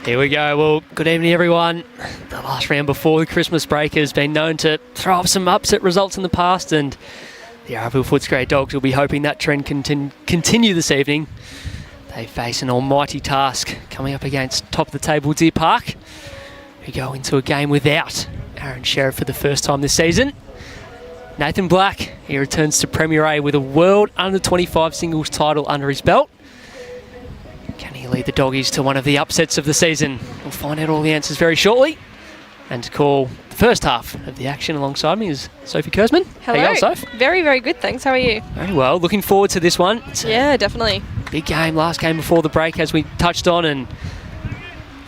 Here we go. Well, good evening, everyone. The last round before the Christmas break has been known to throw up some upset results in the past, and the Yarraville Footscray Dogs will be hoping that trend continue this evening. They face an almighty task coming up against top of the table Deer Park, who go into a game without Aaron Sheriff for the first time this season. Nathan Black, he returns to Premier A with a World Under-25 singles title under his belt. Can he lead the Doggies to one of the upsets of the season? We'll find out all the answers very shortly. And to call the first half of the action alongside me is Sophie Kurzman. Hello. How you going, Soph? Very, very good, thanks. How are you? Very well. Looking forward to this one. Yeah, definitely. Big game, last game before the break, as we touched on, and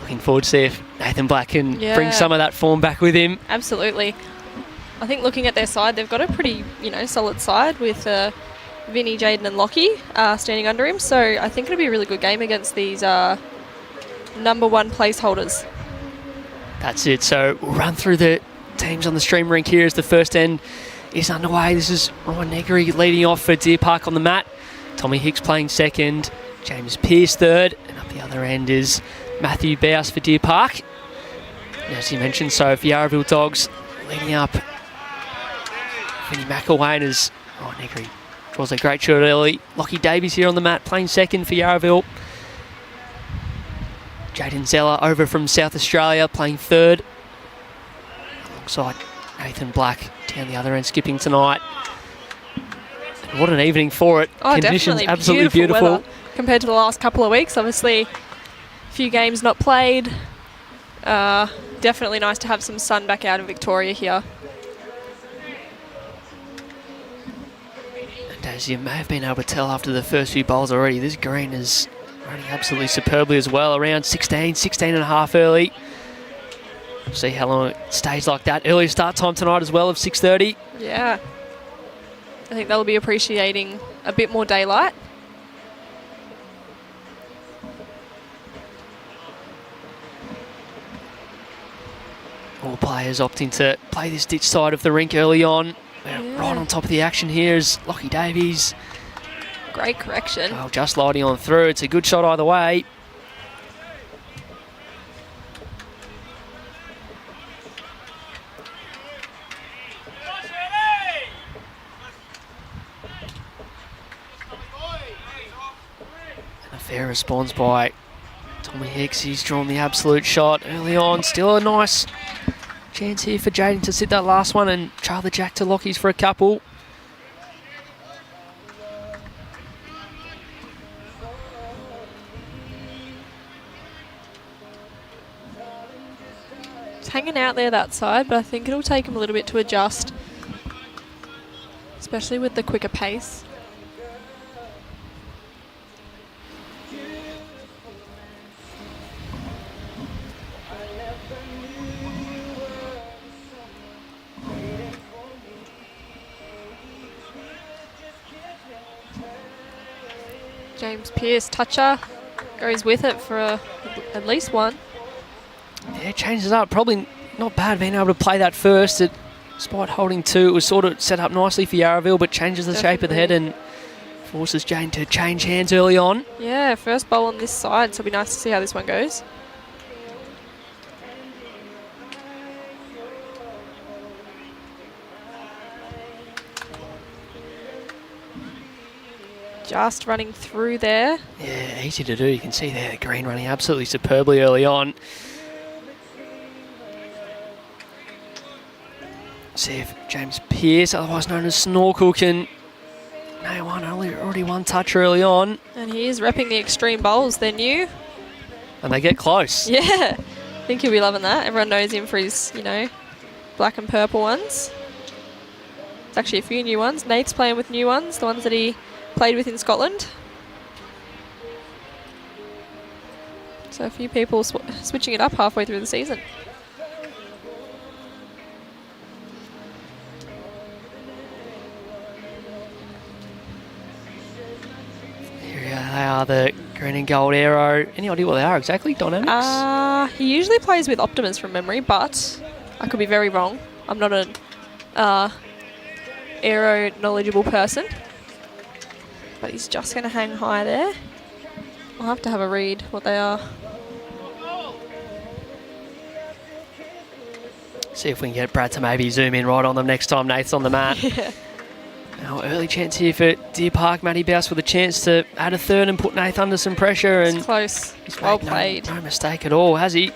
looking forward to see if Nathan Black can bring some of that form back with him. Absolutely. I think looking at their side, they've got a pretty, solid side with Vinny, Jaden and Lockie standing under him. So I think it'll be a really good game against these number one placeholders. That's it. So we'll run through the teams on the stream rink here as the first end is underway. This is Ryan Negri leading off for Deer Park on the mat. Tommy Hicks playing second. James Pearce third. And up the other end is Matthew BAUS for Deer Park. And as you mentioned, so for Yarraville Dogs leading up, Vinny McElwain as Ryan Negri draws a great shot early. Lockie Davies here on the mat playing second for Yarraville. Jaden Zeller over from South Australia playing third. Alongside Nathan Black down the other end skipping tonight. And what an evening for it. Oh, Conditions definitely. Absolutely beautiful. Weather compared to the last couple of weeks. Obviously, a few games not played. Definitely nice to have some sun back out in Victoria here. And as you may have been able to tell after the first few bowls already, this green is running absolutely superbly as well. Around 16 and a half early. See how long it stays like that. Early start time tonight as well of 6:30. Yeah. I think they'll be appreciating a bit more daylight. All players opting to play this ditch side of the rink early on. Right on top of the action here is Lockie Davies. Great correction. Oh, just lighting on through. It's a good shot either way. And a fair response by Tommy Hicks. He's drawn the absolute shot early on. Still a nice chance here for Jaden to sit that last one and trail the jack to Lockie's for a couple. Hanging out there that side, but I think it'll take him a little bit to adjust, especially with the quicker pace. James Pearce, toucher, goes with it for at least one. Yeah, changes up. Probably not bad being able to play that first. Despite holding two, it was sort of set up nicely for Yarraville, but changes the shape of the head and forces Jane to change hands early on. Yeah, first bowl on this side, so it'll be nice to see how this one goes. Just running through there. Yeah, easy to do. You can see there the green running absolutely superbly early on. See if James Pearce, otherwise known as Snorkel, can nail one. Already one touch early on. And he is repping the extreme bowls. They're new. And they get close. Yeah, I think he'll be loving that. Everyone knows him for his, black and purple ones. There's actually a few new ones. Nate's playing with new ones, the ones that he played with in Scotland. So a few people switching it up halfway through the season. They are the green and gold Aero. Any idea what they are exactly? Dynamics? He usually plays with Optimus from memory, but I could be very wrong. I'm not an Aero knowledgeable person. But he's just going to hang high there. I'll have to have a read what they are. See if we can get Brad to maybe zoom in right on them next time Nath's on the mat. Yeah. Now, early chance here for Deer Park. Matty BAUS with a chance to add a third and put Nath under some pressure. And It's close. he's Well made played. No mistake at all, has he?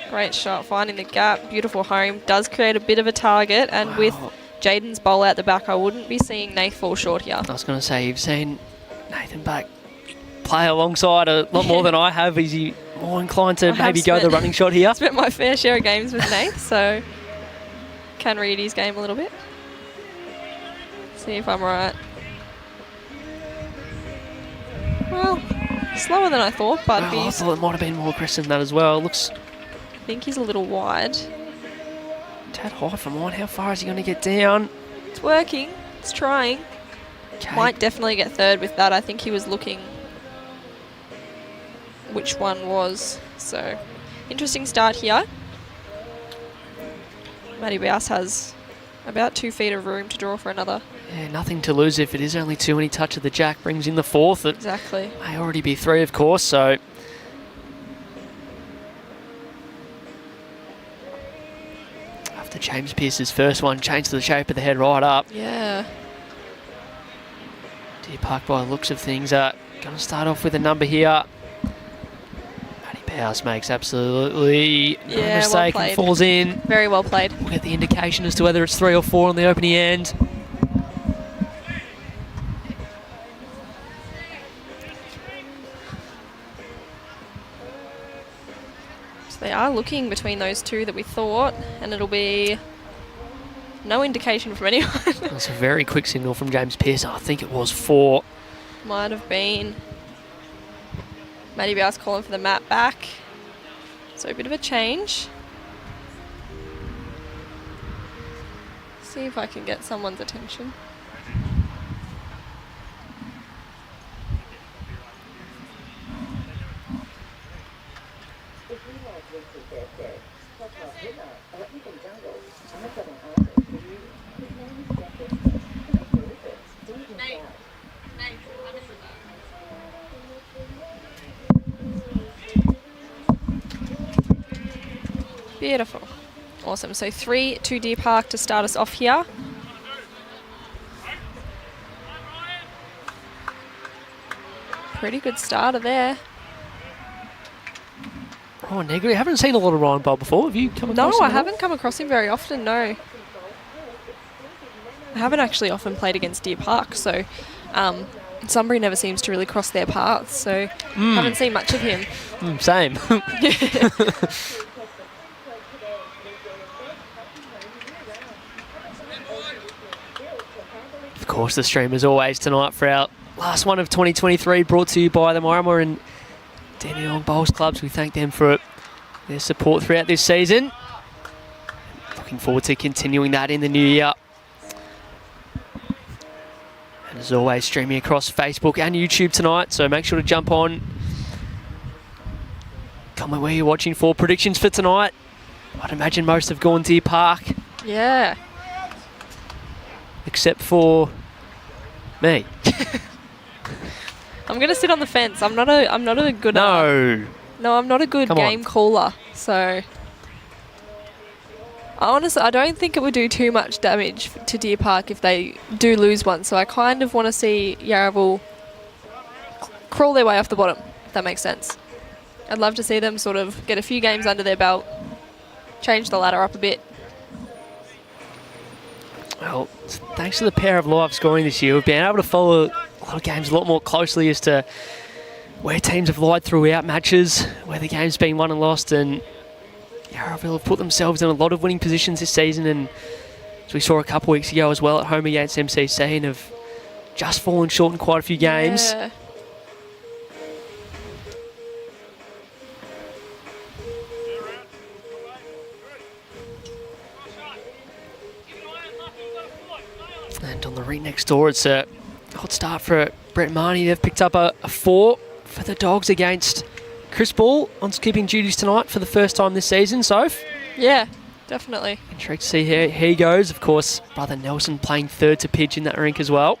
Great shot, finding the gap. Beautiful home. Does create a bit of a target. And Wow. with Jaden's bowl out the back, I wouldn't be seeing Nath fall short here. I was going to say, you've seen Nathan Back play alongside a lot more than I have. Is he more inclined to I have maybe go the spent- running shot here? Spent my fair share of games with Nath, so can read his game a little bit. See if I'm right. Well, slower than I thought, but Well, I he's, thought it might have been more aggressive than that as well. Looks I think he's a little wide. a tad high for mine. How far is he going to get down? It's working. It's trying. Okay. Might definitely get third with that. I think he was looking which one was. So, interesting start here. Matty BAUS has about 2 feet of room to draw for another. Yeah, nothing to lose if it is only 2 and he touch of the jack brings in the fourth. It Exactly. may already be 3, of course, so... After James Pearce's first one, changed the shape of the head right up. Yeah. Deer Park, by the looks of things, are going to start off with a number here. Matty BAUS makes absolutely no Yeah, well mistake and played. falls in. Very well played. We'll get the indication as to whether it's 3 or 4 on the opening end. So they are looking between those two that we thought, and it'll be no indication from anyone. That's a very quick signal from James Pearce. I think it was 4. Might have been. Matty BAUS calling for the mat back. So a bit of a change. See if I can get someone's attention. Beautiful. Awesome. So 3 to Deer Park to start us off here. Pretty good starter there. Ryan Negri, I haven't seen a lot of Ryan Bowl before. Have you come across No, him I at all? haven't come across him very often, no. I haven't actually often played against Deer Park, so Sunbury never seems to really cross their paths, so haven't seen much of him. Same. Of course, the stream as always tonight for our last one of 2023, brought to you by the Moama and Dandenong Bowls clubs. We thank them for their support throughout this season. Looking forward to continuing that in the new year. And as always, streaming across Facebook and YouTube tonight, so make sure to jump on. Comment where you're watching for predictions for tonight. I'd imagine most have gone Deer Park, Yeah. except for me. I'm gonna sit on the fence. I'm not a good No. No, I'm not a good Come on. game caller. So I don't think it would do too much damage to Deer Park if they do lose one. So I kind of want to see Yarraville crawl their way off the bottom, if that makes sense. I'd love to see them sort of get a few games under their belt, change the ladder up a bit. Well, thanks to the pair of live scoring this year, we've been able to follow a lot of games a lot more closely as to where teams have lied throughout matches, where the game's been won and lost, and Yarraville have put themselves in a lot of winning positions this season, and as we saw a couple weeks ago as well at home against MCC, and have just fallen short in quite a few games. Yeah. And on the Rink next door, it's a hot start for Brett Marnie. They've picked up a 4 for the Dogs against Chris Ball on keeping duties tonight for the first time this season. Soph, Yeah, definitely. intrigued to see how he goes. Of course, brother Nelson playing third to pitch in that rink as well.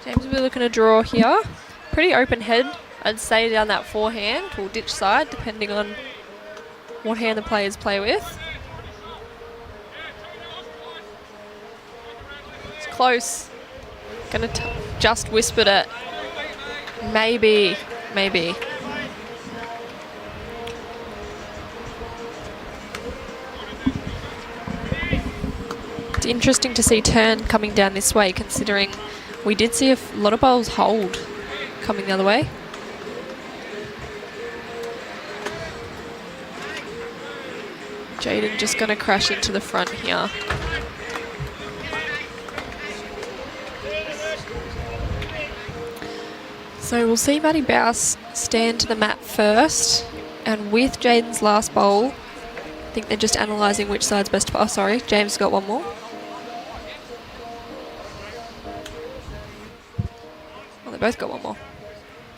James will be looking to draw here. Pretty open head, I'd say, down that forehand or ditch side, depending on what hand the players play with. It's close. Gonna just whispered it. Maybe. It's interesting to see turn coming down this way, considering we did see a lot of bowls hold coming the other way. Jaden just going to crash into the front here. So we'll see Matty BAUS stand to the mat first, and with Jaden's last bowl, I think they're just analysing which side's best. Oh, sorry, James got one more. Oh, they both got one more.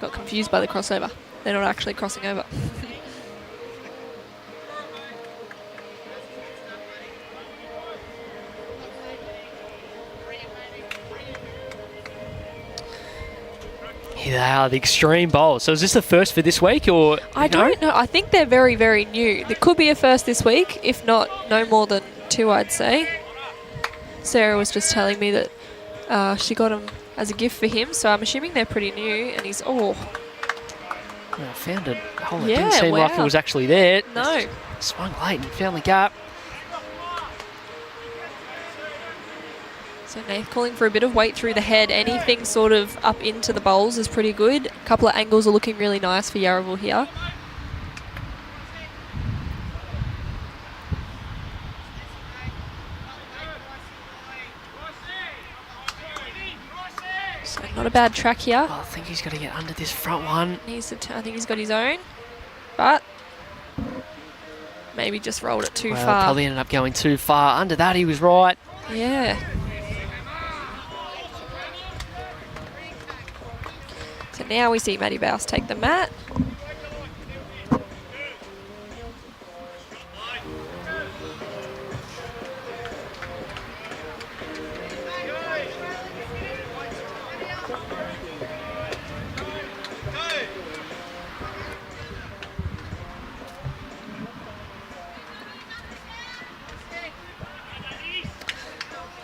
Got confused by the crossover. They're not actually crossing over. Here they are, the extreme bowls. So is this the first for this week, or I don't know. I think they're very, very new. There could be a first this week, if not, no more than 2, I'd say. Sarah was just telling me that she got them as a gift for him, so I'm assuming they're pretty new. And he's Well, I found it. Oh, it Yeah, didn't seem like it wow. was actually there. no. Swung late and found the gap. So Nath calling for a bit of weight through the head. Anything sort of up into the bowls is pretty good. A couple of angles are looking really nice for Yarraville here. So not a bad track here. Oh, I think he's got to get under this front one. I think he's got his own, but maybe just rolled it too far. Probably ended up going too far. Under that, he was right. Yeah. So now we see Matty BAUS take the mat.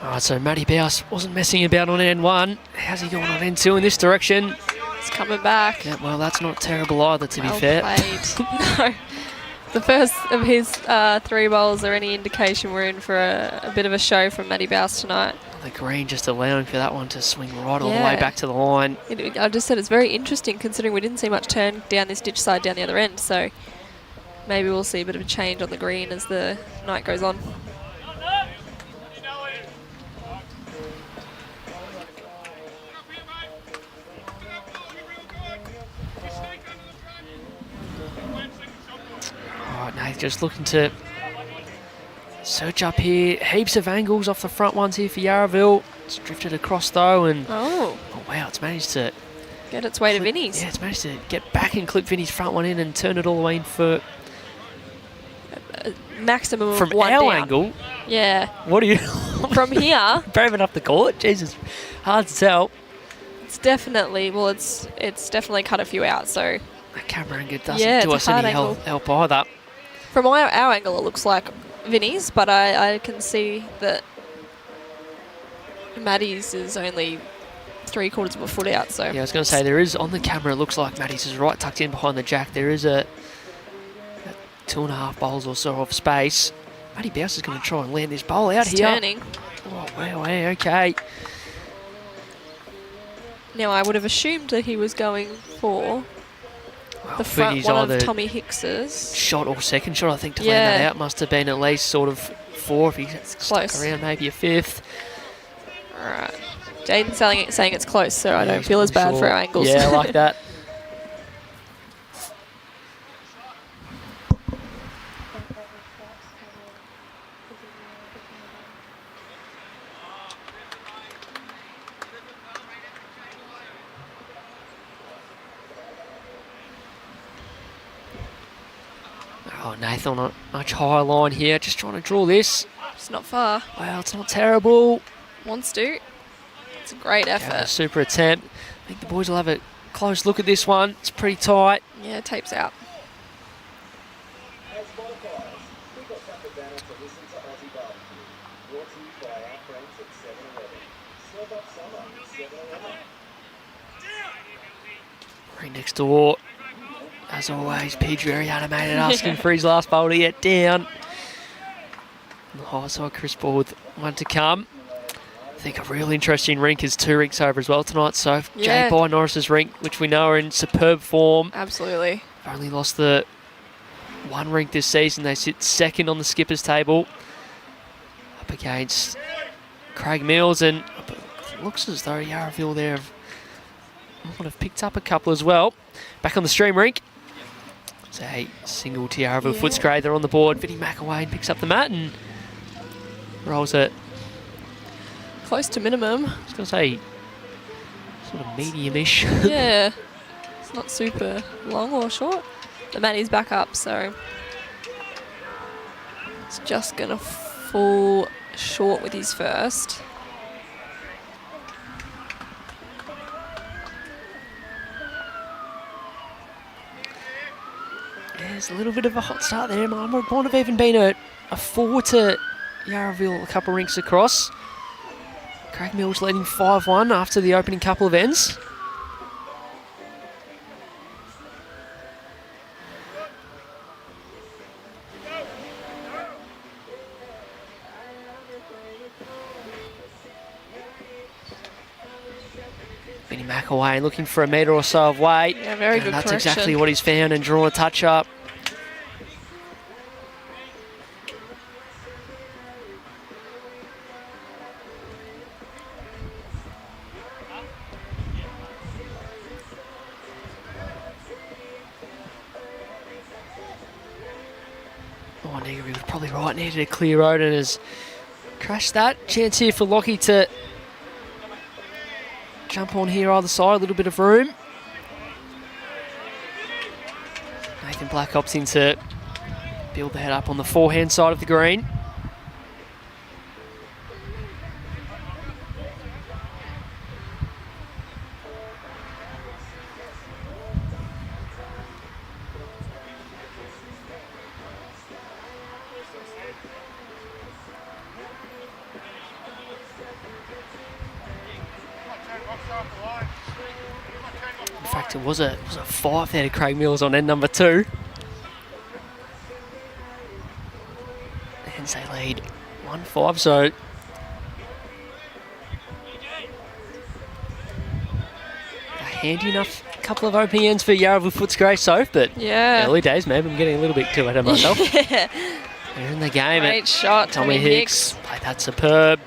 All right, so Matty BAUS wasn't messing about on end 1. How's he going on end 2 in this direction? He's coming back. Yeah, well, that's not terrible either, to be Well fair. played. No. The first of his 3 bowls are any indication we're in for a bit of a show from Matty BAUS tonight. The green just allowing for that one to swing right all the Yeah. way back to the line. I just said it's very interesting considering we didn't see much turn down this ditch side down the other end, so maybe we'll see a bit of a change on the green as the night goes on. Right, Nath just looking to search up here. Heaps of angles off the front ones here for Yarraville. It's drifted across though, and Oh, wow, it's managed to get its way to Vinny's. Yeah, it's managed to get back and clip Vinny's front one in and turn it all the way in for Maximum of from 1 our down. angle. Yeah. What are you From here, brave enough to call it? Jesus, hard to tell. it's definitely, well, it's definitely cut a few out, so That camera angle doesn't Yeah, do it's us a hard any angle. help either. from our angle it looks like Vinny's, but I can see that Maddie's is only 3/4 of a foot out, so Yeah, I was going to say, there is, on the camera, it looks like Matty's is right tucked in behind the jack. There is a 2.5 bowls or so of space. Matty BAUS is going to try and land this bowl out it's here. turning. Oh, wow, okay. Now I would have assumed that he was going for Well, the front Vinny's one of either Tommy Hicks's. shot or second shot, I think, to land that Yeah. out. Must have been at least sort of 4 if he's Close. stuck around, maybe a 5th. Alright. Jaden's saying it's close, so I Yeah, don't he's feel as pretty bad for sure. our angles. Yeah, I like that. Oh, Nathan on a much higher line here, just trying to draw this. It's not far. Wow, it's not terrible. Wants to. It's a great A effort. super attempt. I think the boys will have a close look at this one. It's pretty tight. Yeah, tapes out. Right next door. As always, Pidge very animated, asking for his last bowl to get down. On the high side, Chris Ball with one to come. I think a real interesting rink is 2 rinks over as well tonight. So Yeah. Jay By Norris's rink, which we know are in superb form. Absolutely. They've only lost the 1 rink this season. They sit second on the skipper's table. Up against Craig Mills, and it looks as though Yarraville there might have picked up a couple as well. Back on the stream rink. It's a single to Yarraville Footscray. They're on the board. Vinnie McAway picks up the mat and rolls it. Close to minimum. I was going to say sort of medium-ish. Yeah. It's not super long or short. The mat is back up, so it's just going to fall short with his first. There's a little bit of a hot start there. Moama might have even been a 4 to Yarraville a couple rinks across. Craig Mills leading 5-1 after the opening couple of ends. Vinnie McAway looking for a metre or so of weight. Yeah, very And good that's correction. exactly what he's found and drawn a touch up. Oh, Negri was probably right, needed a clear road and has crashed that. Chance here for Lockie to jump on here either side, a little bit of room. Nathan Black opts in to build the head up on the forehand side of the green. In fact, it was a 5 there to Craig Mills on end number 2. And they lead 1-5, so a handy enough couple of opening ends for Yarraville Footscray so, but Yeah. early days, maybe I'm getting a little bit too ahead of myself. Yeah. They're in the game. Great shot, Tommy Hicks played that superb.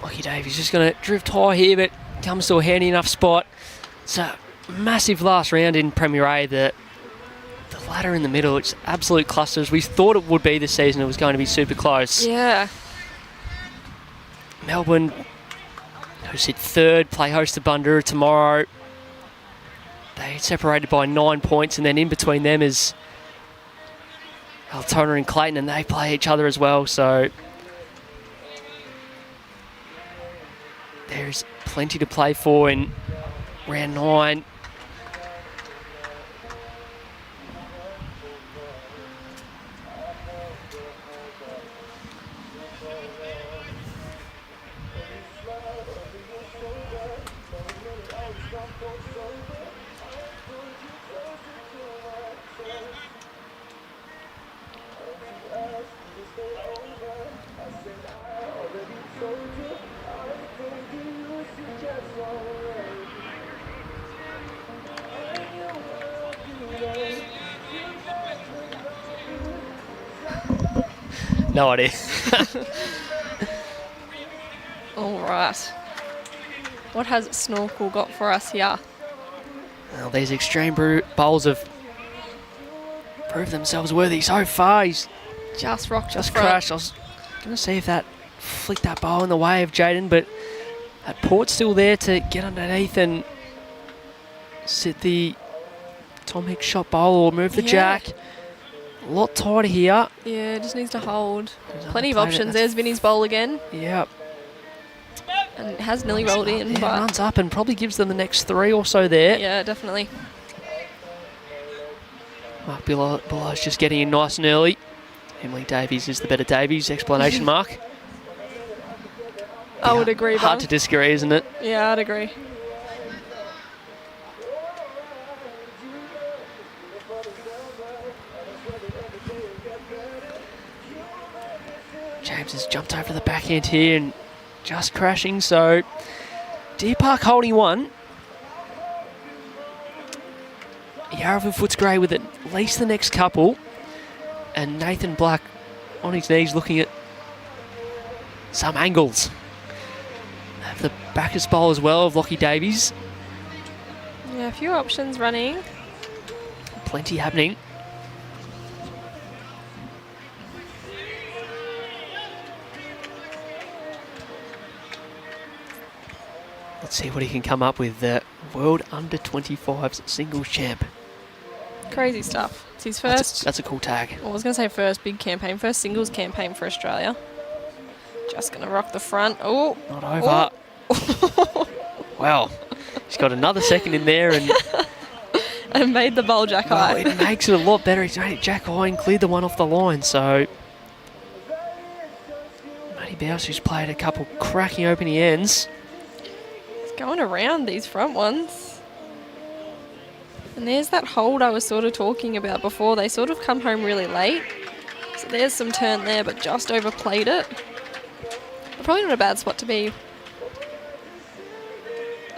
Lucky Dave, he's just going to drift high here, but comes to a handy enough spot. It's a massive last round in Premier A. The ladder in the middle, it's absolute clusters. We thought it would be this season. It was going to be super close. Yeah. Melbourne, who sit 3rd, play host to Bundoora tomorrow. They separated by 9 points, and then in between them is Altona and Clayton, and they play each other as well. So there's plenty to play for in round 9. No idea. All right. What has Snorkel got for us here? Well, these extreme bowls have proved themselves worthy so far. He's Just rocked Just the front. crashed. I was going to see if that flicked that bowl in the way of Jaden, but that port's still there to get underneath and sit the Tom Hicks shot bowl or move the jack. A lot tighter here. Yeah, just needs to hold. He's Plenty of underplayed it. options. That's There's Vinny's bowl again. Yep. And it has nearly rolled in. Yeah, But runs up and probably gives them the next 3 or so there. yeah, definitely. Mark Billow's just getting in nice and early. Emily Davies is the better Davies, exclamation mark. I would agree, Hard Bung. to disagree, isn't it? Yeah, I'd agree. James has jumped over the backhand here and just crashing, so Deer Park holding one. Yarraville Footscray with at least the next couple. And Nathan Black on his knees looking at some angles. Have the backers bowl as well of Lockie Davies. Yeah, a few options running. Plenty happening. Let's see what he can come up with. The World Under-25s singles champ. Crazy stuff. It's his first. That's a cool tag. I was going to say first big campaign, first singles campaign for Australia. Just going to rock the front. Oh. Not over. Oh. Well, he's got another second in there and And made the bowl jack well, high. it makes it a lot better. He's made it jack high and cleared the one off the line. So, Matty BAUS, who's played a couple cracking opening ends. It's going around these front ones. And there's that hold I was sort of talking about before. They sort of come home really late. So there's some turn there, but just overplayed it. But probably not a bad spot to be.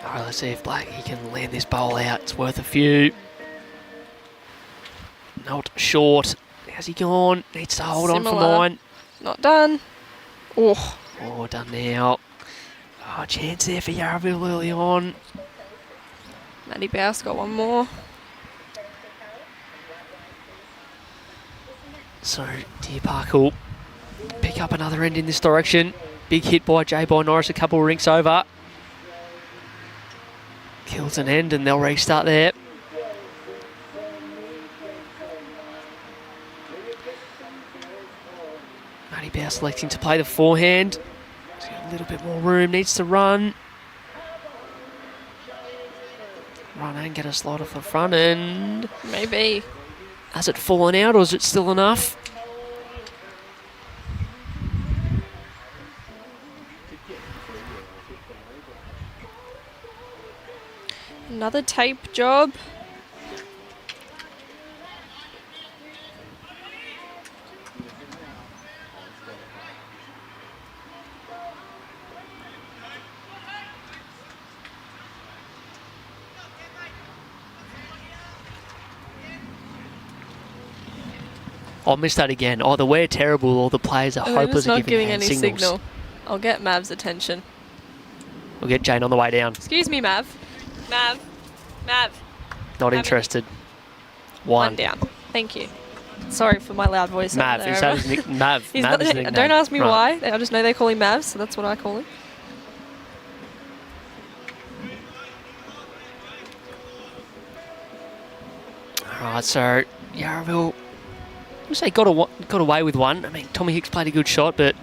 All right, let's see if Blackie can land this bowl out. It's worth a few. Not short. How's he gone? Needs to hold on for Similar. 9. Not done. Oh. Oh, done now. Oh, chance there for Yarraville early on. Matty BAUS got one more. So, Deer Park will pick up another end in this direction. Big hit by J. Norris, a couple of rinks over. Kills an end and they'll restart there. Matty BAUS selecting to play the forehand. He's got a little bit more room, needs to run. Run and get a slide off the front end. Maybe. Has it fallen out or is it still enough? Another tape job. I missed that again. Either we're terrible or the players are And they're hopeless just at not giving giving hand any signals. signal. I'll get Mav's attention. We'll get Jane on the way down. Excuse me, Mav. Mav. Not Mav. interested. One down. Thank you. Sorry for my loud voice. Mav. over Is there. that his nick? Mav. He's Mav not- is the nickname. don't ask me Right. why. I just know they call him Mav, so that's what I call him. All right, so Yarraville, I would say got away with one. I mean, Tommy Hicks played a good shot, but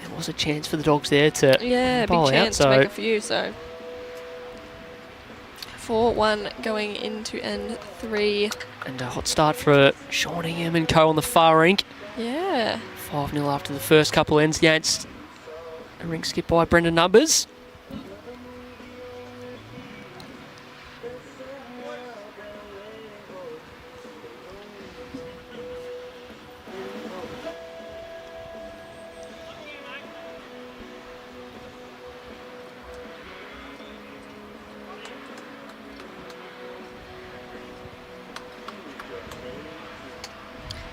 there was a chance for the Dogs there to Yeah, bowl big out. chance to make a few, so. 4-1 going into end 3. And a hot start for Sean Ingham and co on the far rink. Yeah. 5-0 after the first couple ends against a rink skip by Brendan Numbers.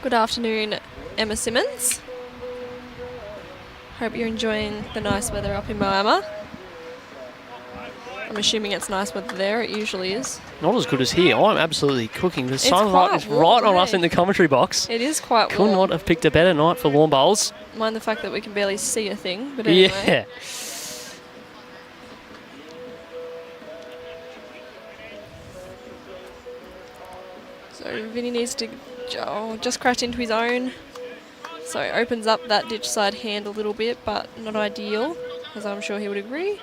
Good afternoon, Emma Simmons. Hope you're enjoying the nice weather up in Moama. I'm assuming it's nice weather there. It usually is. Not as good as here. I'm absolutely cooking. The It's sunlight quite is warm, right on us eh? in the commentary box. It is quite Could warm. not have picked a better night for lawn bowls. Mind the fact that we can barely see a thing, but anyway. Yeah. So Vinny needs to just crash into his own. So it opens up that ditch side hand a little bit, but not ideal, as I'm sure he would agree.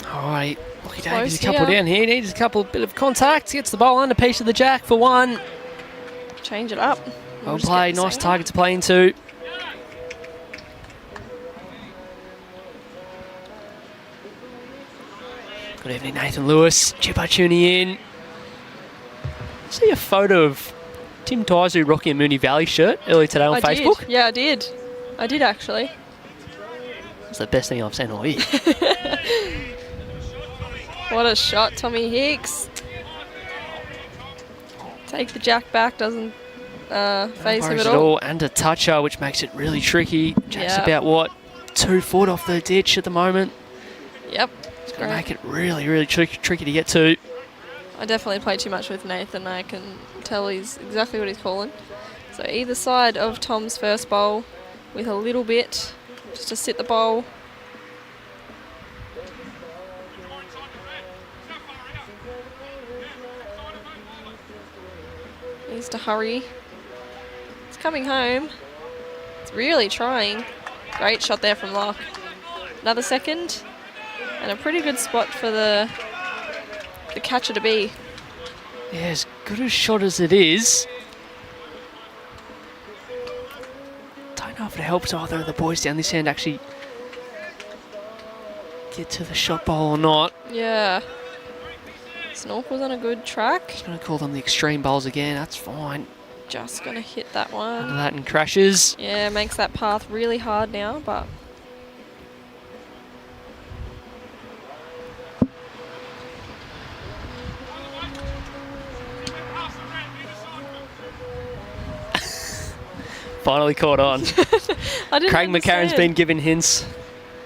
Alright, Lockie Close Davies a couple here. down here. Needs a couple bit of contact. Gets the ball under piece of the jack for one. Change it up. Well just played. get the Nice second. target to play into. Good evening, Nathan Lewis. Chipper tuning in. See a photo of Tim Taizu rocking a Mooney Valley shirt earlier today on I Facebook. did. Yeah, I did. I did actually. It's the best thing I've seen all year. What a shot, Tommy Hicks. Take the jack back, doesn't phase him Worries at all. And a toucher, which makes it really tricky. Jack's Yeah. about, what, 2 foot off the ditch at the moment. Yep. It's going to make it really, really tricky to get to. I definitely play too much with Nathan. I can tell he's exactly what he's calling. So either side of Tom's first bowl with a little bit just to sit the bowl. Needs to hurry. It's coming home. It's really trying. Great shot there from Locke. Another second. And a pretty good spot for the catcher to be. Yeah, as good a shot as it is. Don't know if it helps either of the boys down this end actually get to the shot bowl or not. Yeah. Snorkel's on a good track. Just going to call them the extreme bowls again. That's fine. Just going to hit that Under one. that and crashes. Yeah, makes that path really hard now, but Finally caught on. I didn't Craig McCarran's understand. been given hints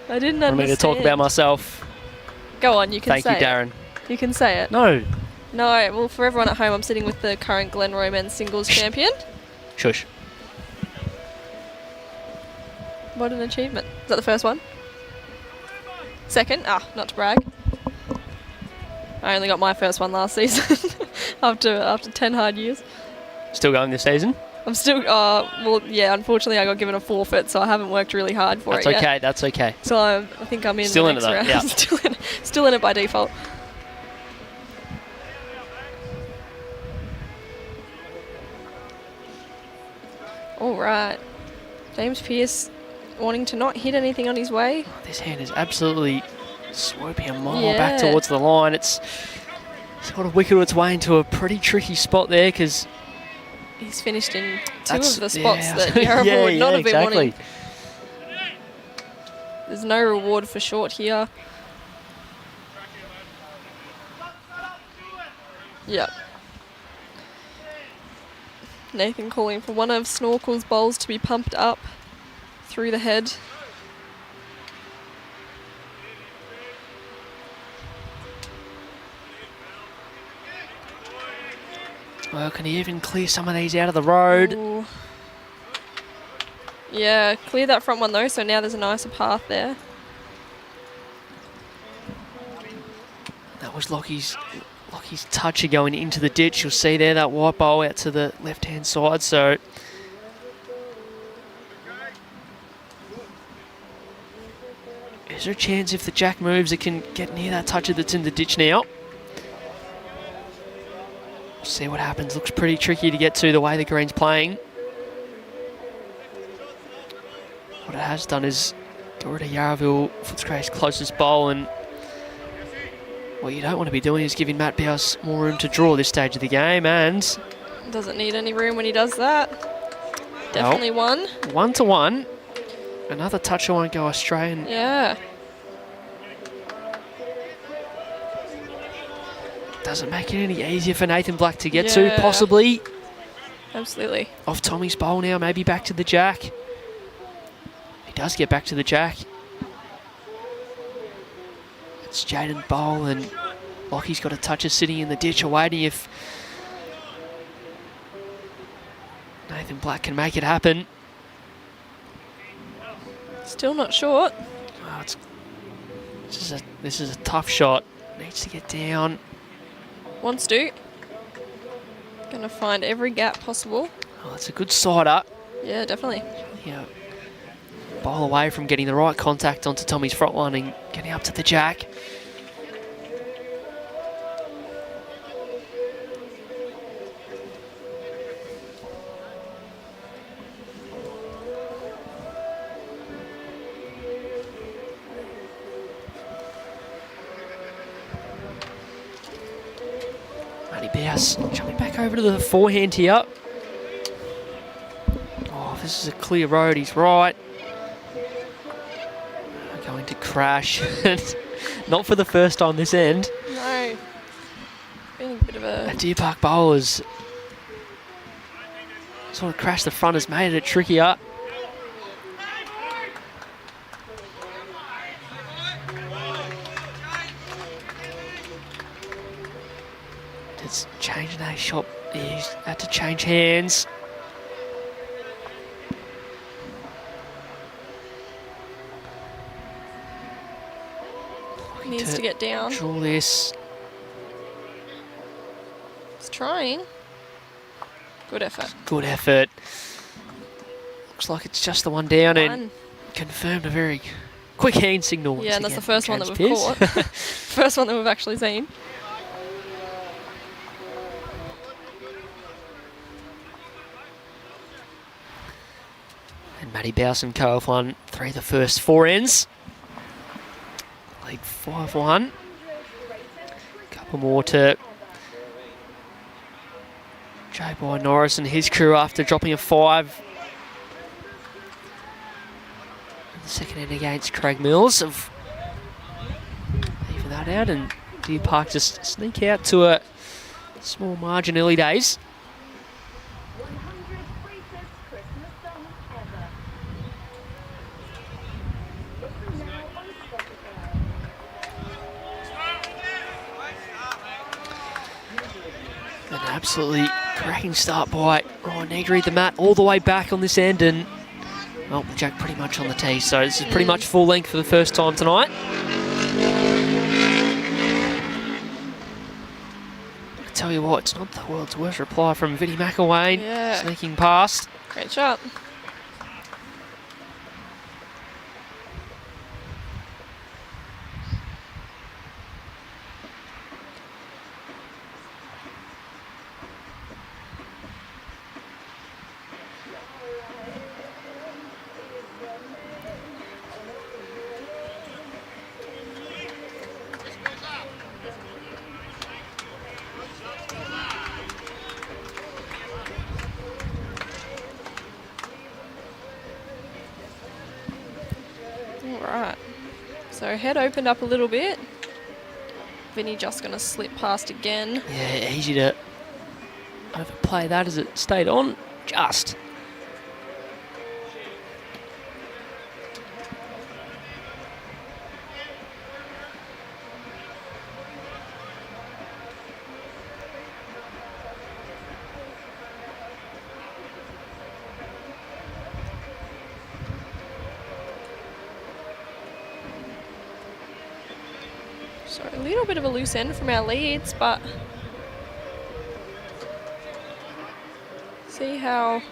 I didn't for understand. me to talk about myself. Go on, you can Thank you, say Darren. it. You can say it. No. No, well, for everyone at home, I'm sitting with the current Glenroy men's singles champion. Shush. What an achievement. Is that the first one? Second? Ah, not to brag. I only got my first one last season after 10 hard years. Still going this season? I'm still, well, yeah, unfortunately I got given a forfeit, so I haven't worked really hard for That's it yet. okay, that's okay. So I think I'm in Still the into next that, round. yeah. still in it by default. All right. James Pearce wanting to not hit anything on his way. This hand is absolutely swooping a mile Yeah. back towards the line. It's sort of wickered its way into a pretty tricky spot there because He's finished in two that's of the spots yeah. that Yarraville would not have been exactly. wanting. There's no reward for short here. Yep. Nathan calling for one of Snorkel's bowls to be pumped up through the head. Well, can he even clear some of these out of the road? Ooh. Yeah, clear that front one though, so now there's a nicer path there. That was Lockie's toucher going into the ditch. You'll see there that white bowl out to the left-hand side. So is there a chance if the jack moves it can get near that toucher that's in the ditch now? See what happens. Looks pretty tricky to get to the way the green's playing. it has done is get rid of Yarraville Footscray's closest bowl, and what you don't want to be doing is giving Matt BAUS more room to draw this stage of the game, and doesn't need any room when he does that. Definitely one. 1-1. Another toucher won't go astray. And yeah. doesn't make it any easier for Nathan Black to get to, possibly. Absolutely. Off Tommy's bowl now, maybe back to the jack. He does get back to the jack. It's Jaden bowl, and Lockie's got a toucher sitting in the ditch awaiting if Nathan Black can make it happen. Still not short. Oh, this is a tough shot. Needs to get down. Wants to. Gonna find every gap possible. Oh, that's a good sider. Yeah, definitely. Yeah. Bowl away from getting the right contact onto Tommy's front one and getting up to the jack. BAUS jumping back over to the forehand here. Oh, this is a clear road. He's right. Going to crash. Not for the first time this end. No. Being a bit of a... Deer Park bowlers sort of crashed the front, has made it trickier. It's changing a shot. He's had to change hands. Needs to get down. Draw this. He's trying. Good effort. Good effort. Looks like it's just the one down and confirmed a very quick hand signal. Yeah, and that's the first one that we've caught. First one that we've actually seen. And Matty BAUS and Co have won 3 of the first 4 ends. Lead 5-1. Couple more to Jay Boy Norris and his crew after dropping a 5. And the second end against Craig Mills of even that out, and Deer Park just sneak out to a small margin early days. Absolutely cracking start by Ryan Negri. The mat all the way back on this end, and well, the jack pretty much on the tee. So this is pretty much full length for the first time tonight. I tell you what, it's not the world's worst reply from Vinnie McElwain. Sneaking past. Great shot. Alright, so head opened up a little bit. Vinny just going to slip past again. Yeah, easy to overplay that as it stayed on. Just. So a little bit of a loose end from our leads, but see how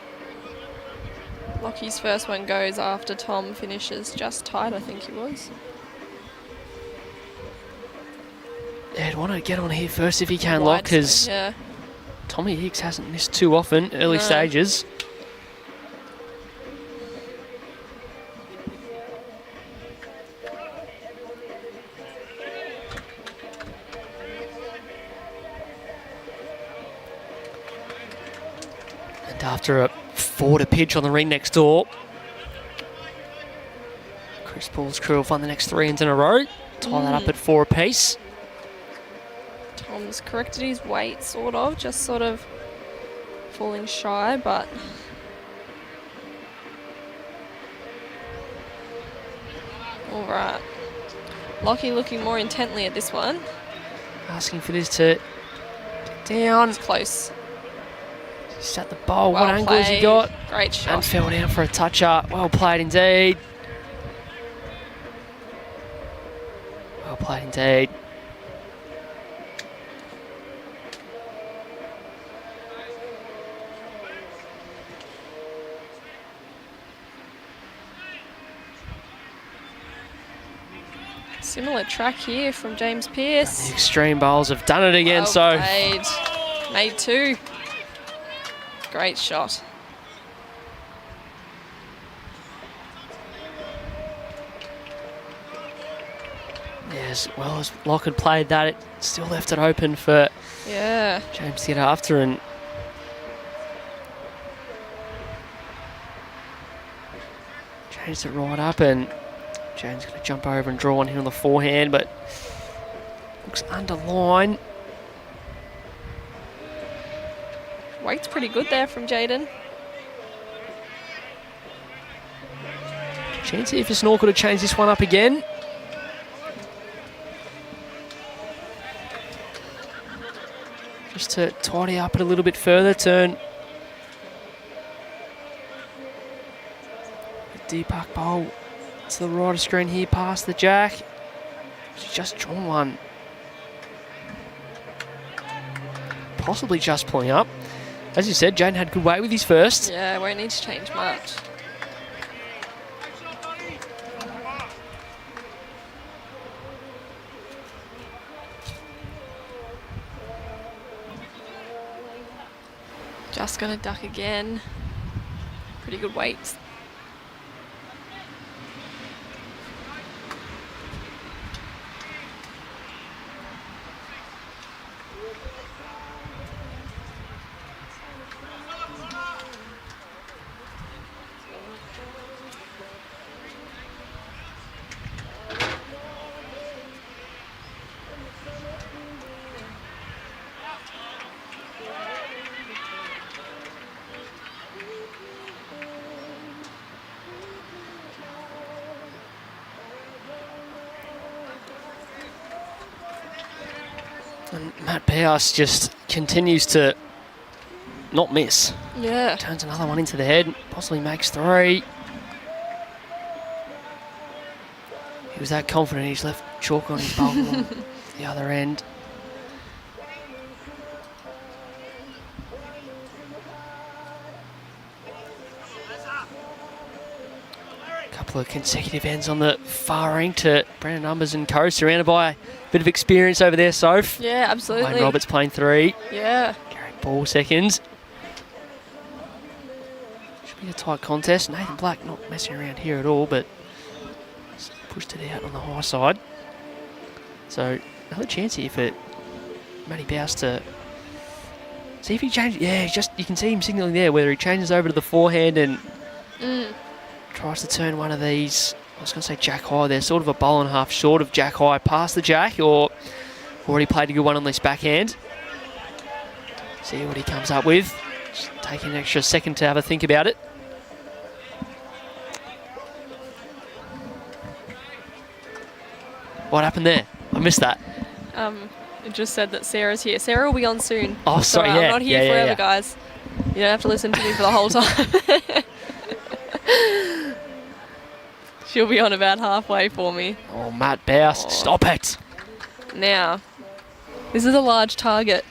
Lockie's first one goes after Tom finishes just tight, I think he was. Yeah, I'd want to get on here first if he can, Lock, because Tommy Hicks hasn't missed too often early stages. And after a 4-to pitch on the ring next door, Chris Paul's crew have won the next 3 ends in a row. Tie that up at 4 apiece. Tom's corrected his weight, just sort of falling shy, but all right. Lockie looking more intently at this one. Asking for this to get down. It's close. Just at the bowl. Well what angle has he got? Great shot. And fell down for a toucher. Well played indeed. Well played indeed. Similar track here from James Pearce. The extreme bowls have done it again, Well played. Made 2. Great shot. As well as Locke had played that, it still left it open for James to get after, and changed it right up, and James going to jump over and draw one here on the forehand, but looks underline. Weight's pretty good there from Jaden. Chance if Snorkel could have changed this one up again. Just to tidy up it a little bit further, turn the Deepak bowl to the right of screen here, past the jack. She's just drawn one. Possibly just pulling up. As you said, Jaden had good weight with his first. Yeah, won't need to change much. Just gonna duck again. Pretty good weights. And Matt BAUS just continues to not miss. Yeah. Turns another one into the head, possibly makes 3. He was that confident he's left chalk on his bowl on the other end. Couple of consecutive ends on the far ring to Brandon Numbers and co, surrounded by a bit of experience over there, Soph. Yeah, absolutely. Wayne Roberts playing 3. Yeah. Garrett Ball seconds. Should be a tight contest. Nathan Black not messing around here at all, but pushed it out on the high side. So another chance here for Matty BAUS to see if he changes. Yeah, you can see him signalling there, whether he changes over to the forehand and tries to turn one of these, I was going to say jack high, they're sort of a bowl and a half short of jack high past the jack, or already played a good one on this backhand. See what he comes up with. Just taking an extra second to have a think about it. What happened there? I missed that. It just said that Sarah's here. Sarah will be on soon. Oh, sorry, I'm not here forever, yeah. guys. You don't have to listen to me for the whole time. She'll be on about halfway for me. Oh, Matt BAUS, stop it. Now, this is a large target.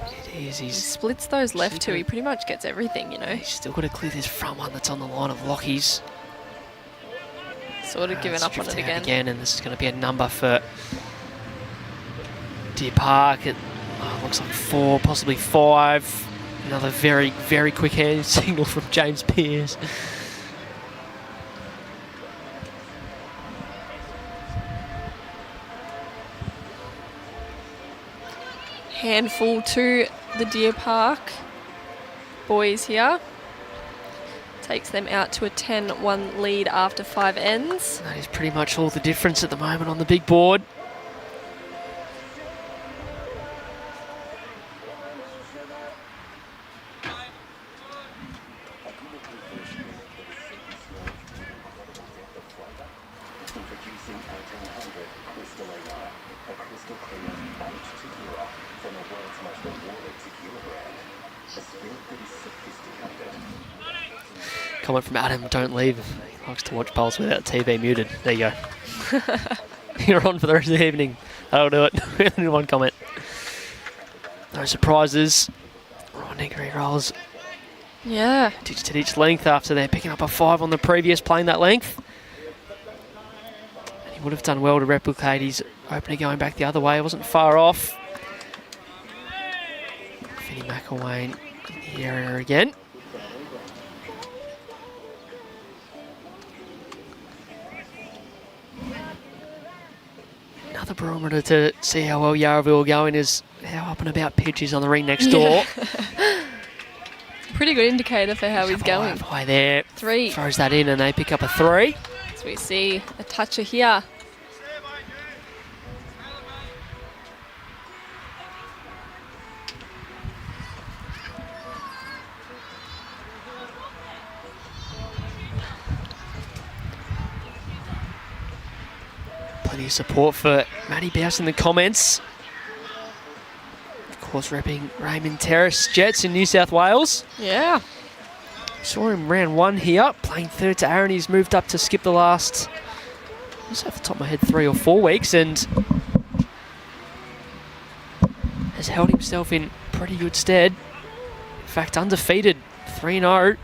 It is. He He's splits those left two. He pretty much gets everything, you know. He's still got to clear this front one that's on the line of Lockie's. Sort of given up on it again. And this is going to be a number for Deer Park. It looks like 4, possibly 5. Another very, very quick hand signal from James Pearce. handful to the Deer Park boys here. Takes them out to a 10-1 lead after 5 ends. That is pretty much all the difference at the moment on the big board. Comment from Adam, don't leave. He likes to watch bowls without TV muted. There you go. You're on for the rest of the evening. That'll do it. Only one comment. No surprises. Negri rolls. Yeah. Ditched at each length after they're picking up a 5 on the previous, playing that length. And he would have done well to replicate his opener going back the other way. It wasn't far off. Finney McElwain in the area again. Another barometer to see how well Yarraville are going is how up and about pitch is on the ring next door. Yeah. Pretty good indicator for how he's going. High there. 3. Throws that in and they pick up a 3. So we see a toucher here. Plenty of support for Matty BAUS in the comments. Of course, repping Raymond Terrace Jets in New South Wales. Yeah. Saw him round 1 here, playing third to Aaron. He's moved up to skip the last, just off the top of my head, 3 or 4 weeks, and has held himself in pretty good stead. In fact, undefeated, 3-0.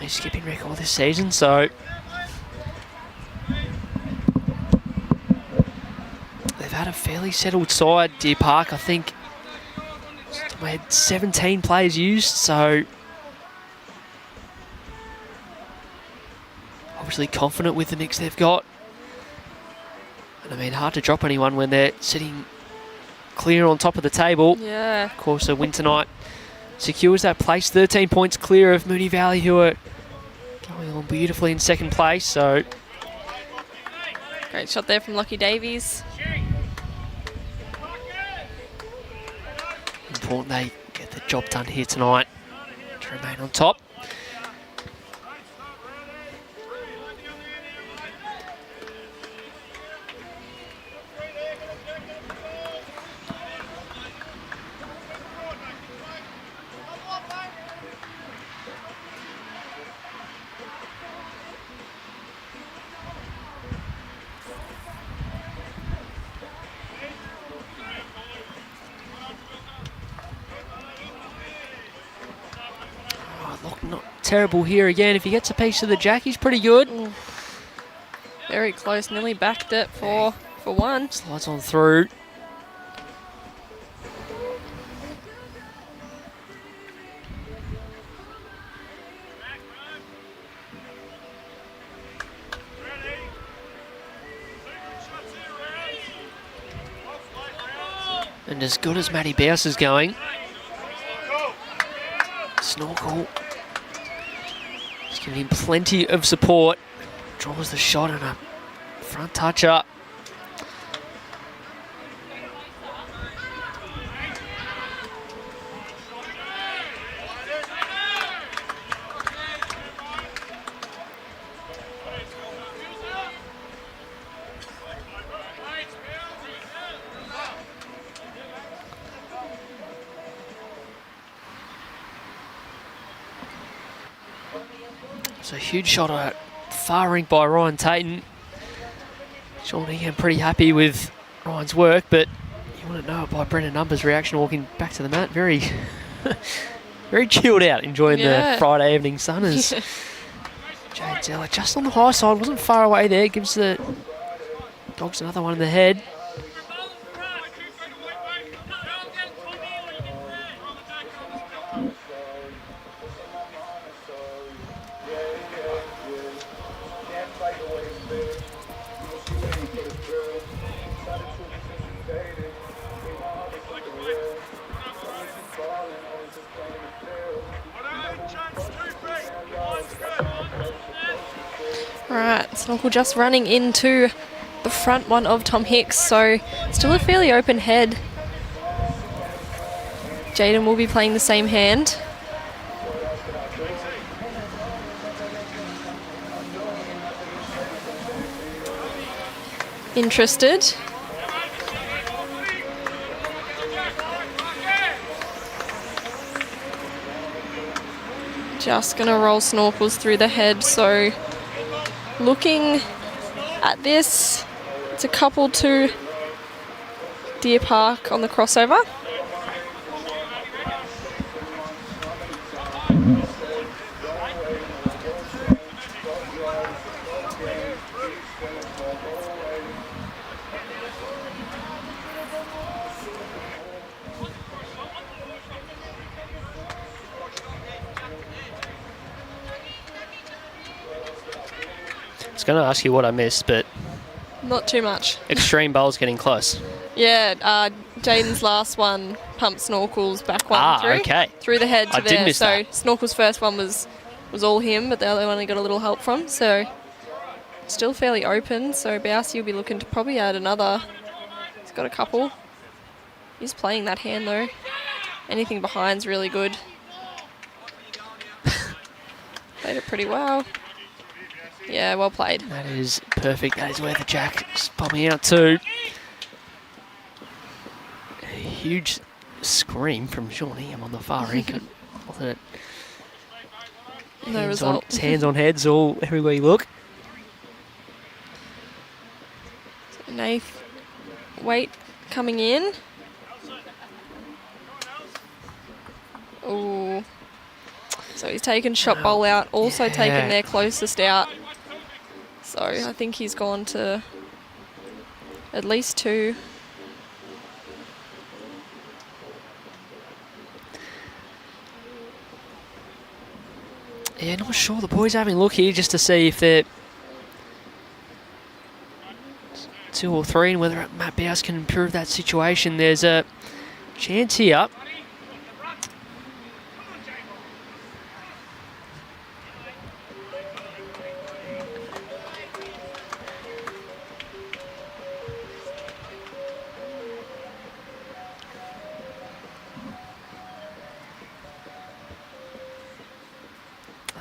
His skipping record this season, so they've had a fairly settled side, Deer Park. I think we had 17 players used, so obviously confident with the mix they've got. And I mean, hard to drop anyone when they're sitting clear on top of the table. Yeah. Of course, a win tonight secures that place, 13 points clear of Moonee Valley, who are going on beautifully in second place. So great shot there from Lockie Davies. important they get the job done here tonight to remain on top. Not terrible here again. If he gets a piece of the jack, he's pretty good. Ooh. Very close, nearly backed it for 1. Slides on through. And as good as Matty BAUS is going, Snorkel is giving him plenty of support. Draws the shot and a front toucher. So huge shot at far rink by Ryan Tatum. Sean again pretty happy with Ryan's work, but you want to know it by Brendan Number's reaction walking back to the mat. Very, very chilled out, enjoying the Friday evening sun as Jade Zeller just on the high side, wasn't far away there, gives the Dogs another one in the head. Right, Snorkel just running into the front one of Tom Hicks, so still a fairly open head. Jaden will be playing the same hand. Interested. Just going to roll Snorkels through the head, so looking at this, it's a couple to Deer Park on the crossover. I was going to ask you what I missed, but Not too much. Extreme Bowl's getting close. Yeah, Jaden's last one pumped Snorkel's back one through. Okay. Through the head to I there. did miss so that. Snorkel's first one was all him, but the other one he got a little help from. So still fairly open. So BAUS will be looking to probably add another. He's got a couple. He's playing that hand though. Anything behind's really good. Played it pretty well. Yeah, well played. That is perfect. That is where the jack's popping out to. A huge scream from Shawnee. I'm on the far rink. Wasn't it? No result. Hands on heads all everywhere you look. So Nath Waite coming in. Ooh. So he's taken shot bowl out, also taken their closest out. So I think he's gone to at least 2. Yeah, not sure. The boys having a look here just to see if they're 2 or 3 and whether Matt BAUS can improve that situation. There's a chance here.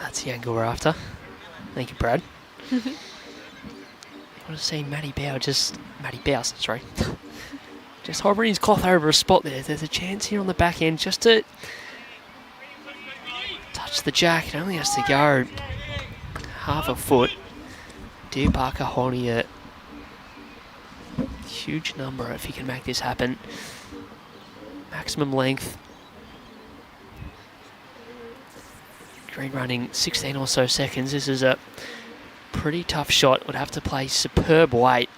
That's the angle we're after. Thank you, Brad. I want to see Matty BAUS, sorry. Just hovering his cloth over a spot there. There's a chance here on the back end just to touch the jack. It only has to go half a foot. Deer Parker holding a huge number if he can make this happen. Maximum length. Green running 16 or so seconds. This is a pretty tough shot. Would have to play superb weight.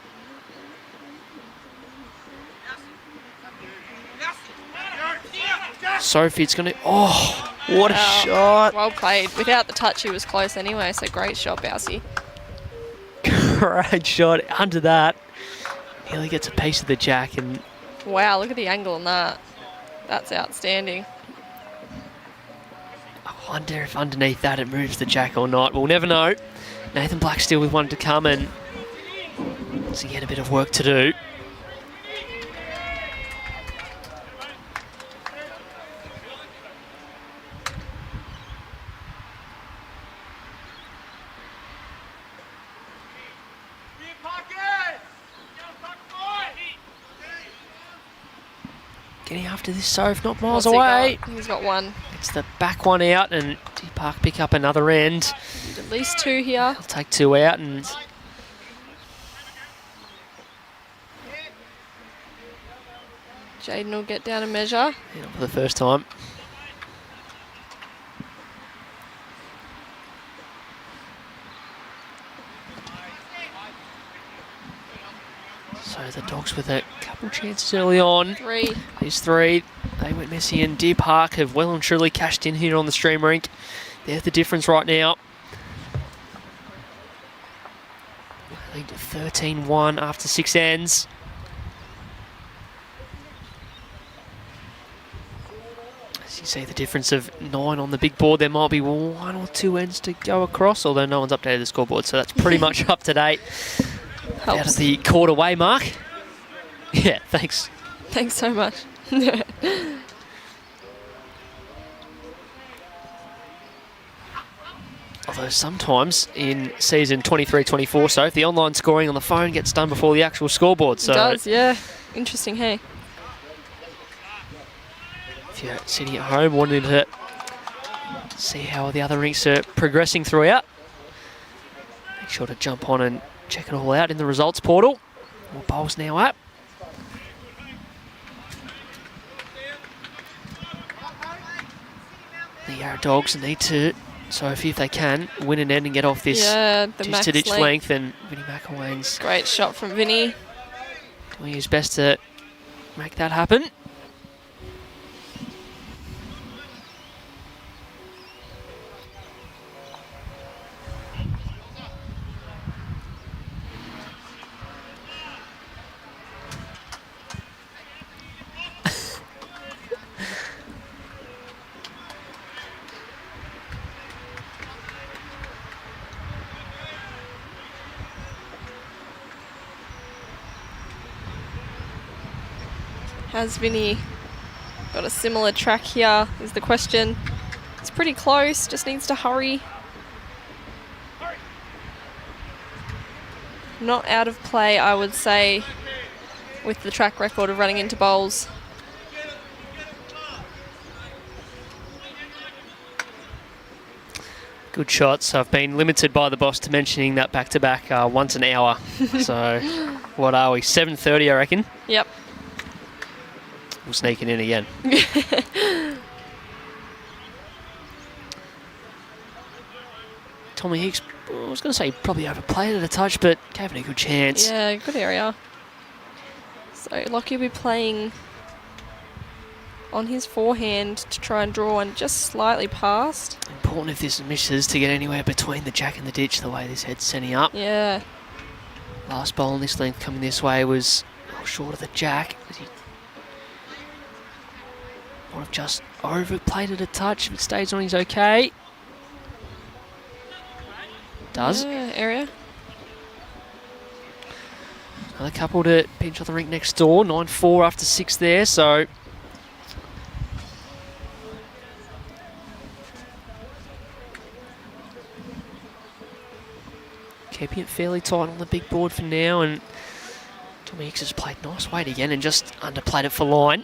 Sophie, it's going to... Oh, what a shot. Well played. Without the touch, he was close anyway, so great shot, BAUSy. Great shot. Under that. Nearly gets a piece of the jack. And wow, look at the angle on that. That's outstanding. I wonder if underneath that it moves the jack or not. We'll never know. Nathan Black still with one to come and once again a bit of work to do. Getting after this Soph, not miles away. He's got 1. It's the back one out and Deer Park pick up another end. At least 2 here. I'll take 2 out and Jaden will get down and measure. for the first time. So the Dogs with a couple chances early on. 3. These 3, they went messy and Deer Park have well and truly cashed in here on the stream rink. They're the difference right now. Lead to 13-1 after 6 ends. As you see the difference of 9 on the big board. There might be 1 or 2 ends to go across, although no one's updated the scoreboard, so that's pretty much up to date. Out of the quarter way mark. Yeah, thanks. Thanks so much. Although sometimes in season 23-24, so if the online scoring on the phone gets done before the actual scoreboard. So it does, yeah. Interesting, hey? If you're sitting at home wanting to see how the other rinks are progressing throughout, make sure to jump on and check it all out in the results portal. More BAUS now up. The Yarra Dogs need to, so if they can, win an end and get off this ditch-to-ditch length. And Vinnie McElwain's great shot from Vinnie. Doing his best to make that happen. Has Vinnie got a similar track here is the question. It's pretty close, just needs to hurry. Not out of play, I would say, with the track record of running into bowls. Good shots. I've been limited by the boss to mentioning that back-to-back once an hour. So what are we, 7:30 I reckon? Yep. We'll sneak it in again. Tommy Hicks, I was going to say probably overplayed it a touch, but gave it a good chance. Yeah, good area. So Lockie will be playing on his forehand to try and draw and just slightly past. Important if this misses to get anywhere between the jack and the ditch the way this head's setting up. Yeah. Last bowl on this length coming this way was short of the jack. He might have just overplayed it a touch. If it stays on, he's okay. Does. Yeah, area. Another couple to pinch on the rink next door. 9-4 after 6 there, so... keeping it fairly tight on the big board for now, and Tommy Hicks has played nice weight again and just underplayed it for line.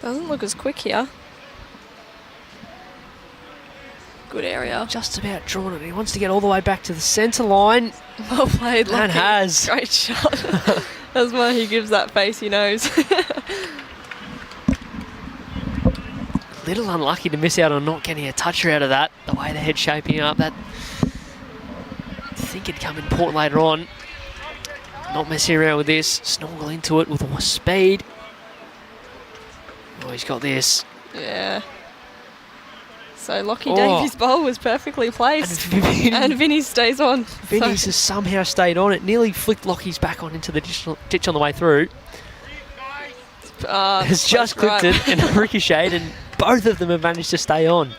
Doesn't look as quick here. Good area. Just about drawn it. He wants to get all the way back to the centre line. Well played, Lockie. And has. Great shot. That's why he gives that face he knows. Little unlucky to miss out on not getting a toucher out of that. The way the head's shaping up, that I think it'd come important later on. Not messing around with this. Snorkel into it with all speed. Oh, he's got this. Yeah. So Lockie Davies' bowl was perfectly placed. And Vinnie stays on. Vinnie's has somehow stayed on it. Nearly flicked Lockie's back on into the ditch on the way through. Has just clipped it and ricocheted, and both of them have managed to stay on.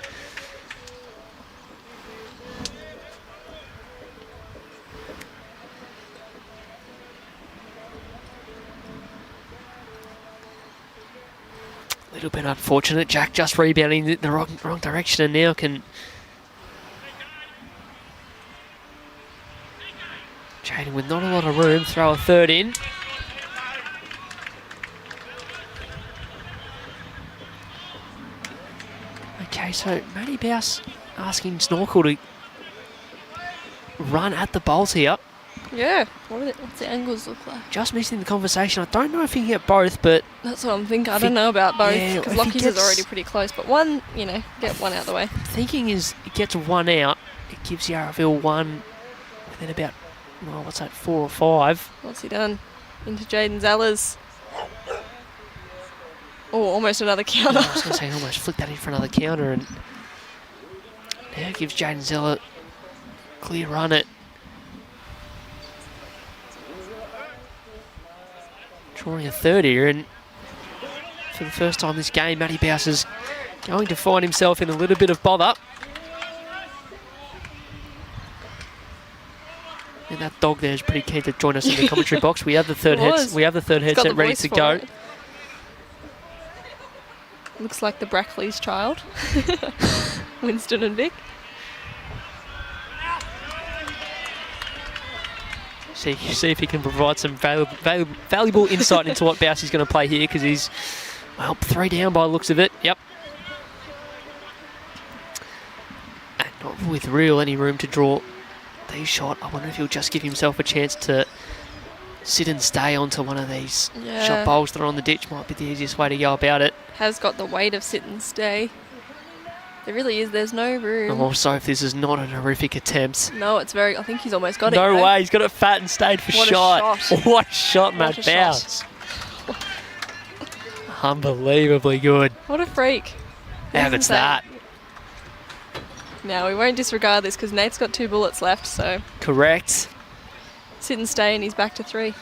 A little bit unfortunate. Jack just rebounding in the wrong direction and now can... Jaden with not a lot of room, throw a third in. Okay, so Matty BAUS asking Snorkel to run at the bowls here. Yeah, what's the angles look like? Just missing the conversation. I don't know if he can get both, but... That's what I'm thinking. I don't know about both, because yeah, Lockie's is already pretty close. But one, you know, get one out of the way. Thinking is, it gets one out. It gives Yarraville one within about, well, what's that, 4 or 5. What's he done? Into Jaden Zellers. Oh, almost another counter. I was going to say, almost flicked that in for another counter, and now gives Jaden Zeller a clear run at drawing a third here, and for the first time this game, Matty BAUS is going to find himself in a little bit of bother. And that dog there is pretty keen to join us in the commentary box. We have the third headset ready to go. Looks like the Brackley's child, Winston and Vic. See if he can provide some valuable insight into what BAUS is going to play here, because he's, well, 3 down by the looks of it. Yep. And not with any room to draw these shot. I wonder if he'll just give himself a chance to sit and stay onto one of these shot bowls that are on the ditch. Might be the easiest way to go about it. Has got the weight of sit and stay. There really is. There's no room. And also, if this is not an horrific attempt. No, it's very... I think he's almost got it. No way. He's got it fat and stayed for shot. What a shot, Matt BAUS. Unbelievably good. What a freak. How good's that? Now, we won't disregard this because Nate's got 2 bullets left, so... Correct. Sit and stay, and he's back to 3.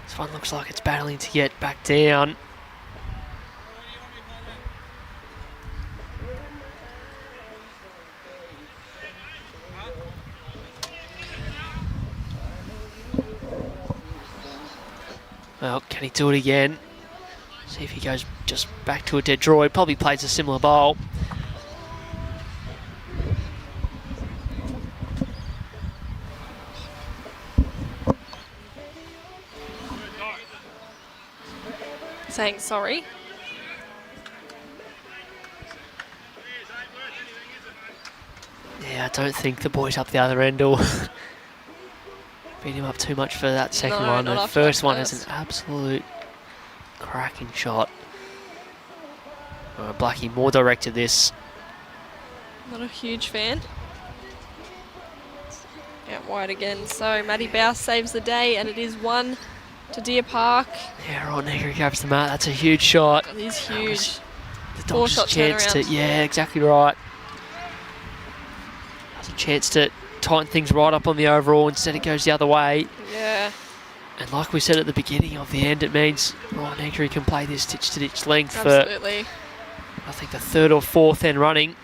This one looks like it's battling to get back down. Well, can he do it again? See if he goes just back to a dead draw. He probably plays a similar bowl. Saying sorry. Yeah, I don't think the boys up the other end will beat him up too much for that second one. The first one is an absolute cracking shot. Blackie more directed this. Not a huge fan. Out wide again. So Matty BAUS saves the day, and it is 1 to Deer Park. Yeah, Rodger grabs the mat. That's a huge shot. It is huge. The Dodgers' chance to, yeah, exactly right. Has a chance to tighten things right up on the overall. Instead, it goes the other way. Yeah. And like we said at the beginning of the end, it means Rodger can play this ditch-to-ditch length for, I think, the 3rd or 4th end running.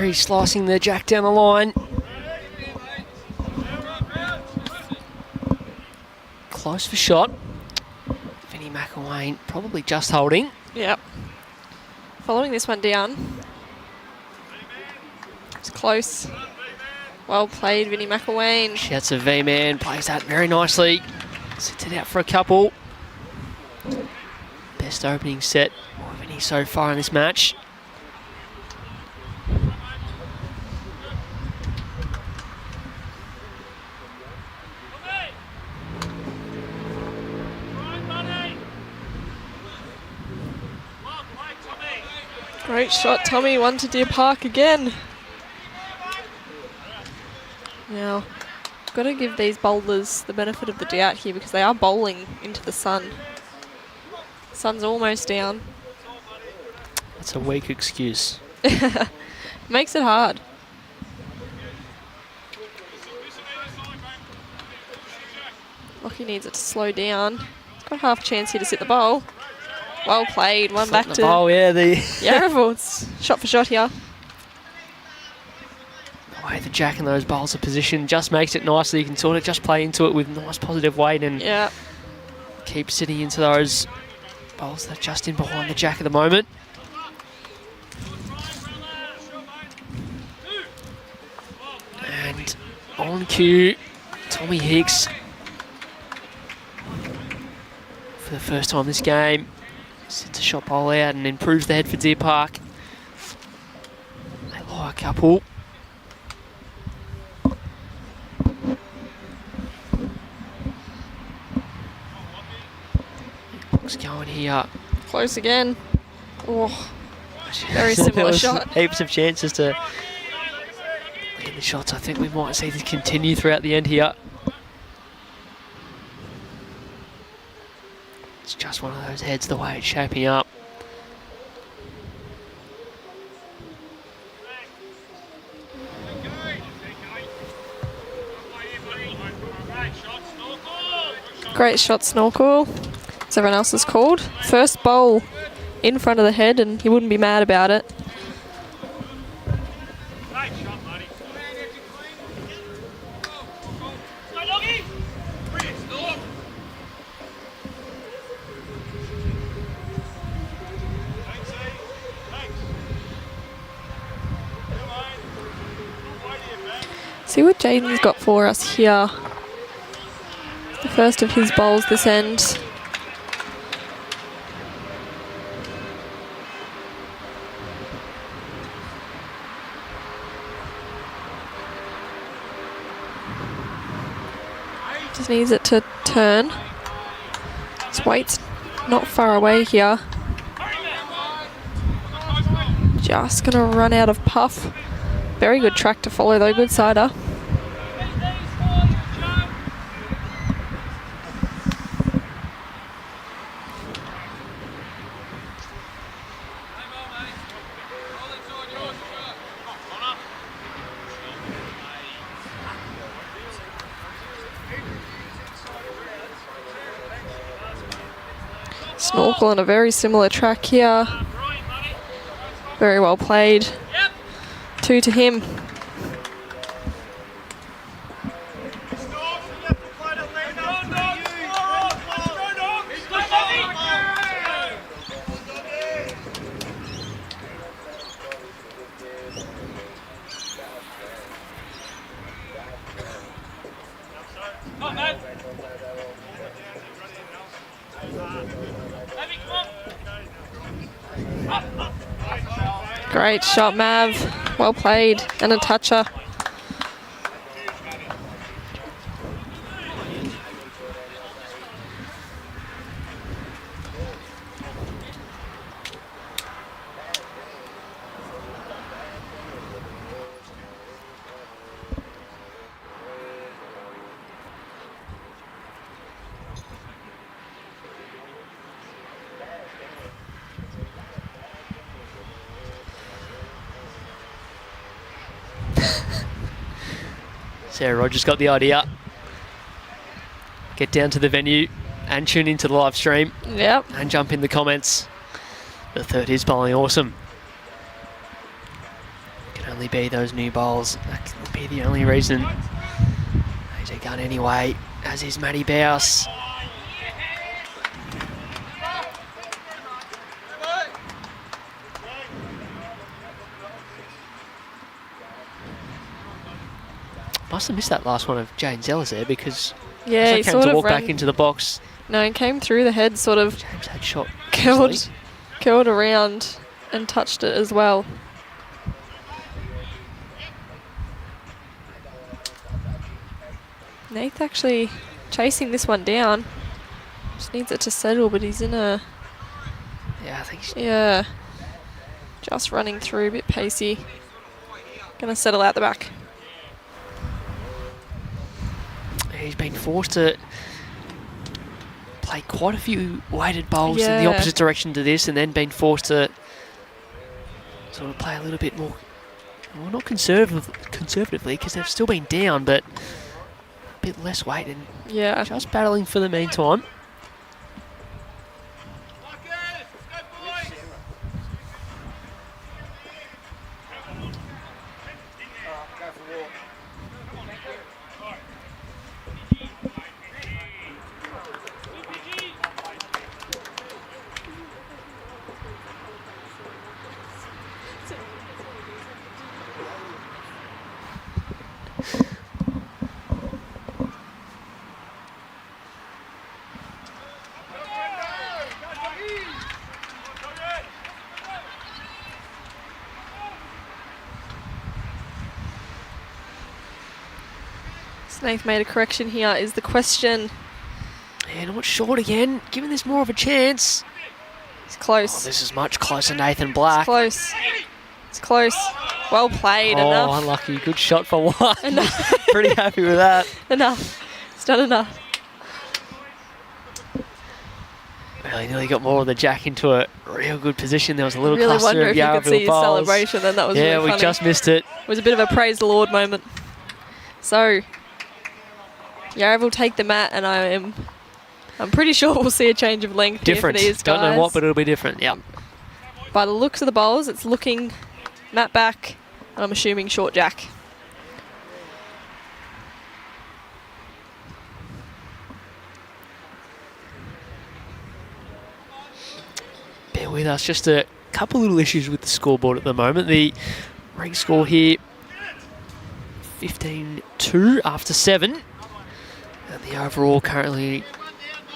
Rodger slicing the jack down the line. Close for shot. Vinnie McElwain probably just holding. Yep. Following this one down. It's close. Well played, Vinnie McElwain. Shouts a V-man, plays that very nicely. Sits it out for a couple. Best opening set of Vinnie so far in this match. Great shot, Tommy. 1 to Deer Park again. Now, got to give these bowlers the benefit of the doubt here because they are bowling into the sun. Sun's almost down. That's a weak excuse. Makes it hard. Lockie needs it to slow down. He's got half a chance here to sit the bowl. Well played. One back to Oh yeah, the Yarraville. It's shot for shot here. the way the jack and those bowls are positioned just makes it nice. So you can sort of just play into it with nice positive weight and Yeah. keep sitting into those bowls that are just in behind the jack at the moment. And on cue, Tommy Hicks, for the first time this game, sits a shot bowl out and improves the head for Deer Park. They lie a couple. Box going here. Close again. Oh, very similar There was shot. Heaps of chances to land the shots. I think we might see this continue throughout the end here. It's just one of those heads the way it's shaping up. Great shot, Snorkel. As everyone else is called. First bowl in front of the head, and he wouldn't be mad about it. See what Jaden's got for us here. The first of his bowls this end. Just needs it to turn. His weight's not far away here. Just gonna run out of puff. Very good track to follow though, good sider. Snorkel on a very similar track here. Very well played. 2 to him. Great shot, Mav. Well played. And a toucher. Sarah Rodger's got the idea. Get down to the venue and tune into the live stream. Yep. And jump in the comments. The third is bowling awesome. Can only be those new bowls. That can be the only reason. AJ Gunn anyway, as is Matty BAUS. Must have missed that last one of James Ellis there because Yeah, as he I came sort to of walk ran. back into the box. No, he came through the head, sort of James had shot. curled around and touched it as well. Nath actually chasing this one down. Just needs it to settle, but he's in a... Yeah, I think he's Yeah. Just running through, a bit pacey. Going to settle out the back. He's been forced to play quite a few weighted bowls in the Yeah. opposite direction to this, and then been forced to sort of play a little bit more, well, not conservatively, because they've still been down, but a bit less weight and Yeah. just battling for the meantime. Snaith made a correction here, is the question. And not short again, giving this more of a chance. It's close. Oh, this is much closer, Nathan It's Black. close. It's close. Well played. Oh, Enough. unlucky. Good shot for one. Enough. Pretty happy with that. Enough. It's done enough. Well, he nearly got more of the jack into a real good position. There was a little Really cluster wonder of if you could see Yarraville his bowls. celebration then. That was Yeah, really we funny. just missed it. It was a bit of a praise the Lord moment. So, Yarraville take the mat, and I'm pretty sure we'll see a change of length Different. here for these guys. Don't know what, but it'll be different. Yeah. By the looks of the bowls, it's looking mat back, and I'm assuming short jack. Bear with us. Just a couple little issues with the scoreboard at the moment. The Rink score here, 15-2 after 7. And the overall currently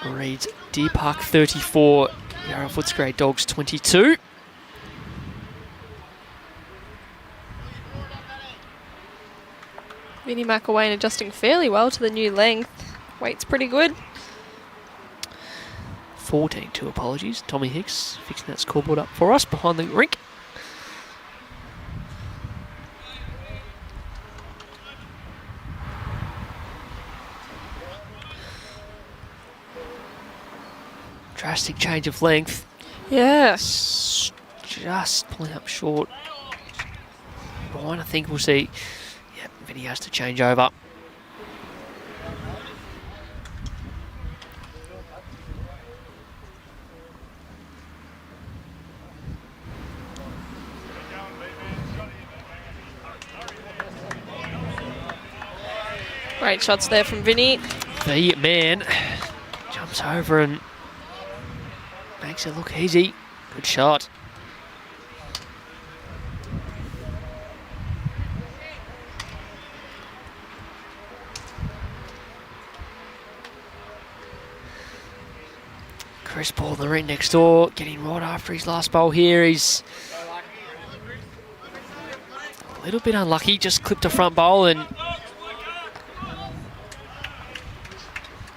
reads Deer Park 34, Yarraville Footscray Dogs 22. Vinnie McElwain adjusting fairly well to the new length. Weight's pretty good. 14-2, apologies. Tommy Hicks fixing that scoreboard up for us behind the rink. Drastic change of length. Yes. Just pulling up short. Ryan, I think we'll see. Yep, Vinny has to change over. Great shots there from Vinny. The man jumps over and makes it look easy. Good shot. Chris Ball, the ring next door, getting right after his last bowl here. He's a little bit unlucky, just clipped a front bowl and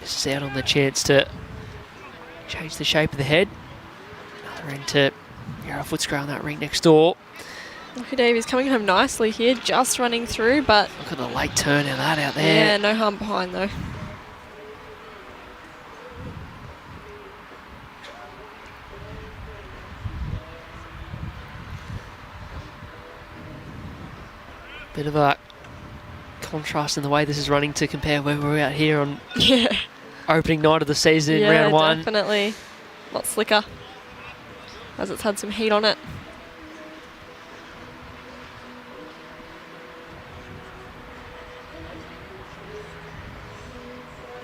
misses out on the chance to change the shape of the head. Another into Yarraville Footscray on that ring next door. Lucky Davies coming home nicely here, just running through, but Look at the late turn of that out yeah, there. no harm behind though. Bit of a contrast in the way this is running to compare where we're out here on Yeah. opening night of the season in Yeah, round one. definitely. A lot slicker, as it's had some heat on it.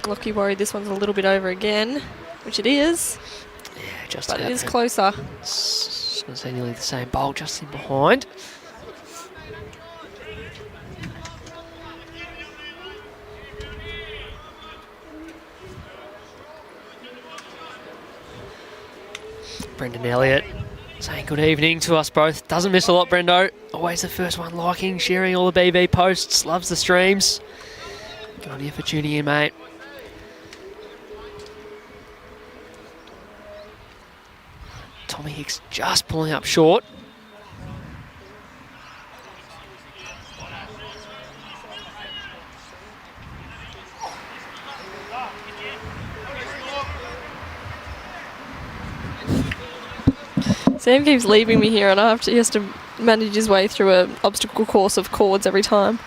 Lucky worried this one's a little bit over again, which it is, Yeah, just but it about is there. closer. Just going to say nearly the same bowl, just in behind. Brendan Elliott saying good evening to us both. Doesn't miss a lot, Brendo. Always the first one liking, sharing all the BV posts. Loves the streams. Good on you for tuning in, mate. Tommy Hicks just pulling up short. Sam keeps leaving me here, and he has to manage his way through an obstacle course of cords every time.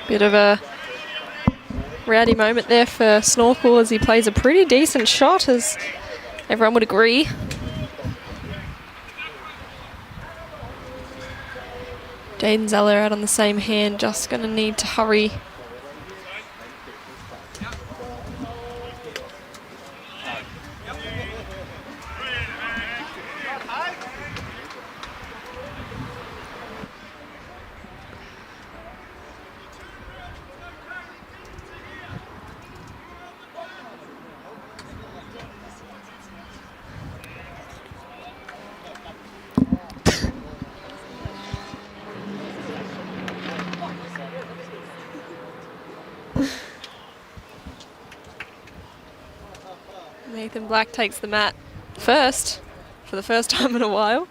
Bit of a rowdy moment there for Snorkel as he plays a pretty decent shot, as everyone would agree. Jaden Zeller out on the same hand, just going to need to hurry. Nathan Black takes the mat first, for the first time in a while.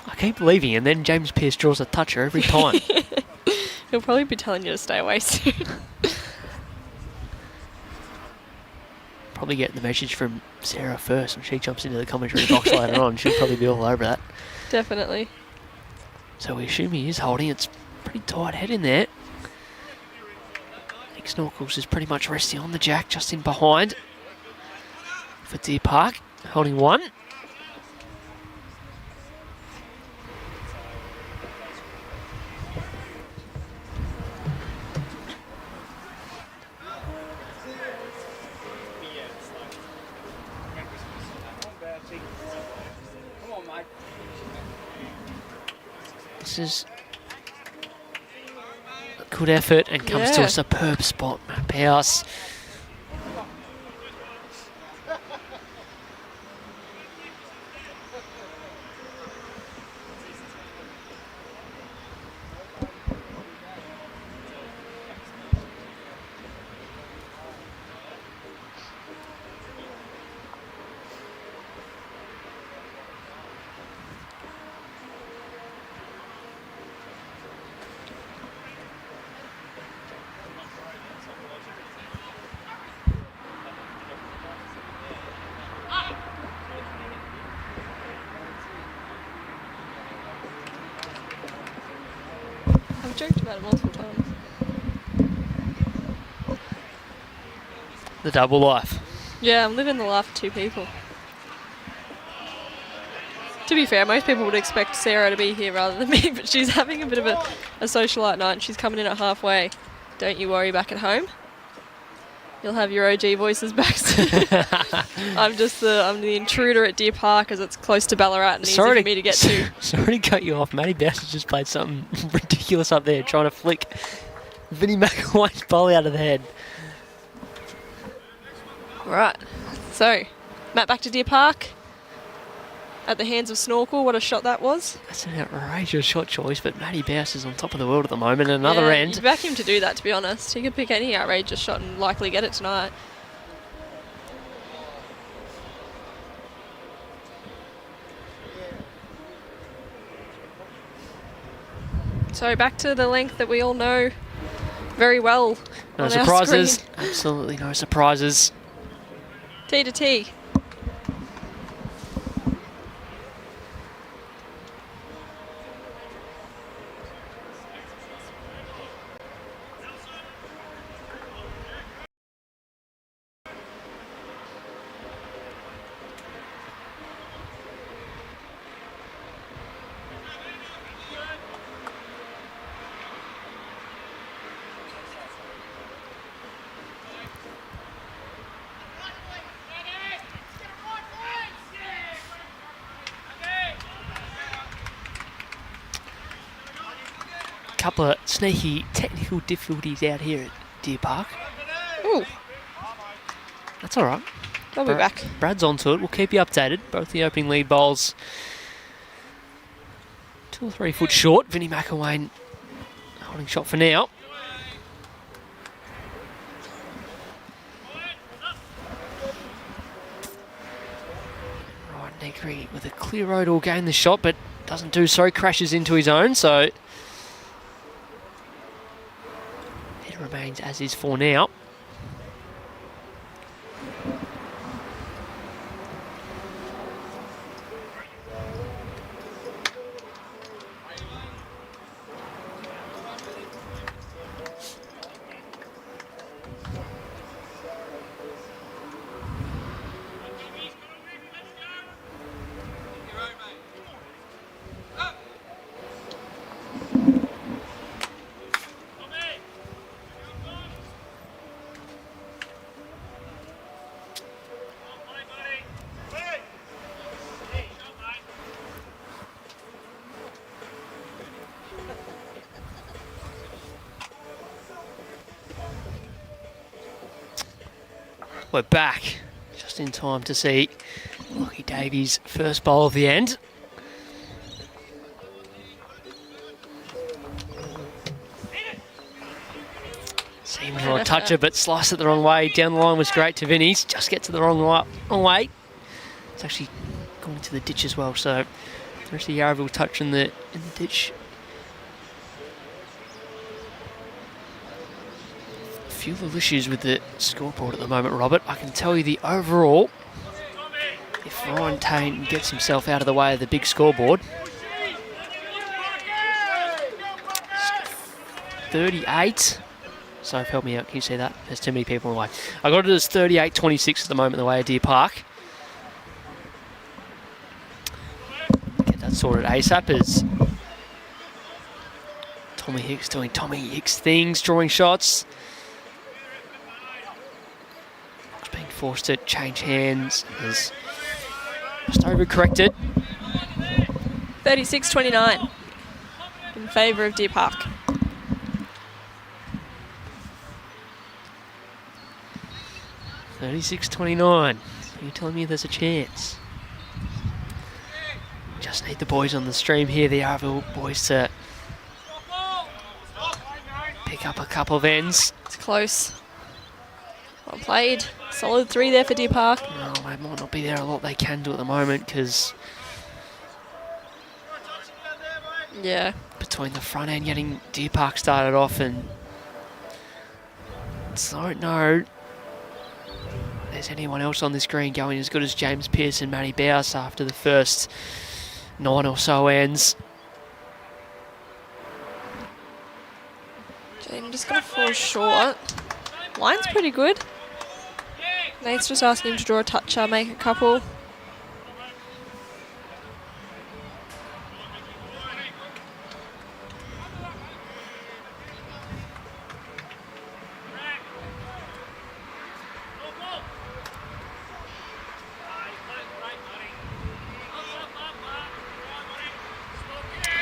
I keep leaving, and then James Pearce draws a toucher every time. He'll probably be telling you to stay away soon. Probably getting the message from Sara first when she jumps into the commentary box later on. She'll probably be all over that. Definitely. So we assume he is holding. It's pretty tight head in there. Nick Snorkels is pretty much resting on the jack, just in behind. For Deer Park, holding one. This is a good effort and comes to a superb spot. BAUS. I've joked about it multiple times. The double life. Yeah, I'm living the life of two people. To be fair, most people would expect Sara to be here rather than me, but she's having a bit of a socialite night and she's coming in at halfway. Don't you worry back at home. You'll have your OG voices back soon. I'm the intruder at Deer Park as it's close to Ballarat and easy for me to get to. Sorry to cut you off. Matty BAUS has just played something ridiculous up there, trying to flick Vinnie McElwain's ball out of the head. Right, so Matt back to Deer Park at the hands of Snorkel. What a shot that was. That's an outrageous shot choice, but Matty BAUS is on top of the world at the moment. Another end. You'd back him to do that, to be honest. He could pick any outrageous shot and likely get it tonight. So back to the length that we all know very well. No on surprises. Our screen. Absolutely no surprises. T to T. Couple of sneaky technical difficulties out here at Deer Park. Ooh, That's all right. they'll be back. Brad's onto it. We'll keep you updated. Both the opening lead bowls 2 or 3 foot short. Vinnie McElwain holding shot for now. Footscray with a clear road will gain the shot, but doesn't do so, crashes into his own, so it remains as is for now. We're back just in time to see Lockie Davies' first bowl of the end. Seems for a toucher, but sliced it the wrong way. Down the line was great to Vinny's. Just gets it the wrong way. It's actually gone into the ditch as well, so the rest of Yarraville touch in the ditch. A few little issues with the scoreboard at the moment, Robert. I can tell you the overall, if Ryan Tain gets himself out of the way of the big scoreboard, 38. So help me out, can you see that? There's too many people in the way. I got it as 38-26 at the moment in the way of Deer Park. Get that sorted ASAP as Tommy Hicks doing Tommy Hicks things, drawing shots. Being forced to change hands as just overcorrected. 36-29 in favour of Deer Park. $36-29. You're telling me there's a chance? Just need the boys on the stream here, the Yarraville boys, to pick up a couple of ends. It's close. Well played. Solid 3 there for Deer Park. No, they might not be there a lot they can do at the moment because between the front end getting Deer Park started off and don't know there's anyone else on this green going as good as James Pearce and Matty BAUS after the first 9 or so ends. Jaden just going to fall short. Line's pretty good. Nate's just asking him to draw a toucher, make a couple.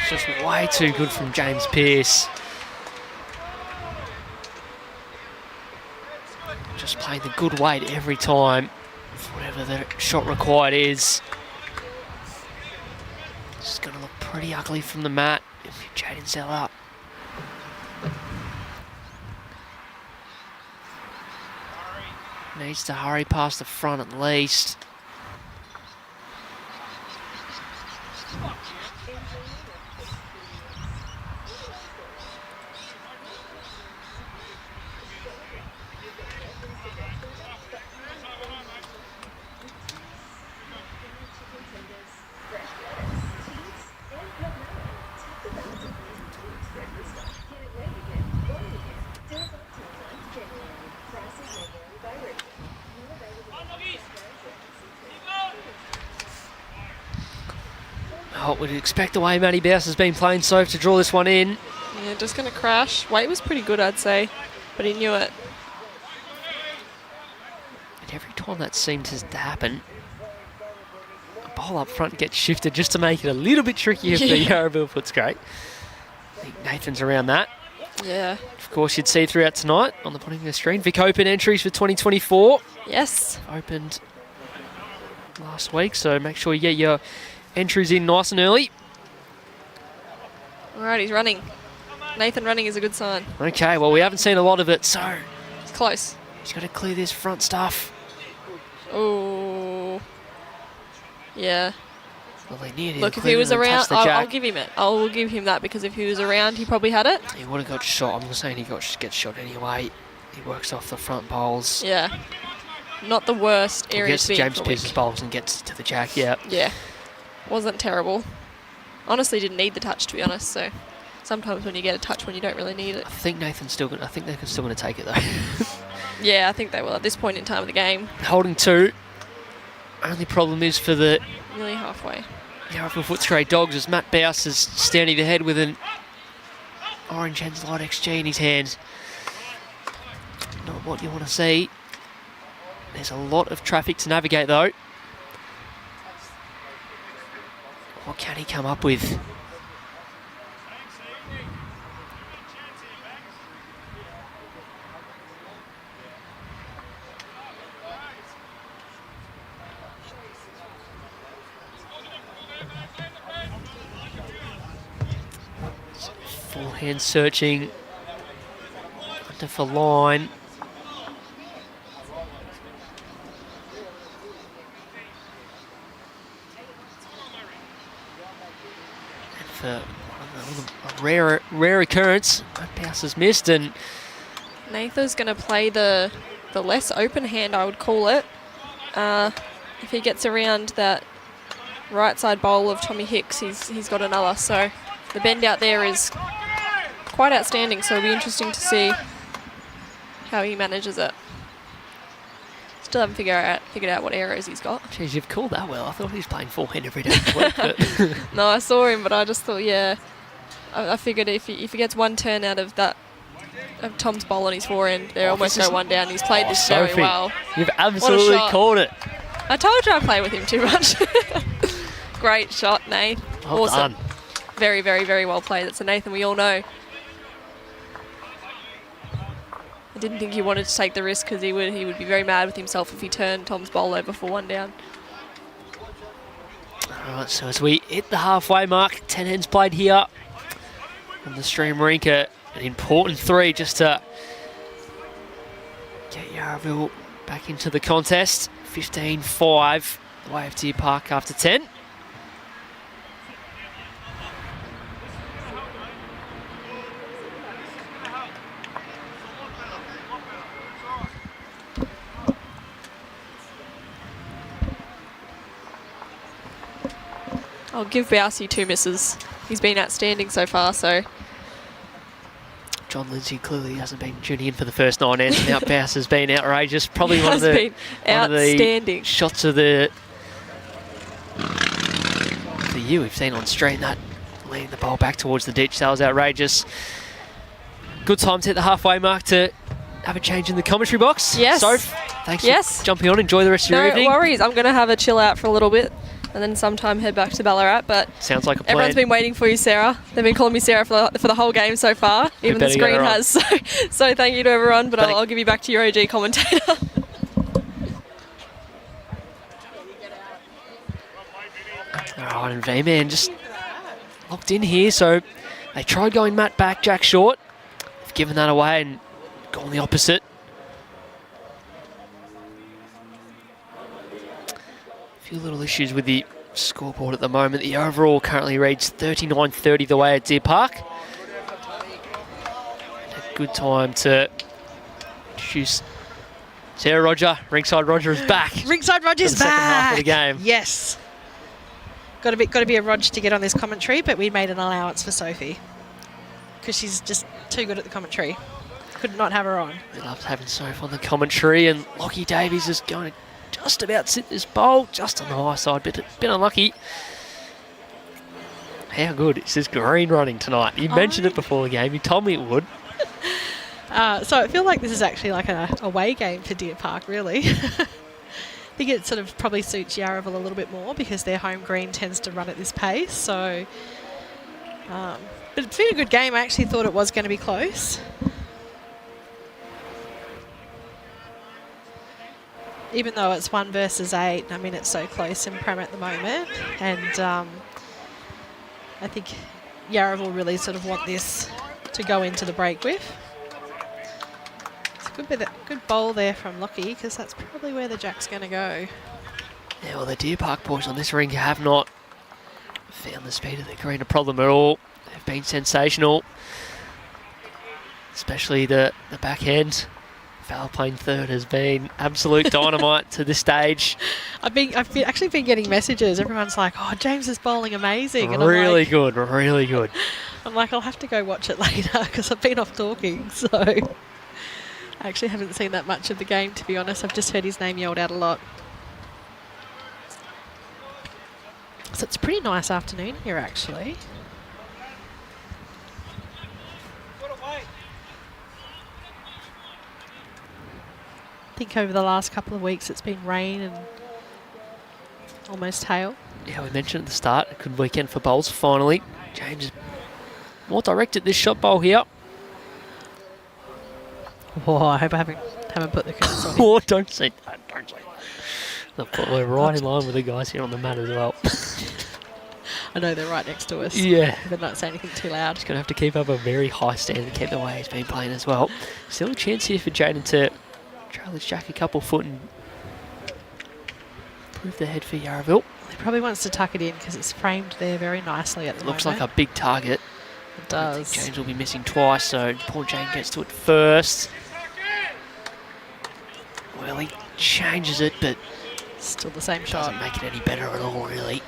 It's just way too good from James Pearce. Just playing the good weight every time, for whatever the shot required is. It's going to look pretty ugly from the mat if Jaden's still up. Needs to hurry past the front at least. Oh, we'd expect the way Matty BAUS has been playing so to draw this one in. Yeah, just going to crash. Weight was pretty good, I'd say, but he knew it. And every time that seems to happen, a bowl up front gets shifted just to make it a little bit trickier for Yarraville Footscray. I think Nathan's around that. Yeah. Of course, you'd see throughout tonight on the bottom of the screen. Vic Open entries for 2024. Yes. Opened last week, so make sure you get your entries in nice and early. All right, he's running. Nathan running is a good sign. Okay, well, we haven't seen a lot of it, so It's close. he's got to clear this front stuff. Oh. Yeah. Well, they needed Look, if he was around, I'll I'll give him it. I will give him that because if he was around, he probably had it. He would have got shot. I'm saying he gets shot anyway. He works off the front bowls. Yeah. Not the worst area Gets to James Pearce's bowls and gets to the jack, yeah. Yeah. Wasn't terrible. Honestly, didn't need the touch, to be honest, so sometimes when you get a touch when you don't really need it. I think they're still going to take it, though. Yeah, I think they will at this point in time of the game. Holding 2. Only problem is for the Nearly halfway. Yarraville Footscray Dogs as Matt BAUS is standing ahead with an orange Hens Light XG in his hands. Not what you want to see. There's a lot of traffic to navigate, though. What can he come up with? Forehand searching under for line. And for a rare occurrence, BAUS has missed, and Nathan's going to play the less open hand, I would call it. If he gets around that right side bowl of Tommy Hicks, he's got another. So the bend out there is quite outstanding, so it'll be interesting to see how he manages it. Still haven't figured out what arrows he's got. Jeez, you've called that well. I thought he was playing forehand every day of the week. But No, I saw him, but I just thought, yeah. I figured if he gets one turn out of that, of Tom's bowl on his forehand, they almost go one down. He's played this Sophie, very well. You've absolutely called it. I told you I play with him too much. Great shot, Nate. Well awesome. done. Very, very, very well played. That's a Nathan we all know. I didn't think he wanted to take the risk because he would be very mad with himself if he turned Tom's bowl over for one down. All right, so as we hit the halfway mark, 10 hens played here on the stream Rink. An important 3 just to get Yarraville back into the contest. 15-5, YFT Park after 10. I'll give BAUS 2 misses. He's been outstanding so far, so... John Lindsay clearly hasn't been tuning in for the first 9 ends. Now BAUS has been outrageous. Probably one of the shots of the year we've seen on stream. That leading the ball back towards the ditch. That was outrageous. Good time to hit the halfway mark to have a change in the commentary box. Yes. So, thanks for jumping on. Enjoy the rest of your evening. No worries. I'm going to have a chill out for a little bit and then sometime head back to Ballarat. But sounds like a plan. Everyone's been waiting for you, Sarah. They've been calling me Sarah for the whole game so far. Even the screen has. So thank you to everyone, but I'll give you back to your OG commentator. All right, and V-Man just locked in here. So they tried going Matt back, Jack short. They've given that away and gone the opposite. A few little issues with the scoreboard at the moment. The overall currently reads 39-30 the way at Deer Park. And a good time to introduce Sarah Rodger. Rinkside Rodger is back. Rinkside Rodger's back. Second half of the game. Yes. Got to be a Rog to get on this commentary, but we made an allowance for Sophie because she's just too good at the commentary. Could not have her on. We loved having Sophie on the commentary, and Lockie Davies is going to just about sit this bowl, just on the high side, bit unlucky. How good is this green running tonight? You mentioned it before the game. You told me it would. So I feel like this is actually like a away game for Deer Park, really. I think it sort of probably suits Yarraville a little bit more because their home green tends to run at this pace. So, but it's been a good game. I actually thought it was going to be close. Even though it's 1 versus 8, I mean, it's so close in Prem at the moment. And I think Yarraville really sort of want this to go into the break with. Good bowl there from Lockie because that's probably where the jack's going to go. Yeah, well, the Deer Park boys on this ring have not found the speed of the green a problem at all. They've been sensational, especially the backhand. Fowler playing third has been absolute dynamite to this stage. I've actually been getting messages. Everyone's like, "Oh, James is bowling amazing." And Really I'm like, good, really good. I'm like, I'll have to go watch it later because I've been off talking. So I actually haven't seen that much of the game, to be honest. I've just heard his name yelled out a lot. So it's a pretty nice afternoon here, actually. I think over the last couple of weeks it's been rain and almost hail. Yeah, we mentioned at the start, a good weekend for bowls finally. James is more direct at this shot bowl here. Oh, I hope I haven't put the curtains on. Oh, don't say that, don't say that. We're right in line with the guys here on the mat as well. I know they're right next to us. Yeah. But not say anything too loud. He's going to have to keep up a very high standard, keep the way he's been playing as well. Still a chance here for Jaden to trail his jack a couple foot and improve the head for Yarraville. He probably wants to tuck it in because it's framed there very nicely at the moment. Looks like a big target. It does. I think James will be missing twice, so poor Jane gets to it first. Well, he changes it, but still the same shot. Doesn't make it any better at all, really.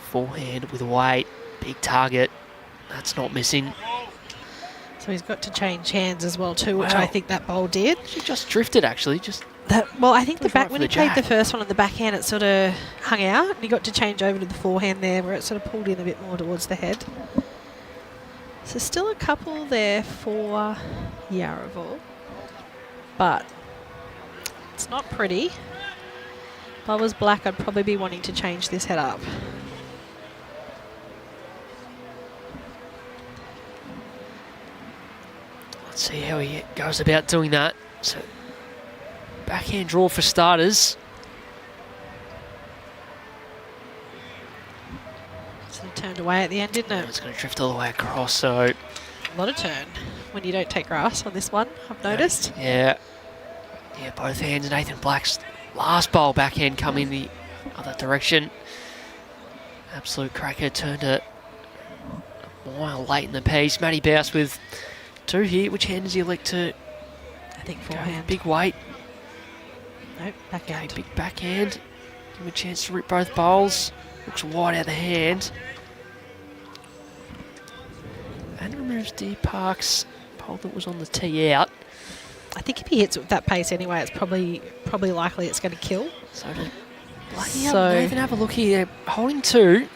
Forehand with weight, big target. That's not missing. So he's got to change hands as well too, which I think that bowl did. She just drifted, actually. Well, I think when he played jack. the first one on the backhand, it sort of hung out, and he got to change over to the forehand there, where it sort of pulled in a bit more towards the head. So still a couple there for Yarraville, but it's not pretty. If I was black, I'd probably be wanting to change this head up. Let's see how he goes about doing that. So, backhand draw for starters. So it turned away at the end, didn't it? It's going to drift all the way across, so... A lot of turn when you don't take grass on this one, I've noticed. Yeah. Yeah, both hands. Nathan Black's last bowl backhand coming the other direction. Absolute cracker. Turned it a mile late in the piece. Matty BAUS with two here. Which hand does he elect to? I think Go forehand. big weight. Nope, backhand. Okay, big backhand. Give him a chance to rip both bowls. Looks wide out of the hand. And removes D Park's bowl that was on the tee out. I think if he hits it with that pace anyway, it's probably likely it's going to kill. So to Nathan, have a look here. They're holding two.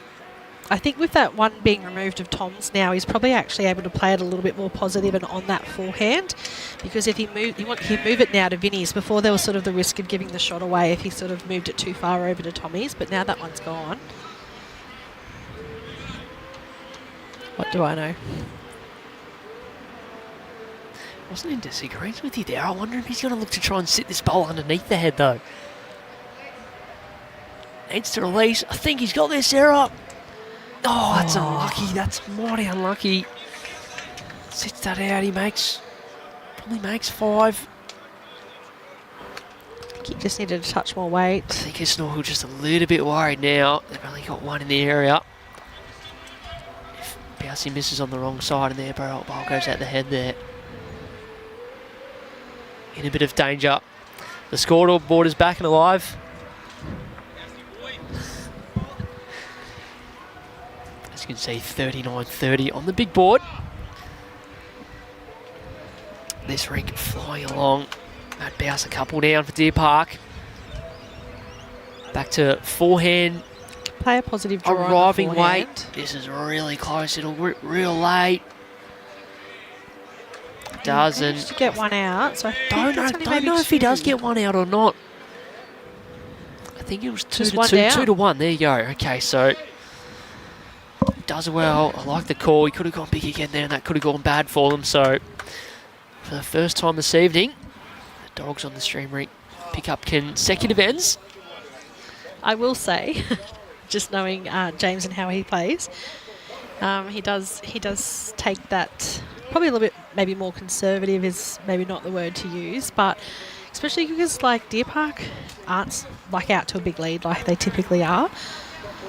I think with that one being removed of Tom's now, he's probably actually able to play it a little bit more positive and on that forehand, because if he'd move it now to Vinny's. Before there was sort of the risk of giving the shot away if he sort of moved it too far over to Tommy's, but now that one's gone. What do I know? Wasn't in disagreement with you there. I wonder if he's going to look to try and sit this bowl underneath the head, though. Needs to release. I think he's got this, Sara. Oh, that's unlucky. That's mighty unlucky. Sits that out. Probably makes five. I think he just needed a touch more weight. I think it's Snorkel just a little bit worried now. They've only got one in the area. If BCiB misses on the wrong side and their ball goes out the head there. In a bit of danger. The scoreboard is back and alive. As you can see, 39-30 on the big board. This Rink flying along. Matt BAUS a couple down for Deer Park. Back to forehand. Play a positive draw. Arriving weight. This is really close. It'll rip real late. Doesn't. To get one out. So I don't know if he does get one out or not. I think it was 2 to 2, 2 to 1. There you go. Okay, so does well. I like the call. He could have gone big again there, and that could have gone bad for them. So for the first time this evening, the Dogs on the stream Rink pick up consecutive ends. I will say, just knowing James and how he plays, he does take that. Probably a little bit, maybe more conservative is maybe not the word to use, but especially because like Deer Park aren't like out to a big lead like they typically are.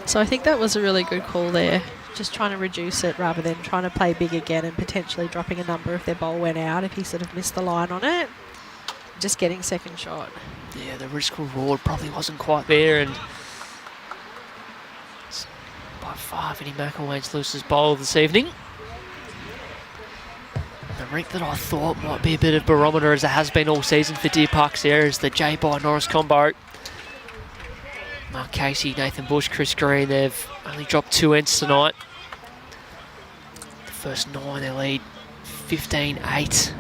So I think that was a really good call there. Just trying to reduce it rather than trying to play big again and potentially dropping a number if their bowl went out, if he sort of missed the line on it. Just getting second shot. Yeah, the risk reward probably wasn't quite there, and by far Vinnie McElwain's loosest bowl this evening. The Rink that I thought might be a bit of barometer, as it has been all season for Deer Park Sierra, is the J. By Norris combo. Mark Casey, Nathan Bush, Chris Green, they've only dropped 2 ends tonight. The first 9, they lead 15-8.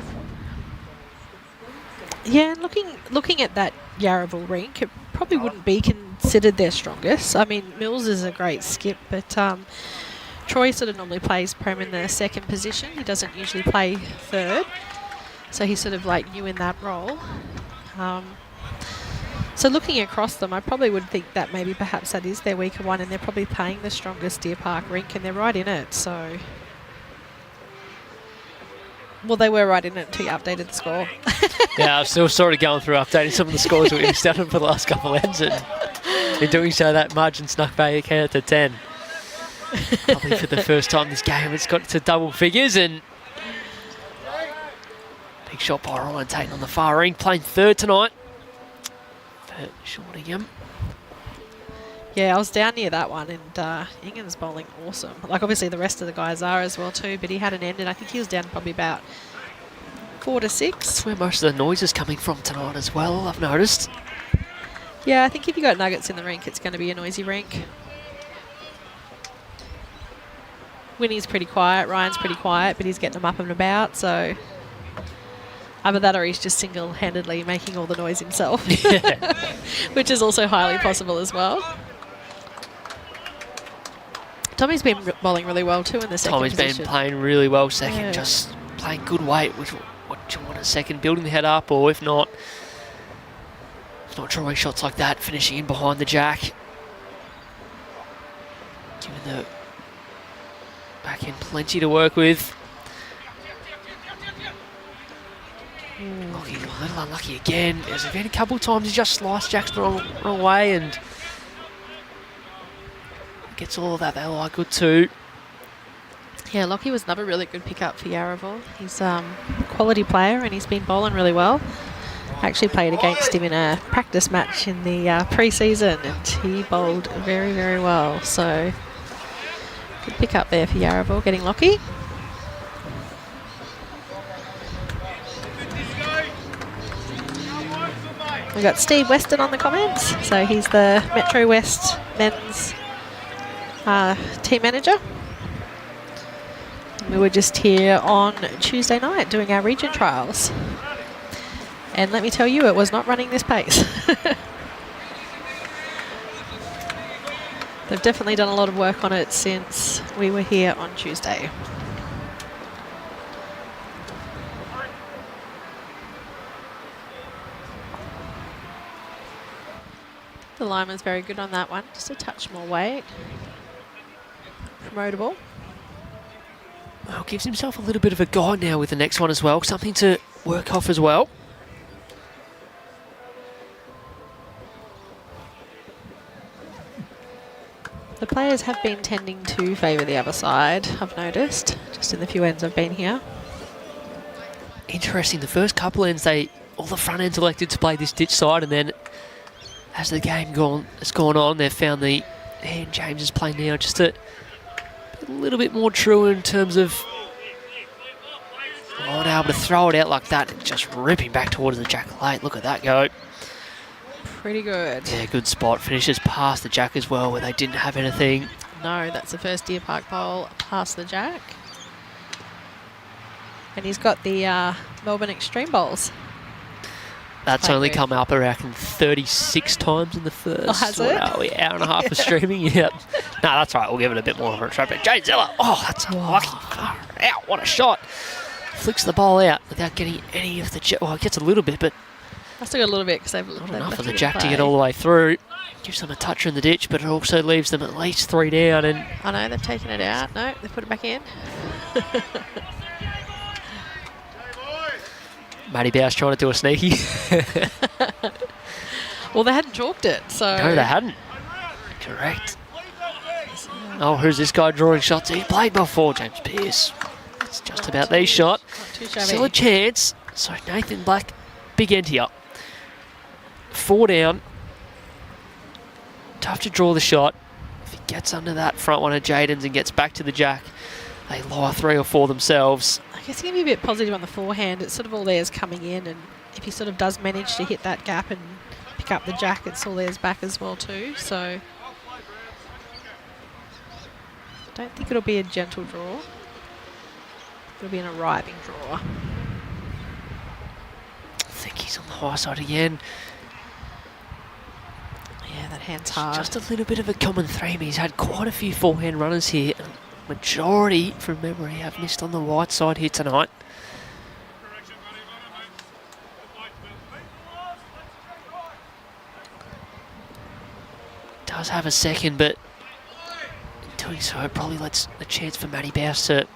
Yeah, looking at that Yarraville Rink, it probably wouldn't be considered their strongest. I mean, Mills is a great skip, but Troy sort of normally plays Prem in the second position. He doesn't usually play third, so he's sort of like new in that role. So looking across them, I probably would think that maybe perhaps that is their weaker one, and they're probably playing the strongest Deer Park Rink, and they're right in it. So, well, they were right in it until you updated the score. Yeah, I'm still sort of going through updating some of the scores we've started for the last couple of ends, and in doing so, that margin snuck back out to 10. Probably for the first time this game, it's got to double figures, and big shot by Ryan Tate on the far ring, playing third tonight. Shortingham. Yeah, I was down near that one, and Ingham's bowling awesome. Like, obviously the rest of the guys are as well too, but he had an end, and I think he was down probably about 4 to 6. That's where most of the noise is coming from tonight as well, I've noticed. Yeah, I think if you got nuggets in the rink, it's going to be a noisy rink. Winnie's pretty quiet, Ryan's pretty quiet, but he's getting them up and about, so either that or he's just single-handedly making all the noise himself, Yeah. which is also highly possible as well. Tommy's been bowling really well too in the second position. Tommy's been playing really well second, Yeah. just playing good weight, which what you want a second, building the head up, or if not drawing shots like that, finishing in behind the jack. Giving the back end plenty to work with. Lockie a little unlucky again. There's been a couple of times he just sliced Jack's the wrong way, and gets all of that. They like good too. Yeah, Lockie was another really good pickup for Yarraville. He's a quality player and he's been bowling really well. I actually played against him in a practice match in the pre-season, and he bowled very, very well. So good pickup there for Yarraville, getting Lockie. We've got Steve Weston on the comments. So he's the Metro West men's team manager. We were just here on Tuesday night doing our region trials. And let me tell you, it was not running this pace. They've definitely done a lot of work on it since we were here on Tuesday. The lineman's very good on that one. Just a touch more weight. Promotable. Well, gives himself a little bit of a guide now with the next one as well. Something to work off as well. The players have been tending to favour the other side, I've noticed, just in the few ends I've been here. Interesting, the first couple ends, all the front ends elected to play this ditch side, and then as the game has gone on, they've found the hand James is playing now just a little bit more true in terms of not able to throw it out like that and just ripping back towards the jack late. Look at that go. Pretty good. Yeah, good spot. Finishes past the jack as well, where they didn't have anything. No, that's the first Deer Park bowl past the jack. And he's got the Melbourne Extreme Bowls. That's only come up, I reckon, 36 times in the first has it? hour and a half of streaming. Yep. No, that's right. We'll give it a bit more of a try. But Jane Zeller, that's lucky. Far out. What a shot. Flicks the ball out without getting any of the jack. Well, it gets a little bit, but I still got a little bit because they've not enough of the jack to get all the way through. Gives them a toucher in the ditch, but it also leaves them at least 3 down. And I know, they've taken it out. No, they've put it back in. Matty BAUS trying to do a sneaky. Well, they hadn't chalked it, so... No, they hadn't. Correct. Oh, who's this guy drawing shots? He played before, James Pearce. It's just about these shot. Not too shabby. Still a chance. So Nathan Black, big end here. 4 down. Tough to draw the shot. If he gets under that front one of Jaden's and gets back to the jack, they lower 3 or 4 themselves. I guess he can be a bit positive on the forehand. It's sort of all theirs coming in, and if he sort of does manage to hit that gap and pick up the jack, it's all theirs back as well too. So I don't think it'll be a gentle draw. It'll be an arriving draw. I think he's on the high side again. Yeah, that hand's hard. Just a little bit of a common theme. He's had quite a few forehand runners here. Majority, from memory, have missed on the white side here tonight. Does have a second, but in doing so, it probably lets a chance for Matty BAUS to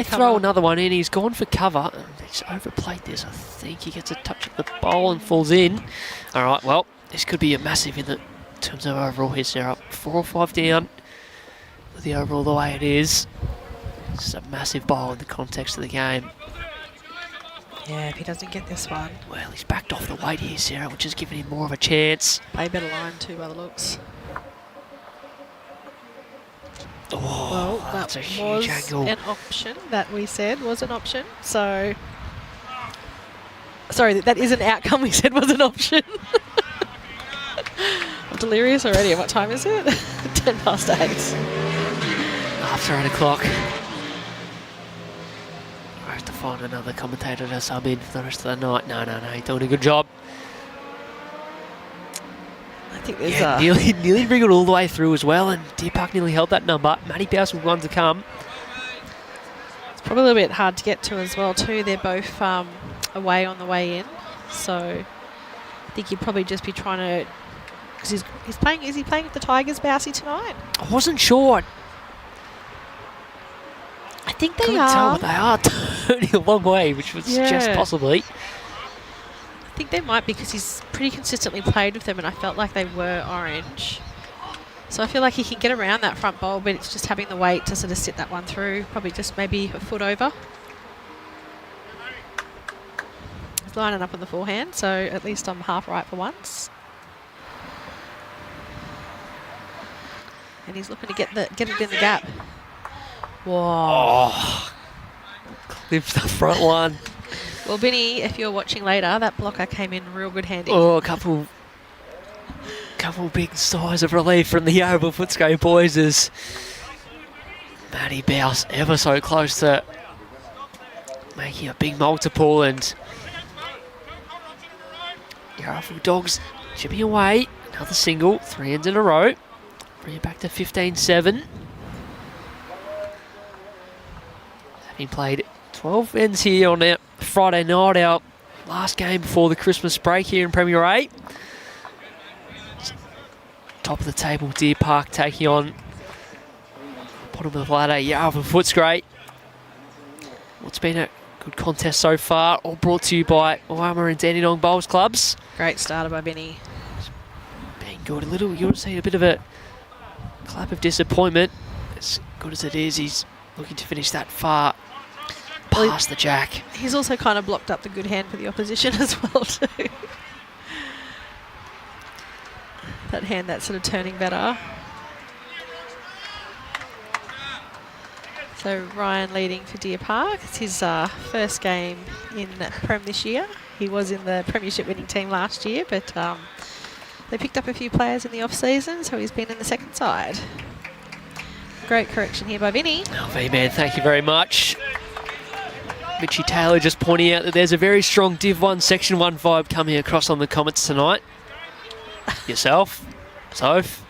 throw another one in. He's gone for cover. He's overplayed this. I think he gets a touch of the bowl and falls in. All right, well, this could be a massive in terms of overall here. They're up 4 or 5 down. With the overall the way it is, it's a massive bowl in the context of the game. Yeah, if he doesn't get this one. Well, he's backed off the weight here, Sarah, which has given him more of a chance. Play better line too by the looks. Oh, Well, that's a that huge was angle. an option that we said was an option. So, sorry, that is an outcome we said was an option. I'm delirious already. What time is it? 10 past 8. After 8 o'clock. I have to find another commentator to sub in for the rest of the night. No, he's doing a good job. I think there's nearly wriggled all the way through as well, and Deer Park nearly held that number. Matty BAUS with one to come. it's probably a little bit hard to get to as well too. They're both away on the way in, so I think he'd probably just be trying to. Because he's playing. Is he playing with the Tigers, Bousey, tonight? I wasn't sure. I think they Couldn't are. tell, but they are turning a long way, which would suggest possibly. I think they might, because he's pretty consistently played with them, and I felt like they were orange. So I feel like he can get around that front bowl, but it's just having the weight to sort of sit that one through. Probably just maybe a foot over. He's lining up on the forehand, so at least I'm half right for once. And he's looking to get it in the gap. Whoa. Oh, clips the front one. Well, Vinny, if you're watching later, that blocker came in real good handy. Oh, a couple big sighs of relief from the YARRAVILLE Footscray boys as Matty BAUS ever so close to making a big multiple, and YARRAVILLE Dogs chipping away. Another single, 3 ends in a row. Bring it back to 15-7. Having played 12 ends here on our Friday night, our last game before the Christmas break here in Premier 8. Top of the table, Deer Park taking on bottom of the ladder, YARRAVILLE Footscray. What's been a good contest so far, all brought to you by Moama and Dandenong Bowls Clubs. Great starter by Vinny. Being good, you want to see a bit of a clap of disappointment. As good as it is, he's looking to finish that far past the jack. He's also kind of blocked up the good hand for the opposition as well too. That hand that's sort of turning better. So Ryan leading for Deer Park. It's his first game in Prem this year. He was in the Premiership winning team last year, but they picked up a few players in the off-season, so he's been in the second side. Great correction here by Vinny. Oh, V-Man, thank you very much. Mitchie Taylor just pointing out that there's a very strong Div 1 Section 1 vibe coming across on the comments tonight. Yourself, Soph.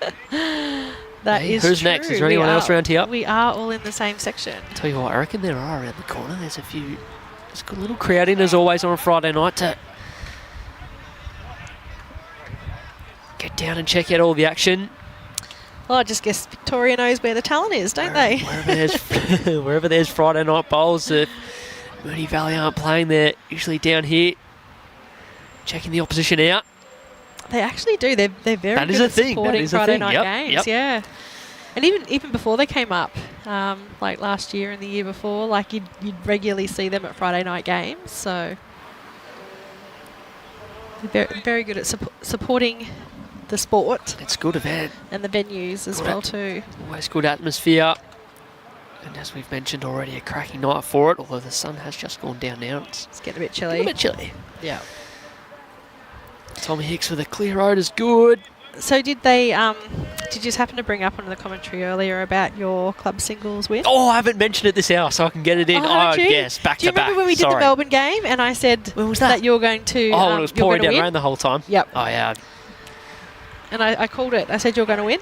That is Who's true. next? Is there anyone else around here? We are all in the same section. Tell you what, I reckon there are around the corner. There's a few. There's a good little crowd in as always on a Friday night to get down and check out all the action. Well, I just guess Victoria knows where the talent is, don't they? Wherever there's Friday night bowls, Moonee Valley aren't playing, they're usually down here checking the opposition out. They actually do. They're very That good is a at thing. supporting That is a Friday thing. night Yep, games. yep. Yeah. And even before they came up, like last year and the year before, like you'd regularly see them at Friday night games. So they're very good at supporting the sport It's good event. and the venues as well too. Always good atmosphere. And as we've mentioned already, a cracking night for it, although the sun has just gone down now. It's getting a bit A chilly. bit chilly. Yeah. Tommy Hicks with a clear road is good. So did they? Did you just happen to bring up on the commentary earlier about your club singles win? Oh, I haven't mentioned it this hour, so I can get it in. haven't you? Yes, back Do you to back. remember when we did the Melbourne game and I said When was that? you're going to? Oh, when it was you're pouring gonna down win? rain the whole time. Yep. Oh, yeah. And I called it. I said you're going to win.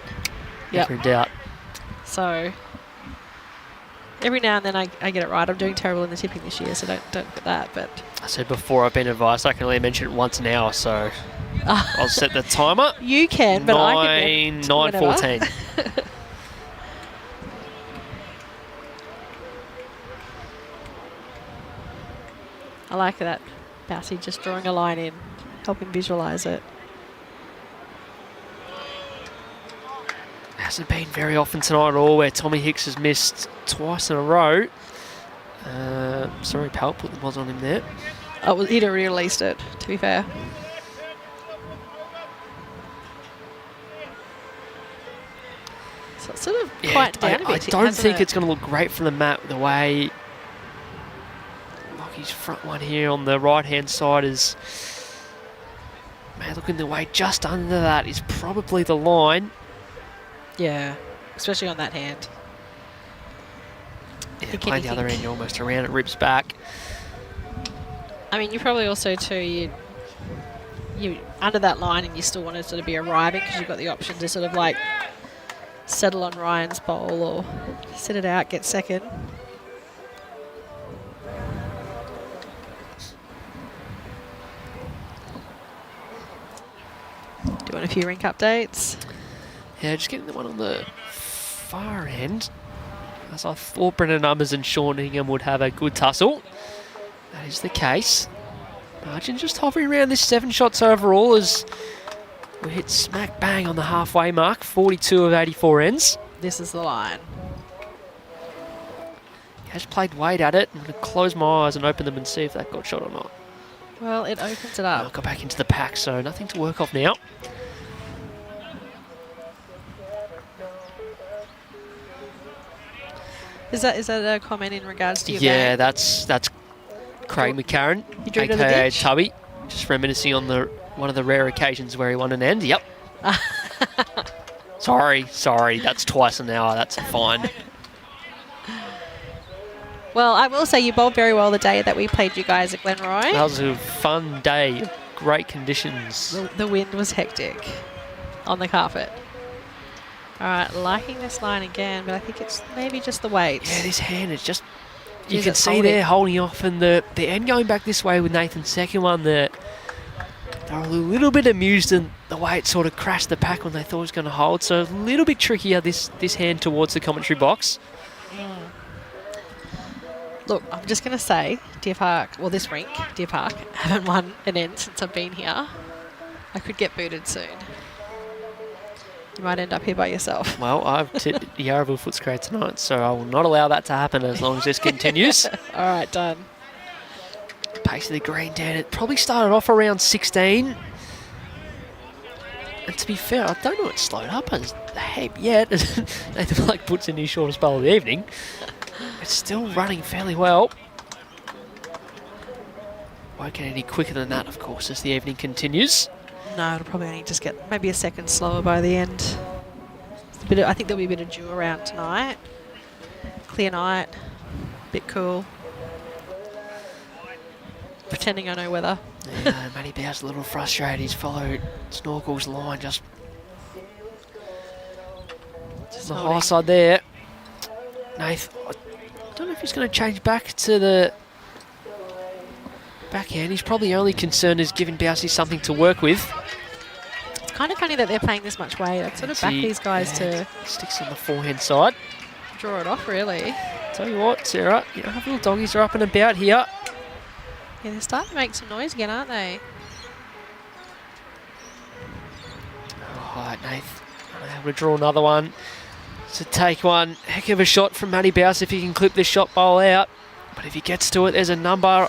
Never in doubt. So every now and then I get it right. I'm doing terrible in the tipping this year, so don't look at that. But I said before, I've been advised I can only mention it once an hour, so I'll set the timer. you can, but I can. 9:14. I like that. Bousy just drawing a line in, helping visualise it. Hasn't been very often tonight at all where Tommy Hicks has missed twice in a row. Sorry, pal, put the mods on him there. He'd already released it, to be fair. So it's sort of quite down a bit. I don't hasn't think it? it's going to look great from the map the way Lockie's front one here on the right-hand side is... Man, looking the way just under that is probably the line. Yeah, especially on that hand. Yeah, Think playing the other anything. end, you're almost around, it rips back. I mean, you probably also too you under that line and you still want to sort of be arriving because you've got the option to sort of like settle on Ryan's bowl or sit it out, get second. Doing a few rink updates. Yeah, just getting the one on the far end. As I thought Brendan Numbers and Sean Ingham would have a good tussle. That is the case. Margin just hovering around this 7 shots overall as we hit smack bang on the halfway mark. 42 of 84 ends. This is the line. He has played weight at it. I'm going to close my eyes and open them and see if that got shot or not. Well, it opens it I'll up. go back into the pack, so nothing to work off now. Is that a comment in regards to your Yeah, game? that's Craig McCarran, You drew to the aka ditch? Tubby. Just reminiscing on the one of the rare occasions where he won an end. Yep. Sorry, that's twice an hour. That's a fine. Well, I will say you bowled very well the day that we played you guys at Glenroy. That was a fun day. Great conditions. The wind was hectic on the carpet. All right, liking this line again, but I think it's maybe just the weight. Yeah, this hand is just... You Jeez, can it's see holding. there holding off, and the end going back this way with Nathan's second one. They're a little bit amused in the way it sort of crashed the pack when they thought it was going to hold. So a little bit trickier this hand towards the commentary box. Look, I'm just going to say, Deer Park, well, this rink, Deer Park, haven't won an end since I've been here. I could get booted soon. You might end up here by yourself. Well, I've tipped Yarraville Footscray tonight, so I will not allow that to happen as long as this continues. All right, done. Pace of the green down. It probably started off around 16. And to be fair, I don't know it slowed up as a heap yet. Nathan Blake puts in his shortest bowl of the evening. It's still running fairly well. Won't get any quicker than that, of course, as the evening continues. No, it'll probably only just get maybe a second slower by the end. I think there'll be a bit of dew around tonight. Clear night, bit cool. Pretending I know weather. Yeah, Matty BAUS a little frustrated. He's followed Snorkel's line just on the high holding. side there. Nath, I don't know if he's going to change back to the backhand. He's probably only concerned is giving Bousy something to work with. It's kind of funny that they're playing this much weight. I'd sort of back these guys to Sticks on the forehand side. draw it off, really. Tell you what, Sarah, our little doggies are up and about here. Yeah, they're starting to make some noise again, aren't they? tight, Nath. Unable to draw another one. To take one. Heck of a shot from Matty BAUS if he can clip this shot bowl out. But if he gets to it, there's a number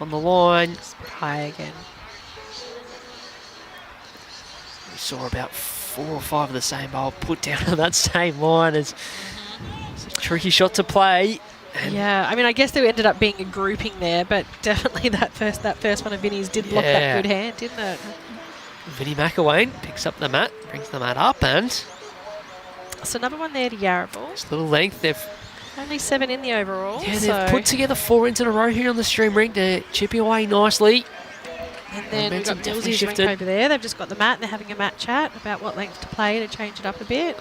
on the line. High again. We saw about 4 or 5 of the same bowl put down on that same line. It's a tricky shot to play. And yeah, I mean, I guess there ended up being a grouping there, but definitely that first one of Vinny's did block that good hand, didn't it? Vinny McElwain picks up the mat, brings the mat up, and so another one there to Yarraville. just a little length. They've only 7 in the overall. Yeah, so they've put together 4 ends in a row here on the stream rink. They're chipping away nicely. And then we've got Momentum definitely Millsy's rink shifted. over there. They've just got the mat and they're having a mat chat about what length to play to change it up a bit.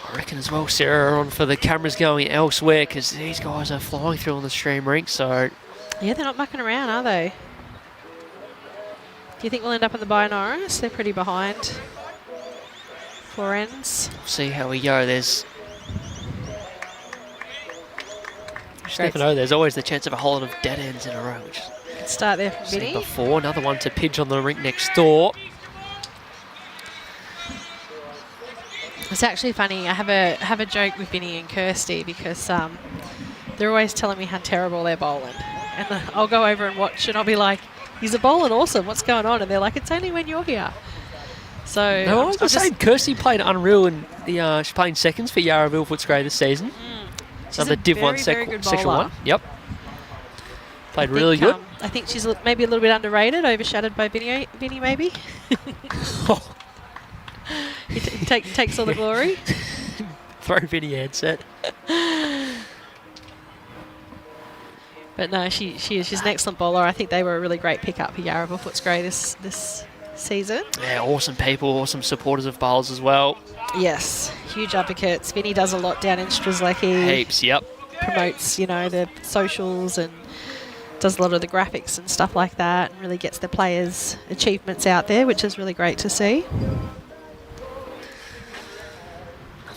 I reckon as well, Sarah, on for the cameras going elsewhere because these guys are flying through on the stream rink. So Yeah, they're not mucking around, are they? Do you think we'll end up on the Bionoris? They're pretty behind. 4 ends. we'll see how we go. There's you just never know. There's always the chance of a whole lot of dead ends in a row, which Good start there from we've seen Vinny. before. Another one to Pidge on the rink next door. It's actually funny. I have a joke with Vinny and Kirsty because they're always telling me how terrible they're bowling, and I'll go over and watch, and I'll be like, "He's a bowling awesome. What's going on?" And they're like, "It's only when you're here." So No, I I'm was the just- same. Kirsty played unreal in the. She's playing seconds for YARRAVILLE Footscray this season. She's Another a Div 1 very good Section bowler. 1. Yep. Played I really think, good. I think she's maybe a little bit underrated, overshadowed by Vinny maybe. He takes all the glory. Throw Vinny headset. But no, she's an excellent bowler. I think they were a really great pickup for YARRAVILLE Footscray this season. Yeah, awesome people, awesome supporters of bowls as well. Yes, huge advocates. Vinny does a lot down in Strzelecki. Heaps, yep. Promotes, the socials and does a lot of the graphics and stuff like that, and really gets the players' achievements out there, which is really great to see.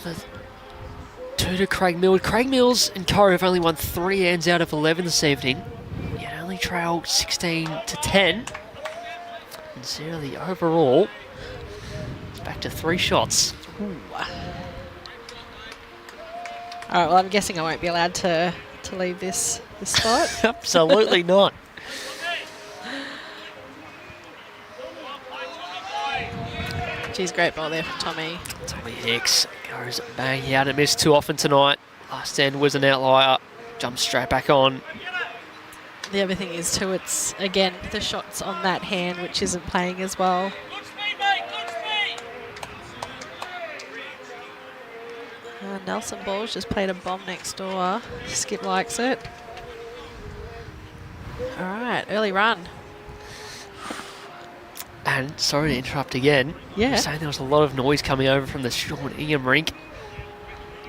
Another 2 to Craig Mills. Craig Mills and Co have only won 3 ends out of 11 this evening. Yet only trail 16 to 10. And Sarah, the overall, is back to 3 shots. Ooh. All right, well, I'm guessing I won't be allowed to leave this spot. Absolutely not. Geez, great ball there from Tommy. Tommy Hicks goes bang. He hadn't missed too often tonight. Last end was an outlier. Jumps straight back on. The other thing is, too, it's, again, the shots on that hand, which isn't playing as well. Nelson Ball's just played a bomb next door. Skip likes it. All right, early run. And sorry to interrupt again. Yeah. I was saying there was a lot of noise coming over from the Sean Ingham rink.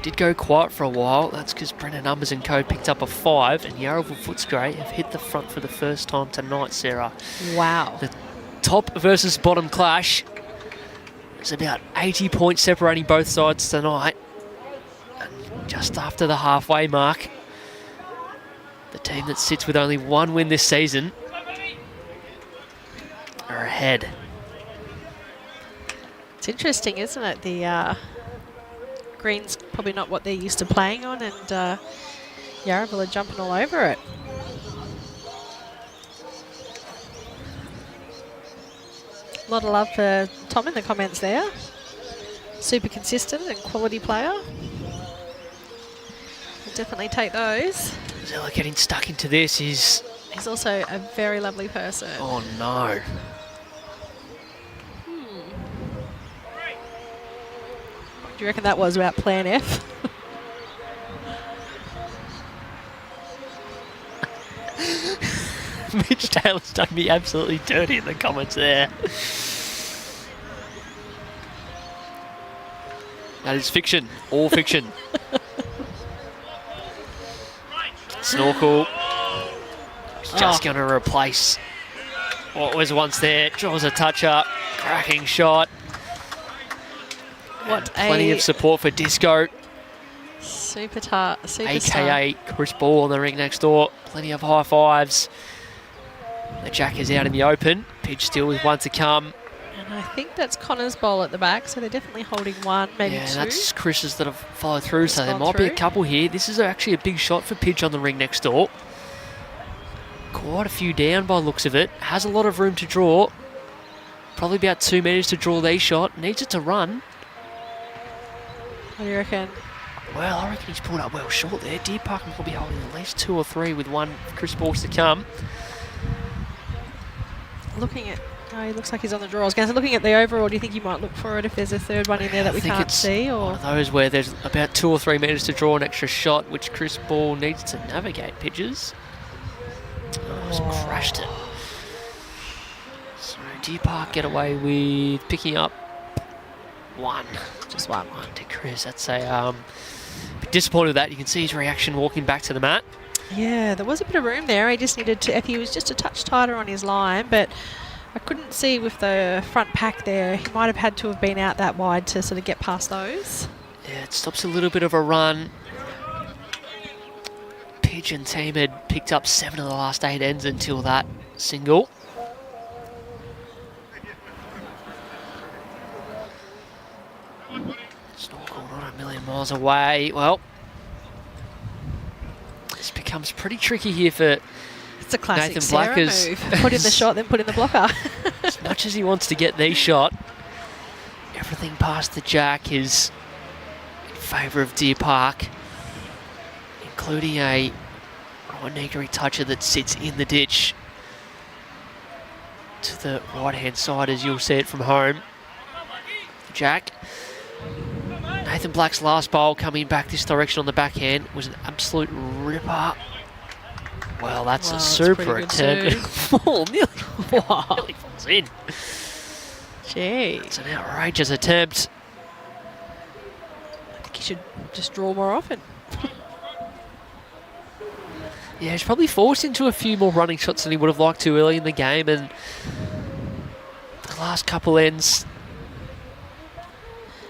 Did go quiet for a while. That's because Brendan Numbers and Co picked up a 5, and YARRAVILLE Footscray have hit the front for the first time tonight, Sarah. Wow. The top versus bottom clash. There's about 80 points separating both sides tonight. And just after the halfway mark, the team that sits with only 1 win this season are ahead. It's interesting, isn't it? The green's probably not what they're used to playing on, and YARRAVILLE are jumping all over it. A lot of love for Tom in the comments there. Super consistent and quality player. We'll definitely take those. Zilla getting stuck into this is... He's also a very lovely person. Oh no. Do you reckon that was about Plan F? Mitch Taylor's done me absolutely dirty in the comments there. That is fiction. All fiction. Snorkel. He's just going to replace what was once there. Draws a touch up. Cracking shot. What Plenty of support for Disco. superstar. AKA Chris Ball on the ring next door. Plenty of high fives. The Jack is out in the open. Pitch still with 1 to come. And And I think that's Connor's bowl at the back, so they're definitely holding one, maybe Yeah, two. that's Chris's that have followed through, so there Gone might be a through. couple here. This is actually a big shot for Pidge on the ring next door. Quite a few down by the looks of it. Has a lot of room to draw. Probably about 2 metres to draw their shot. Needs it to run. What do you reckon? Well, I reckon he's pulled up well short there. Deer Park will be holding at least 2 or 3 with one Chris Balls to come. Looking at... Oh, he looks like he's on the draw. I was going to say, looking at the overall, do you think you might look for it if there's a third one in there that we I think can't it's see? one Or of those where there's about 2 or 3 metres to draw an extra shot, which Chris Ball needs to navigate pitches. Oh, just crashed it. So Deer Park get away with picking up one. just one? One to Chris. That's a bit disappointed with that. You can see his reaction walking back to the mat. Yeah, there was a bit of room there. He just needed to... If he was just a touch tighter on his line, but I couldn't see with the front pack there. He might have had to have been out that wide to sort of get past those. Yeah, it stops a little bit of a run. Pidge and team had picked up 7 of the last 8 ends until that single. Snorkel not a million miles away. Well, this becomes pretty tricky here for It's a classic Nathan Sara Blackers. move. Put in the shot, then put in the blocker. as much as he wants to get the shot. Everything past the jack is in favour of Deer Park, including a Negri toucher that sits in the ditch to the right-hand side, as you'll see it from home. Jack. Nathan Black's last bowl coming back this direction on the backhand was an absolute ripper. Well, that's a super attempt. Oh, nearly falls in. Gee. It's an outrageous attempt. I think he should just draw more often. Yeah, he's probably forced into a few more running shots than he would have liked to early in the game, and the last couple ends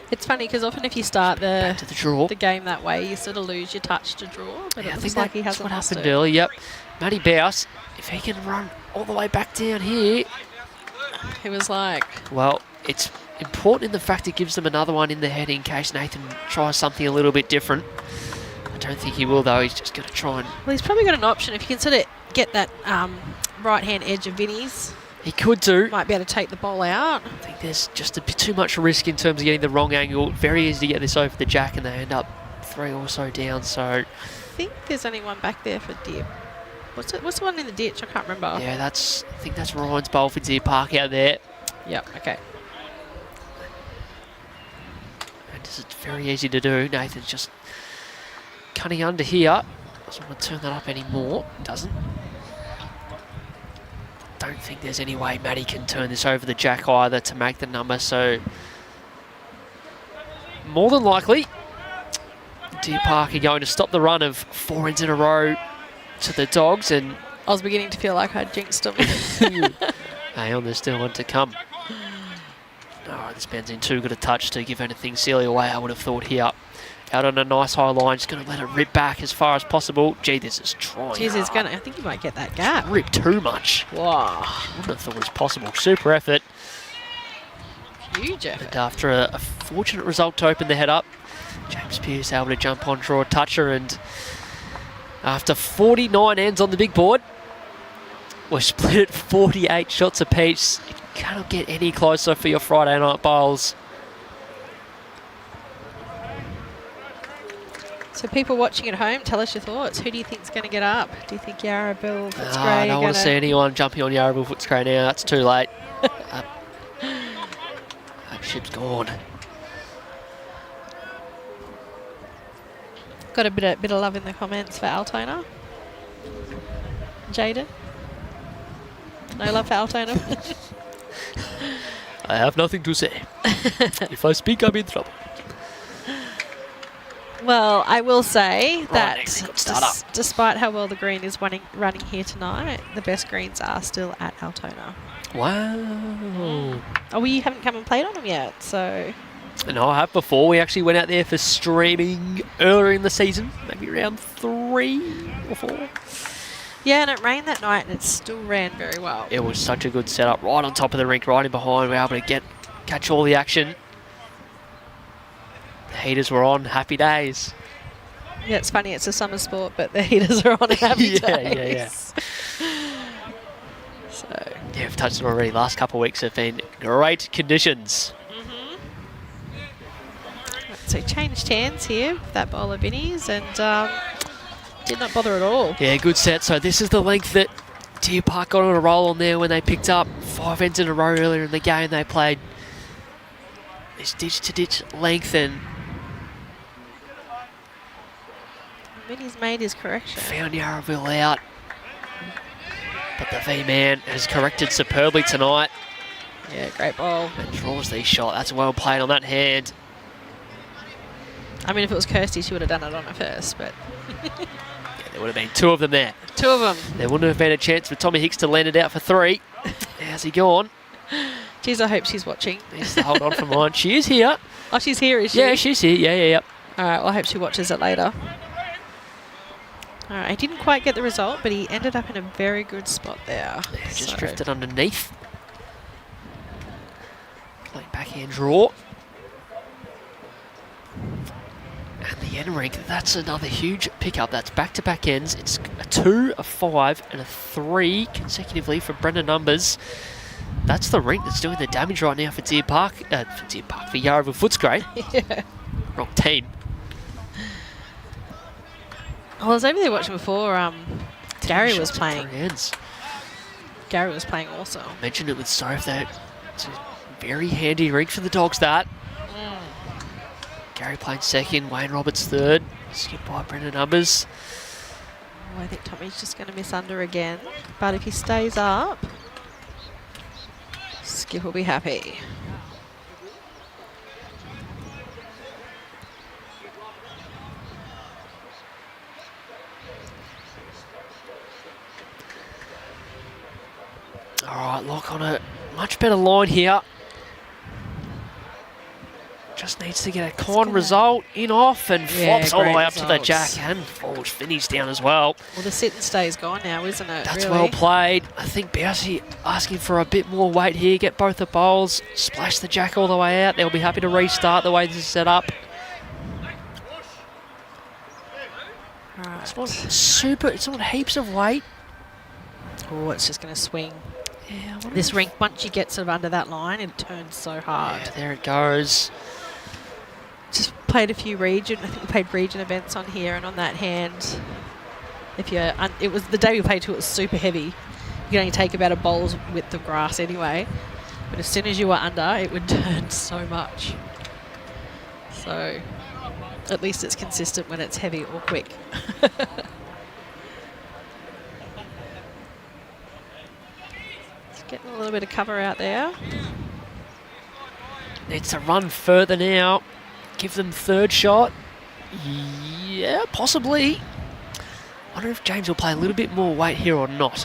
It's funny because often if you start back to the draw. the game that way, you sort of lose your touch to draw. But Yeah, it I looks think like he that's hasn't what lost happened it. early. Yep, Matty BAUS, if he can run all the way back down here, He was like, well, it's important in the fact it gives them another one in the head in case Nathan tries something a little bit different. I don't think he will, though. He's just going to try and... well, he's probably got an option. If you can sort of get that right-hand edge of Vinny's, He could do. might be able to take the ball out. I think there's just a bit too much risk in terms of getting the wrong angle. Very easy to get this over the jack, and they end up 3 or so down, so... I think there's only one back there for Deer. What's the one in the ditch? I can't remember. Yeah, I think that's Ryan's bowl for Deer Park out there. Yep, okay. And it's very easy to do. Nathan's just cutting under here. Doesn't want to turn that up anymore. Doesn't. Don't think there's any way Matty can turn this over the jack either to make the number, so more than likely Deer Park are going to stop the run of 4 ends in a row to the Dogs, and I was beginning to feel like I'd jinxed him. hang on, there's still one to come. Oh, this man's in too good a touch to give anything silly away, I would have thought here. Out on a nice high line, just going to let it rip back as far as possible. Gee, this is trying. Jeez, he's hard. I think he might get that gap. Rip too much. Wow. Wouldn't have thought it was possible. Super effort. Huge effort. And after a fortunate result to open the head up, James Pearce able to jump on, draw a toucher, and after 49 ends on the big board, we're split at 48 shots apiece. You cannot get any closer for your Friday night bowls. So people watching at home, tell us your thoughts. Who do you think's going to get up? Do you think Yarraville Footscray I don't want to see anyone jumping on Yarraville Footscray now. That's too late. That ship's gone. Got a bit of love in the comments for Altona. Jaden? No love for Altona? I have nothing to say. If I speak, I'm in trouble. Well, I will say that next, got start up. despite how well the green is running here tonight, the best greens are still at Altona. Wow. Oh, we haven't come and played on them yet, so... No, I have before. We actually went out there for streaming earlier in the season, maybe around 3 or 4. Yeah, and it rained that night and it still ran very well. It was such a good setup, right on top of the rink, right in behind. We were able to catch all the action. The heaters were on, happy days. Yeah, it's funny, it's a summer sport, but the heaters are on happy days. So Yeah, we've touched on it already. Last couple of weeks have been great conditions. So changed hands here with that bowl of Vinnies and did not bother at all. Yeah, good set. So this is the length that Deer Park got on a roll on there when they picked up 5 ends in a row earlier in the game. They played this ditch-to-ditch length and Vinny's made his correction. found Yarraville out. But the V-man has corrected superbly tonight. Yeah, great ball. And draws the shot. That's well played on that hand. I mean, if it was Kirsty, she would have done it on her first, but... Yeah, there would have been 2 of them there. 2 of them. There wouldn't have been a chance for Tommy Hicks to land it out for 3. How's he gone? Geez, I hope she's watching. Needs to hold on for mine. She is here. Oh, she's here, is she? Yeah, she's here. Yeah. All right, well, I hope she watches it later. All right, he didn't quite get the result, but he ended up in a very good spot there. Yeah, just drifted underneath. Playing backhand draw. And the end rink, that's another huge pickup. That's back-to-back ends. It's a 2, a 5, and a 3 consecutively for Brendan Numbers. That's the rink that's doing the damage right now for Deer Park. For Yarraville Footscray. Yeah. Wrong team. I was over there watching before. Gary was Shots at playing. 3 ends. Gary was playing also. I mentioned it with Soph that it's a very handy rink for the Dogs, that. Gary playing second, Wayne Roberts third. Skipped by Brendan Numbers. Oh, I think Tommy's just going to miss under again. But if he stays up, Skip will be happy. All right, Lock on a much better line here. Just needs to get a con result in off and flops all the way up to the jack and falls finish down as well. Well, the sit and stay's gone now, isn't it? That's really? well played. I think BCiB asking for a bit more weight here, get both the bowls, splash the jack all the way out. They'll be happy to restart the way this is set up. Right. It's not heaps of weight. Oh, it's just going to swing. Yeah, This rink, once you get sort of under that line, it turns so hard. Yeah, there it goes. Just played a few region. I think we played region events on here, and on that hand, if you, it was the day we played to. It was super heavy. You could only take about a bowl's width of grass anyway. But as soon as you were under, it would turn so much. So, at least it's consistent when it's heavy or quick. Getting a little bit of cover out there. Needs to run further now. Give them third shot. Yeah, possibly. Wonder if James will play a little bit more weight here or not.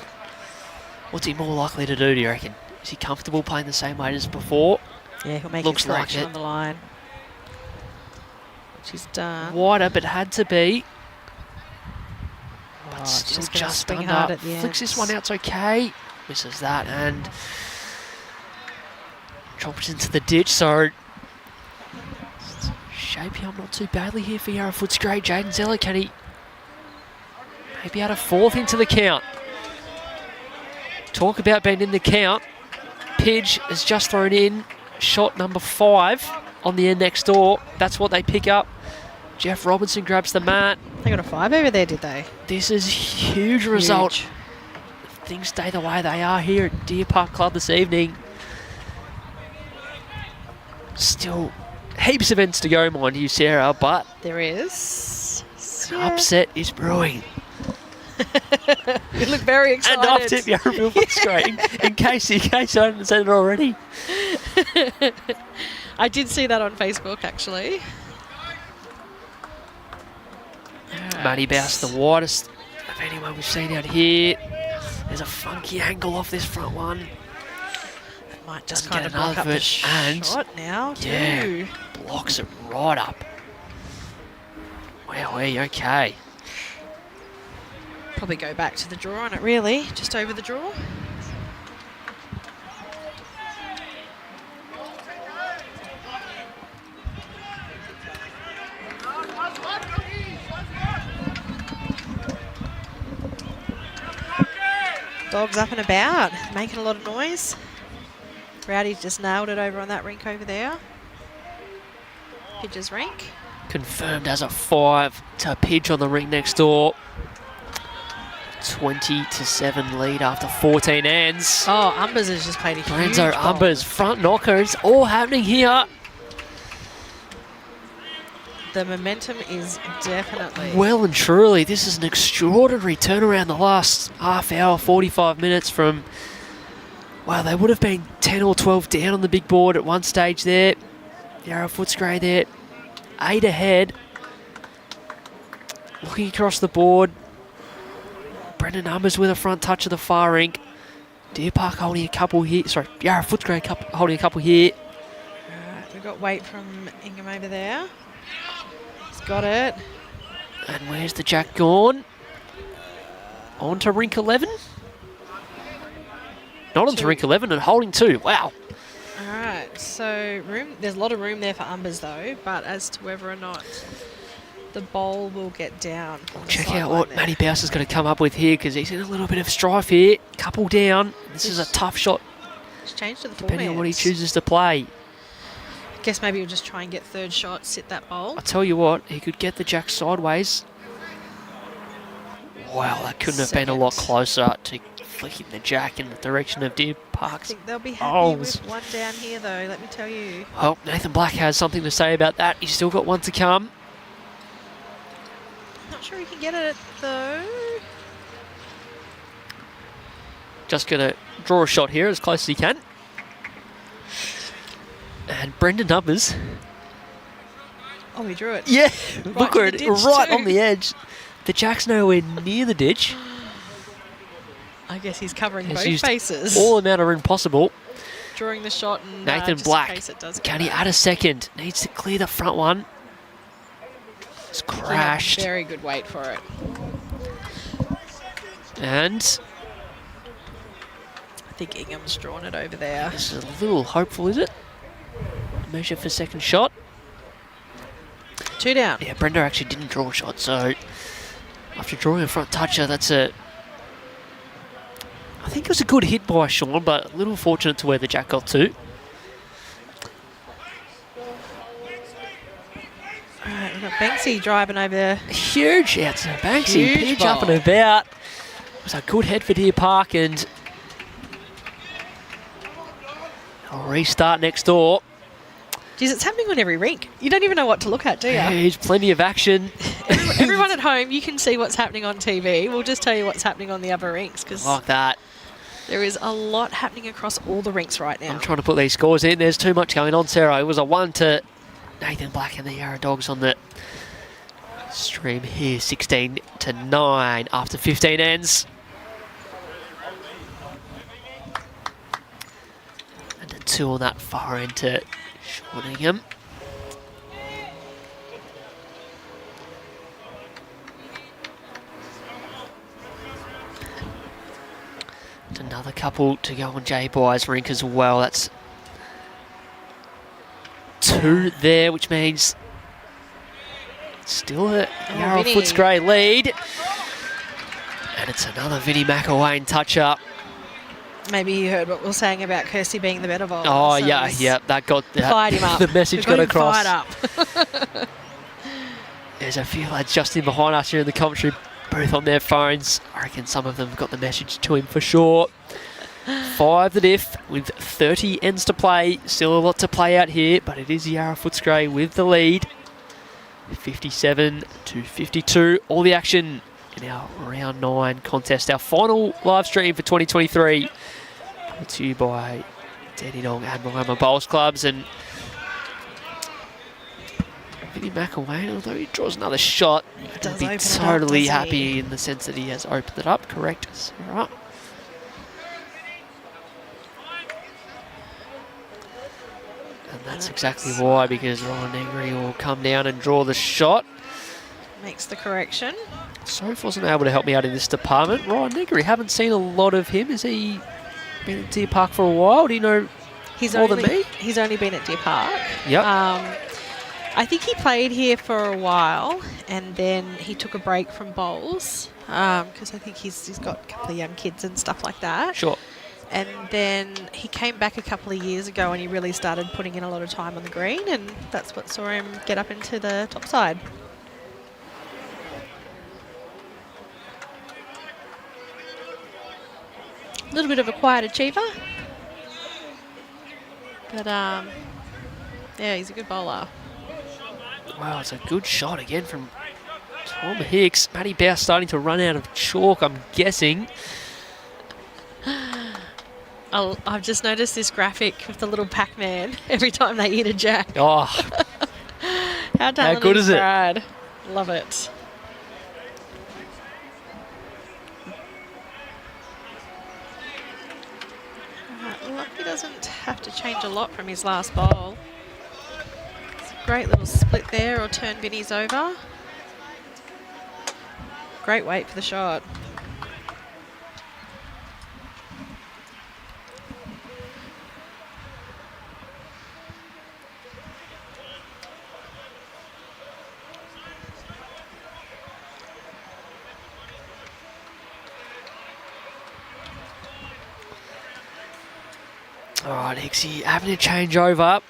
What's he more likely to do you reckon? Is he comfortable playing the same weight as before? Yeah, he'll make Looks his correction like it. on the line. Which he's done. Wider, but had to be. But Oh, it's still just gonna just swing under. hard at the Flicks this ends. one out's okay. Misses that and drops into the ditch. So shaping up not too badly here for Yarraville Footscray. Jaden Zeller, can he maybe add a 4th into the count? Talk about being in the count. Pidge has just thrown in shot number 5 on the end next door. That's what they pick up. Jeff Robinson grabs the mat. They got a 5 over there, did they? This is a huge result. Huge. If things stay the way they are here at Deer Park Club this evening. Still heaps of ends to go, mind you, Sarah, but There is. an upset is brewing. You look very excited. And off tip Yarraville Footscray, in case I haven't said it already. I did see that on Facebook, actually. Matty BAUS, the widest of anyone we've seen out here. There's a funky angle off this front one. Might just Doesn't kind get of block up another the of it, and shot now, yeah, too. blocks it right up. Wow, okay. Probably go back to the draw on it, really. Just over the draw. Dogs up and about, making a lot of noise. Rowdy just nailed it over on that rink over there. Pidge's rink. Confirmed as a 5 to Pidge on the rink next door. 20-7 lead after 14 ends. Oh, Umbers has just played a huge Brenzo ball. Umbers, front knockers, all happening here. The momentum is definitely... Well and truly, this is an extraordinary turnaround the last half hour, 45 minutes from... Wow, they would have been 10 or 12 down on the big board at one stage there. Yarraville Footscray there, 8 ahead. Looking across the board. Brendan Umbers with a front touch of the far rink. Deer Park holding a couple here. Sorry, Yarraville Footscray holding a couple here. Alright, we've got weight from Ingham over there. He's got it. And where's the jack gone? On to rink 11? Not onto rink 11 and holding 2. Wow. Alright, so there's a lot of room there for Umbers though, but as to whether or not the bowl will get down. Check out what Matty BAUS is going to come up with here, because he's in a little bit of strife here. Couple down. This is a tough shot, It's changed to the full depending on what he hands. chooses to play. Guess maybe he'll just try and get third shot, sit that bowl. I tell you what, he could get the jack sideways. Wow, that couldn't have been a lot closer to flicking the jack in the direction of Deer I Park's. think they'll be happy bowls. with one down here though, let me tell you. Well, Nathan Black has something to say about that. He's still got one to come. Not sure he can get it though. Just going to draw a shot here as close as he can. And Brendan Umbers. Oh, he drew it. Yeah, Right look to where the it, ditch right too. on the edge. The jack's nowhere near the ditch. I guess he's covering Has both used faces. all amount of room possible. Drawing the shot and Nathan just Black, in case it does go can he back. add a second? Needs to clear the front one. It's He had crashed. very good weight for it. And I think Ingham's drawn it over there. this is a little hopeful, is it? Measure for second shot. 2 down. Yeah, Brenda actually didn't draw a shot, so after drawing a front toucher, that's a... I think it was a good hit by Sean, but a little fortunate to where the jack got to. Alright, we've got Banksy driving over there. Huge out to Banksy. Huge Pitch up ball. and about. It was a good head for Deer Park, and a restart next door. Geez, it's happening on every rink. You don't even know what to look at, do you? There's plenty of action. Everyone at home, you can see what's happening on TV. We'll just tell you what's happening on the other rinks because Like that. there is a lot happening across all the rinks right now. I'm trying to put these scores in. There's too much going on, Sarah. It was a 1 to Nathan Black and the Yarra Dogs on the stream here. 16 to 9 after 15 ends. And a 2 on that far end to Sean Ingham. And another couple to go on Jay By's rink as well. That's 2 there, which means still a Yarraville Vinny. Footscray lead. And it's another Vinny McElwain touch-up. Maybe you heard what we were saying about Kirsty being the better bowler. Oh, so yeah, he's yeah, that got Fired him up. the message We've got him across. Fired up. There's a few lads just in behind us here in the commentary booth on their phones. I reckon some of them got the message to him for sure. 5 the diff with 30 ends to play. Still a lot to play out here, but it is Yarraville Footscray with the lead. 57 to 52. All the action in our round 9 contest. Our final live stream for 2023. Brought to you by Dandenong and Moama Bowls Clubs. And Vinny McElwain, although he draws another shot, he'll does be open it up, totally doesn't happy he? in the sense that he has opened it up. Correct, Sarah? And that's exactly why, because Ron Negri will come down and draw the shot. Makes the correction. Soph wasn't able to help me out in this department. Ryan Negri, haven't seen a lot of him. Has he been at Deer Park for a while? Do you know more than me? He's only been at Deer Park. Yep. I think he played here for a while, and then he took a break from BAUS because I think he's got a couple of young kids and stuff like that. Sure. And then he came back a couple of years ago and he really started putting in a lot of time on the green, and that's what saw him get up into the top side. A little bit of a quiet achiever. But, yeah, he's a good bowler. Wow, it's a good shot again from Tom Hicks. Matty BAUS starting to run out of chalk, I'm guessing. I've just noticed this graphic with the little Pac-Man every time they eat a jack. Oh, How good is it? Brad. Love it. Lucky doesn't have to change a lot from his last bowl. It's a great little split there, or turn Vinny's over. Great weight for the shot. all right, Hicksy having to change over.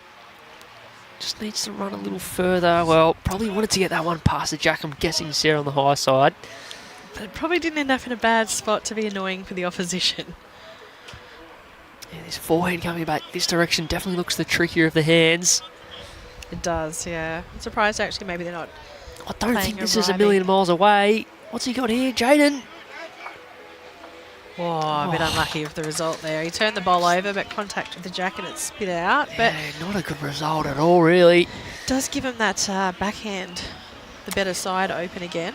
Just needs to run a little further. Well, probably wanted to get that one past the jack. I'm guessing Sarah on the high side. But it probably didn't end up in a bad spot to be annoying for the opposition. Yeah, this forehand coming back this direction definitely looks the trickier of the hands. It does, yeah. I'm surprised actually maybe they're not. I don't think this is a million miles away. What's he got here, Jaden? Oh, a bit unlucky with the result there. He turned the bowl over, but contact with the jack and it spit out. But yeah, not a good result at all, really. Does give him that backhand, the better side, open again.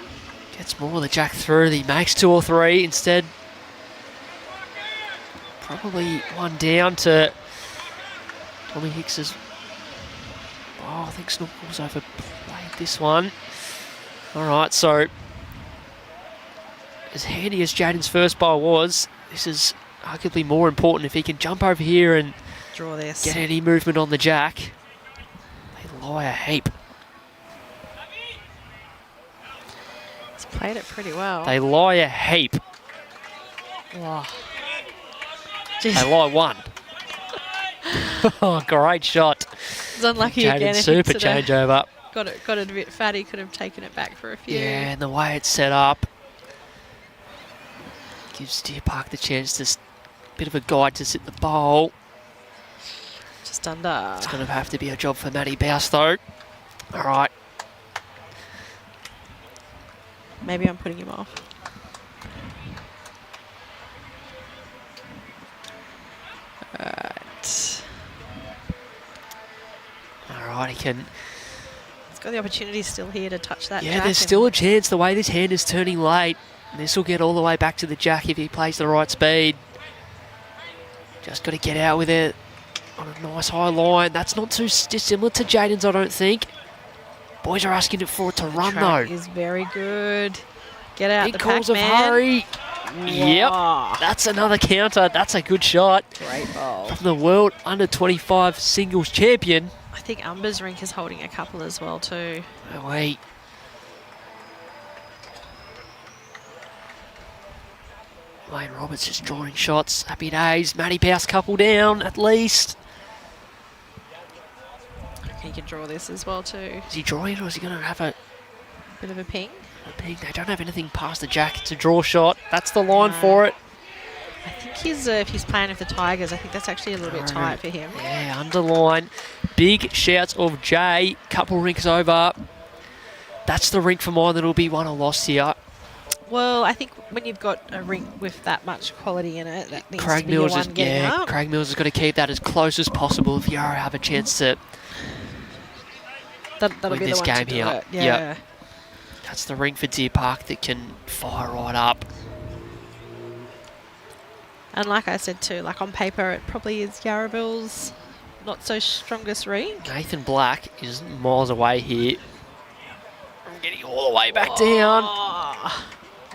Gets more of the jack through. He makes 2 or 3 instead. Probably one down to Tommy Hicks's. Oh, I think Snorkel's overplayed this one. All right, so as handy as Jaden's first bowl was, this is arguably more important. If he can jump over here and draw this, get any movement on the jack, they lie a heap. He's played it pretty well. They lie a heap. Wow. They lie one. Oh, great shot. It's unlucky Jaden again. super changeover. Got it a bit fatty. Could have taken it back for a few. Yeah, and the way it's set up gives Deer Park the chance to bit of a guide to sit the bowl. Just under. It's going to have to be a job for Matty BAUS though. All right. Maybe I'm putting him off. Alright. All right, he can. He's got the opportunity still here to touch that. Yeah, jack, there's still a chance the way this hand is turning late. This will get all the way back to the jack if he plays the right speed. Just got to get out with it on a nice high line. That's not too dissimilar to Jaden's, I don't think. Boys are asking it for it to run though. Is very good. Get out Big the calls of Pac-Man. hurry. Yep, that's another counter. That's a good shot. Great bowl. From the world under 25 singles champion. I think Umber's Rink is holding a couple as well too. Oh, wait. Wayne Roberts just drawing shots. Happy days. Matty BAUS couple down at least. I reckon he can draw this as well too. Is he drawing or is he going to have a Bit of a ping. ping? They don't have anything past the jack to draw shot. That's the line for it. I think if he's playing with the Tigers, I think that's actually a little bit tight for him. Yeah, underline. Big shouts of Jay. Couple rinks over. That's the rink for mine that'll be won or lost here. Well, I think when you've got a rink with that much quality in it, that needs Craig to be your Mills one getting up. Craig Mills has got to keep that as close as possible if Yarra have a chance to That'll win be this the one game to do here. it. Yeah. Yep. That's the rink for Deer Park that can fire right up. And like I said too, like on paper, it probably is Yarraville's not so strongest rink. Nathan Black is miles away here. I'm getting all the way back down.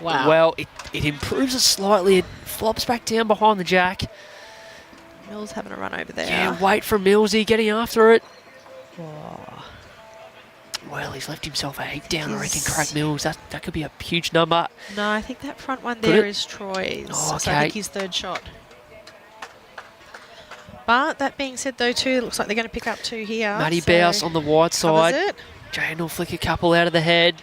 Wow. Well, it improves it slightly. It flops back down behind the jack. Mills having a run over there. Yeah, wait for Millsy getting after it. Oh. Well, he's left himself a heap down, I reckon, He's- Craig Mills. That could be a huge number. No, I think that front one Could there it? is Troy's. Oh, So I okay. think his third shot. But that being said, though, too, it looks like they're going to pick up 2 here. Matty so BAUS on the wide covers side. it. Jane will flick a couple out of the head.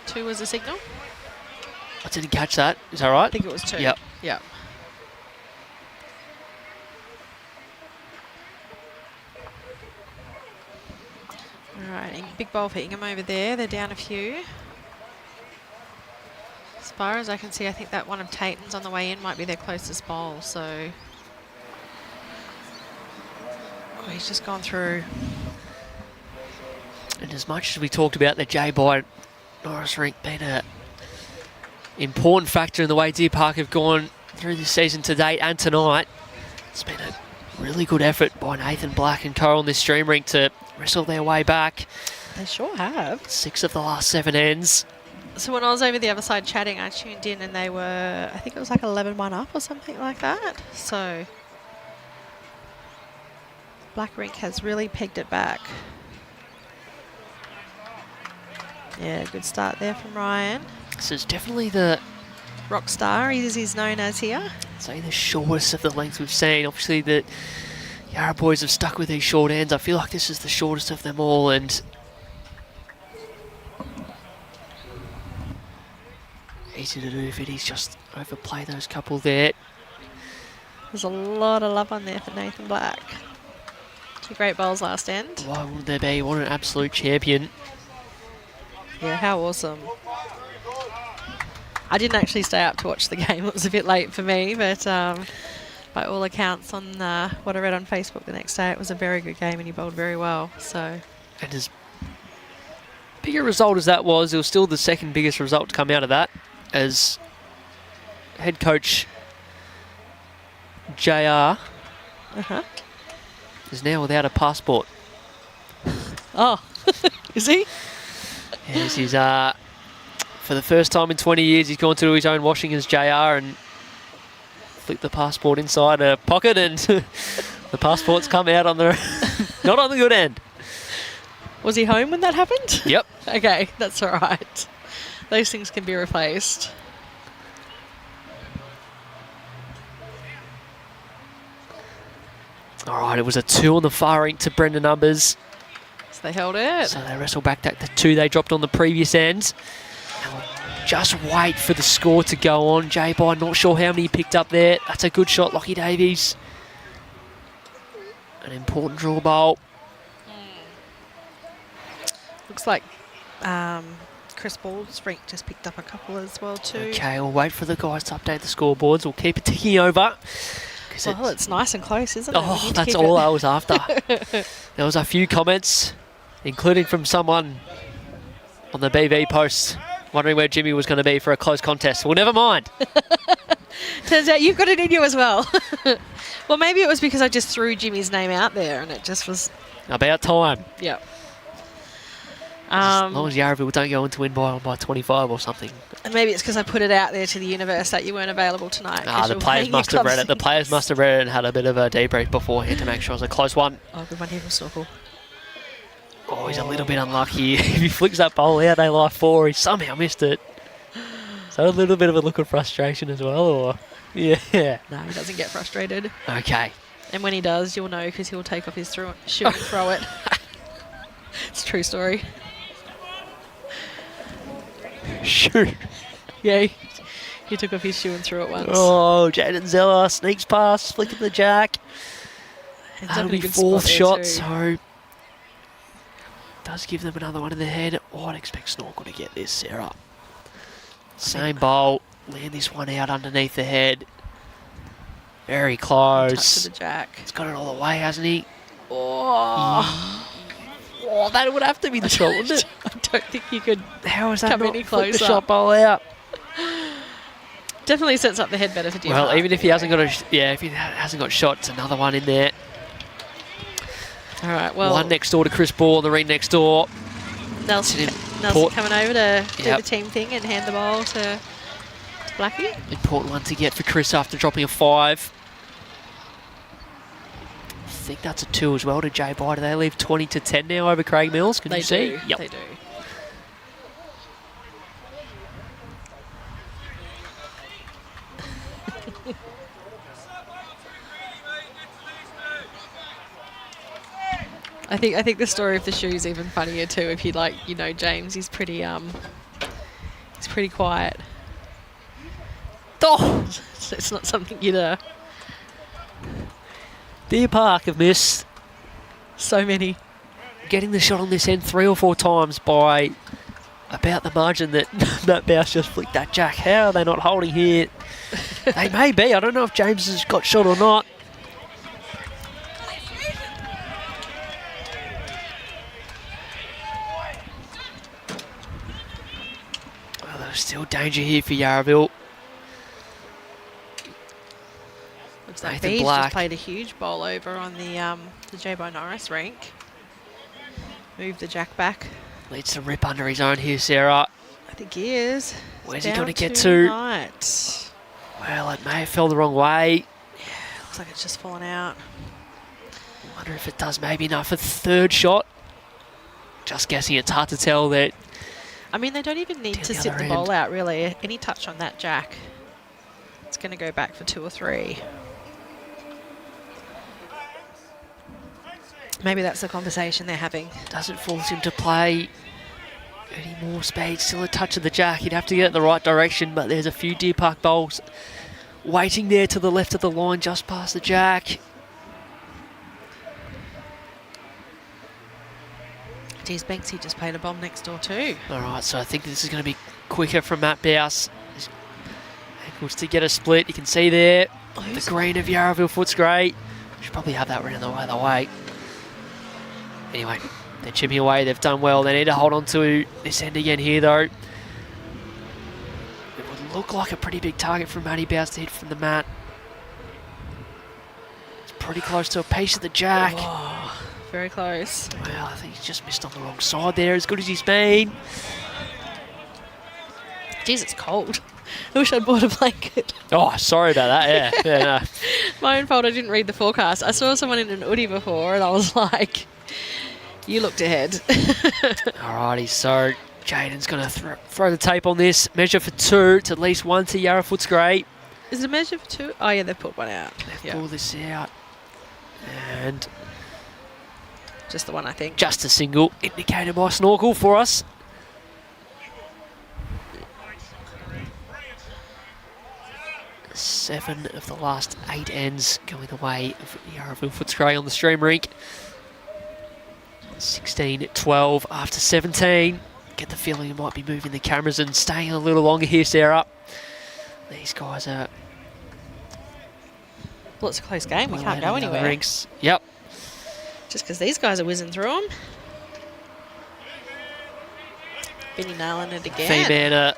2 was the signal. I didn't catch that. Is that right? I think it was 2. Yep. Yep. All right, big bowl for Ingham over there. They're down a few. As far as I can see, I think that one of Taten's on the way in might be their closest bowl. So, oh, he's just gone through. And as much as we talked about the J by Norris Rink being an important factor in the way Deer Park have gone through this season to date and tonight, it's been a really good effort by Nathan Black and co on this stream rink to wrestle their way back. They sure have. 6 of the last 7 ends. So when I was over the other side chatting, I tuned in and they were, I think it was like 11-1 up or something like that. So Black Rink has really pegged it back. Yeah, good start there from Ryan. This is definitely the, Rock star, he's known as here. say, the shortest of the lengths we've seen. Obviously the Yarra boys have stuck with these short ends. I feel like this is the shortest of them all, and easy to do if it is just overplay those couple there. There's a lot of love on there for Nathan Black. 2 great bowls last end. Why wouldn't there be? What an absolute champion. Yeah, how awesome. I didn't actually stay up to watch the game. It was a bit late for me, but by all accounts on what I read on Facebook the next day, it was a very good game and he bowled very well. So, And as big a result as that was, it was still the second biggest result to come out of that, as head coach JR is now without a passport. oh, is he? Yes, he's for the first time in 20 years, he's gone to do his own washing as JR and flicked the passport inside a pocket, and the passport's come out on the not on the good end. Was he home when that happened? Yep. Okay, that's all right. Those things can be replaced. All right, it was a 2 on the far rink to Brendan Numbers. So they held it. So they wrestle back to the 2 they dropped on the previous ends. And we'll just wait for the score to go on. J-By, not sure how many he picked up there. That's a good shot, Lockie Davies. An important draw bowl. Looks like Chris Ball's Rink just picked up a couple as well too. Okay, we'll wait for the guys to update the scoreboards. We'll keep it ticking over. Well, it's nice and close, isn't it? We Oh, need to that's keep all it- I was after. There was a few comments, including from someone on the BV post, wondering where Jimmy was going to be for a close contest. Well, never mind. Turns out you've got it in you as well. Well, maybe it was because I just threw Jimmy's name out there and it just was... About time. Yep. As long as Yarraville don't go on to win by 25 or something. And maybe it's because I put it out there to the universe that you weren't available tonight. 'cause The you're players playing must your have read club it. The players must have read it and had a bit of a debrief beforehand to make sure it was a close one. Oh, good one here from Snorkel. Oh, he's a little bit unlucky. If he flicks that bowl out, they lie 4. He somehow missed it. So a little bit of a look of frustration as well, or... Yeah. No, he doesn't get frustrated. Okay. And when he does, you'll know because he'll take off his shoe and throw it. It's a true story. Shoot. Yeah, he took off his shoe and threw it once. Oh, Jaden Zeller sneaks past, flicking the jack. Ends up That'll in a be good 4th spot shot, there too. so... Does give them another one in the head. Oh, I'd expect Snorkel to get this, Sara. Same bowl. Land this one out underneath the head. Very Touch close. to the jack. He's got it all the way, hasn't he? Oh, Oh, that would have to be the shot, wouldn't it? I don't think you could. How is that Come not any flick the closer. shot bowl out? Definitely sets up the head better for Deer Well, Park. even if he hasn't got if he hasn't got shot, it's another one in there. All right, well, One next door to Chris Ball, the ring next door. Nelson Port- coming over to do Yep. the team thing and hand the ball to Blackie. Important one to get for Chris after dropping a 5. I think that's a 2 as well to Jay Byer. Do they leave 20-10 now over Craig Mills? Can They you see? do. Yep. They do. I think the story of the shoe is even funnier too. If you like, you know, James, he's pretty quiet. Oh, so it's not something you'd Deer Park have missed so many. getting the shot on this end 3 or 4 times by about the margin that Matt BAUS just flicked that jack. How are they not holding here? They may be. I don't know if James has got shot or not. Well, there's still danger here for Yarraville. Looks like Nathan Beach Black. just played a huge bowl over on the J. By Norris rink. Move the jack back. Needs to rip under his own here, Sarah. I think he is. Where's he Down going to get to? Right. Well, it may have fell the wrong way. Looks like it's just fallen out. I wonder if it does maybe enough for the 3rd shot. Just guessing, it's hard to tell that. I mean, they don't even need Down to the sit other the ball end. out, really. Any touch on that jack, it's going to go back for 2 or 3. Maybe that's the conversation they're having. Doesn't force him to play any more speed. Still a touch of the jack. He'd have to get it the right direction, but there's a few Deer Park bowls waiting there to the left of the line, just past the jack. Geez, Banksy just played a bomb next door too. All right, so I think this is going to be quicker from Matt BAUS. His ankles to get a split. You can see there the green of Yarraville Footscray. Should probably have that round the other way. Anyway, they're chipping away. They've done well. They need to hold on to this end again here, though. It would look like a pretty big target from Matty BAUS to hit from the mat. It's pretty close to a piece of the jack. Oh, very close. Well, I think he's just missed on the wrong side there, as good as he's been. Jeez, it's cold. I wish I'd bought a blanket. Oh, sorry about that. Yeah, no. My own fault, I didn't read the forecast. I saw someone in an hoodie before and I was like, you looked ahead. Alrighty, so Jaden's going to throw the tape on this. Measure for 2. It's at least 1 to Yarra Footscray. Is it a measure for 2? Oh, yeah, they've put one out. They've Yeah. pulled this out. And Just the one, I think. just a single indicated by Snorkel for us. Seven of the last 8 ends going the way of Yarraville Footscray on the stream rink. 16-12 after 17. Get the feeling you might be moving the cameras and staying a little longer here, Sarah. These guys are... Well, it's a close game. We well can't out go in the other anywhere. rinks. Yep. Just because these guys are whizzing through them. Vinny nailing it again. Femana,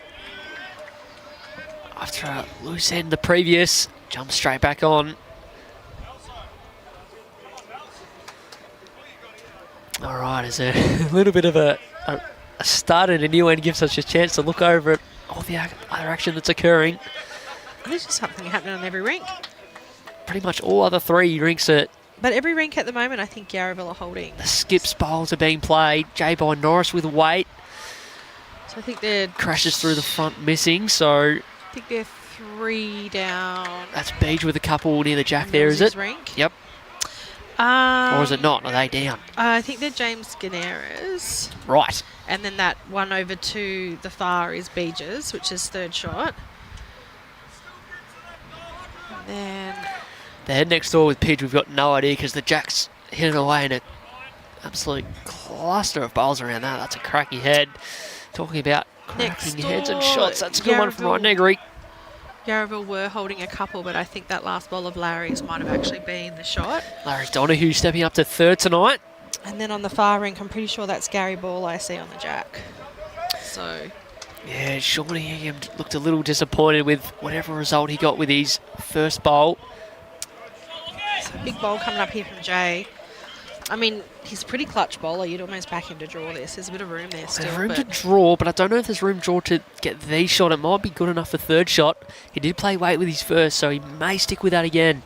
after a loose end the previous, jumps straight back on. All right, there's a little bit of a start and a new end gives us a chance to look over at all the other action that's occurring. There's just something happening on every rink. Pretty much all other 3 rinks at But every rink at the moment, I think Yarraville are holding. the skips bowls are being played. J. By Norris with weight. So I think they're... Crashes through the front missing, so I think they're 3 down. that's Beach with a couple near the jack there, is it? Rink. Yep. Or is it not? Are they down? I think they're James Ganera's. Right. And then that one over to the far is Beeges, which is 3rd shot. And then... The head next door with Pidge, we've got no idea because the jack's hidden away in an absolute cluster of bowls around that. That's a cracking head. Talking about cracking heads and shots. That's a good one from Ryan Negri. Yarraville were holding a couple, but I think that last ball of Larry's might have actually been the shot. Larry Donahue stepping up to 3rd tonight. And then on the far rink, I'm pretty sure that's Gary Ball I see on the jack. So... Yeah, Shawnee looked a little disappointed with whatever result he got with his first bowl. So big bowl coming up here from Jay. I mean, he's a pretty clutch bowler. You'd almost back him to draw this. There's a bit of room there still. There's room to draw, but I don't know if there's room draw to get the shot. It might be good enough for third shot. He did play weight with his first, so he may stick with that again.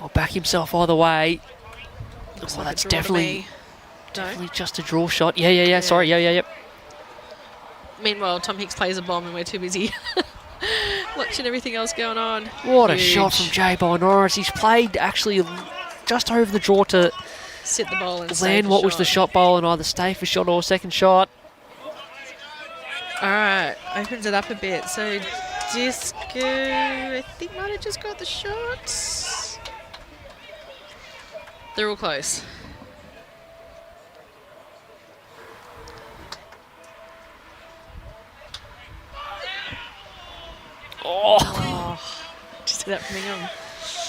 Or back himself either way. Looks Well, like a that's draw to definitely me. No? definitely just a draw shot. Yeah. Sorry, yeah. Meanwhile, Tom Hicks plays a bomb and we're too busy watching everything else going on. What a Huge. shot from J. By Norris. He's played actually just over the draw to Sit the ball and save land the what was the shot. shot bowl and either stay for shot or second shot. All right, opens it up a bit. So Disco, I think, might have just got the shots. They're all close. Oh, Just see that from Ingham.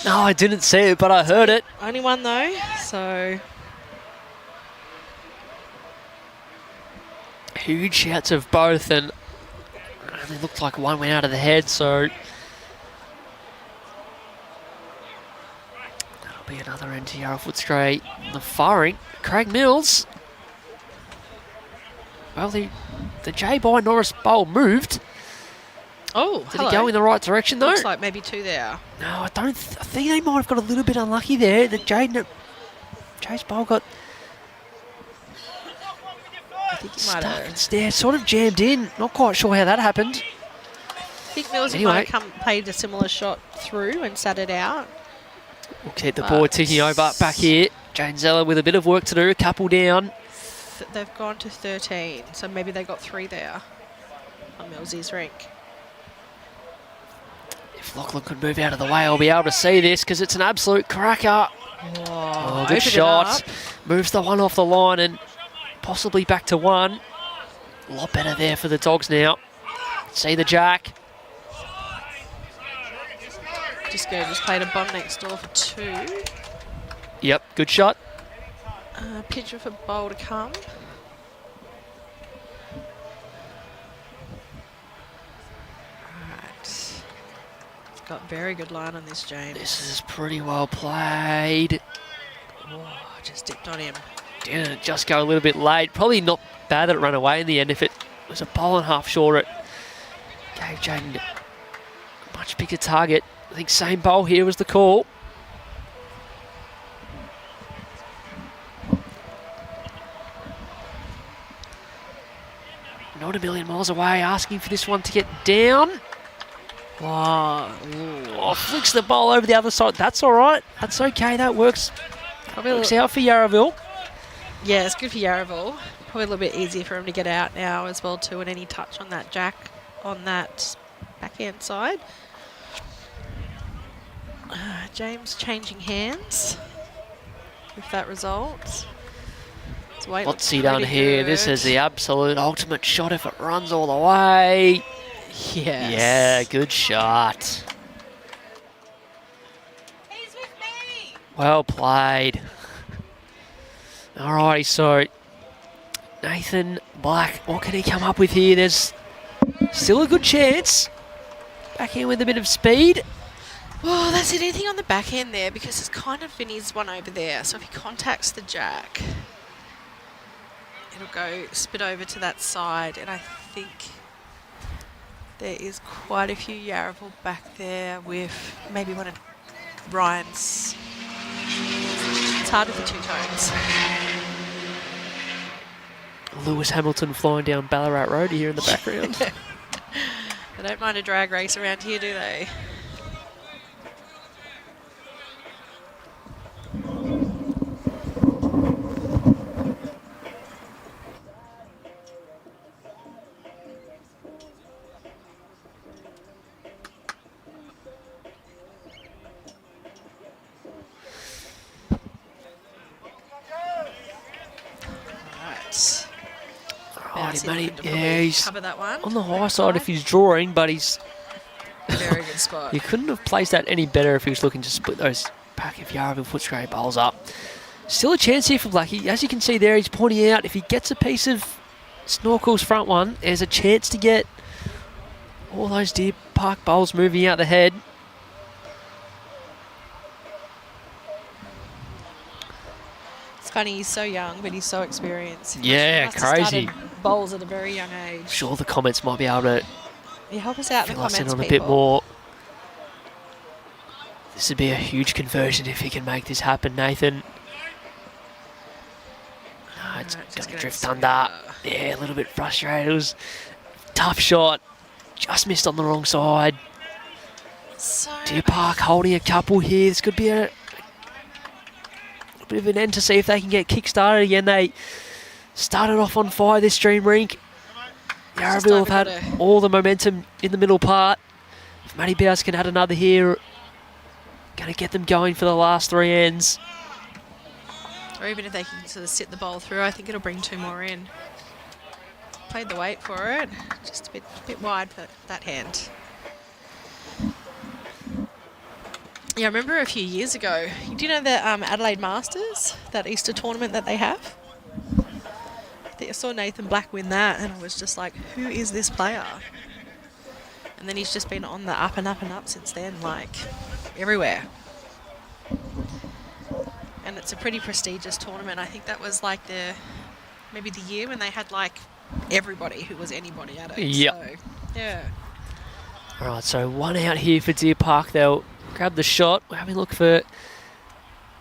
no, I didn't see it, but I heard it. Only one though, so Huge shouts of both, and it only looked like one went out of the head, so that'll be another end to Yarra Footscray. The firing, Craig Mills. Well, the J. By Norris bowl moved. oh, Did it go in the right direction though? Looks like maybe two there. No, I don't. I think they might have got a little bit unlucky there. The Jay's bowl got. I think he might Stuck have. instead, sort of jammed in. Not quite sure how that happened. I think Mills Anyway. might have played a similar shot through and sat it out. We'll keep the board ticking over back here. Jane Zeller with a bit of work to do, a couple down. They've gone to 13, so maybe they got three there on Millsy's rink. If Lachlan could move out of the way, I'll be able to see this because it's an absolute cracker. Oh, good shot. Moves the one off the line and possibly back to one. A lot better there for the Dogs now. See the jack. Disco just played a bomb next door for two. Yep, good shot. Pitcher for bowl to come. Right. It's got very good line on this, James. This is pretty well played. Oh, just dipped on him. Didn't just go a little bit late. Probably not bad that it ran away in the end. If it was a bowl and a half short, it gave Jaden a much bigger target. I think same bowl here was the call. Not a million miles away, asking for this one to get down. Wow. Oh, flicks the bowl over the other side. That's all right. That's okay. That works. Works out for Yarraville. Yeah, it's good for Yarraville. Probably a little bit easier for him to get out now as well too, and any touch on that jack on that backhand side. James changing hands with that result. What's he done here? This is the absolute ultimate shot if it runs all the way. Yes. Yeah, good shot. He's with me. Well played. Alrighty, so Nathan Black, what can he come up with here? There's still a good chance. Back in with a bit of speed. Well, that's it. Anything on the backhand there because it's kind of Vinny's one over there. So if he contacts the jack, it'll go spit over to that side. And I think there is quite a few Yarraville back there with maybe one of Ryan's. It's hard with the two tones. Lewis Hamilton flying down Ballarat Road here in the background. They don't mind a drag race around here, do they? Alrighty, mate. To Yeah, he's cover that one. on the high side if he's drawing, but he's... Very good spot. You couldn't have placed that any better if he was looking to split those pack of Yarraville Footscray bowls up. Still a chance here for Blackie. As you can see there, he's pointing out if he gets a piece of Snorkel's front one, there's a chance to get all those Deer Park bowls moving out the head. It's funny, he's so young, but he's so experienced. Yeah, Must have crazy. started bowls at a very young age. Sure, the comments might be able to Yeah, help us out in the fill us comments, in on a people. bit more. This would be a huge conversion if he can make this happen, Nathan. No, it's Alright, going to just drift gonna under. Yeah, a little bit frustrated. It was a tough shot. Just missed on the wrong side. So Deer Park holding a couple here. This could be a bit of an end to see if they can get kick-started again. They started off on fire this stream, Rink. Yarraville have had all the momentum in the middle part. If Matty BAUS can add another here, going to get them going for the last 3 ends. or even if they can sort of sit the bowl through, I think it'll bring 2 more in. Played the weight for it, just a bit wide for that hand. Yeah, I remember a few years ago, do you know the Adelaide Masters, that Easter tournament that they have? I saw Nathan Black win that, and I was just like, who is this player? And then he's just been on the up and up and up since then, like, everywhere. And it's a pretty prestigious tournament. I think that was like maybe the year when they had like everybody who was anybody at it. Yep. So, yeah. All right, so 1 out here for Deer Park. They'll grab the shot. We're having a look for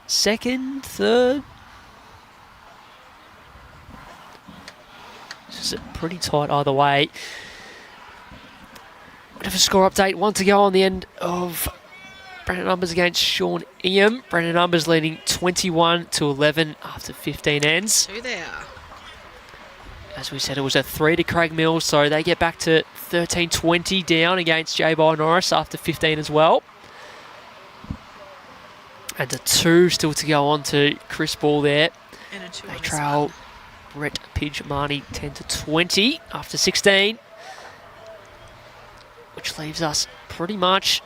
second, third. This is pretty tight either way. Bit of a score update. 1 to go on the end of Brendan Numbers against Sean Eam. Brendan Numbers leading 21-11 after 15 ends. 2 there. As we said, it was a 3 to Craig Mills, so they get back to 13-20 down against J. By Norris after 15 as well. And a 2 still to go on to Chris Ball there. And a 2 They on this trail one. Brett Pidgemani 10-20 after 16. Which leaves us pretty much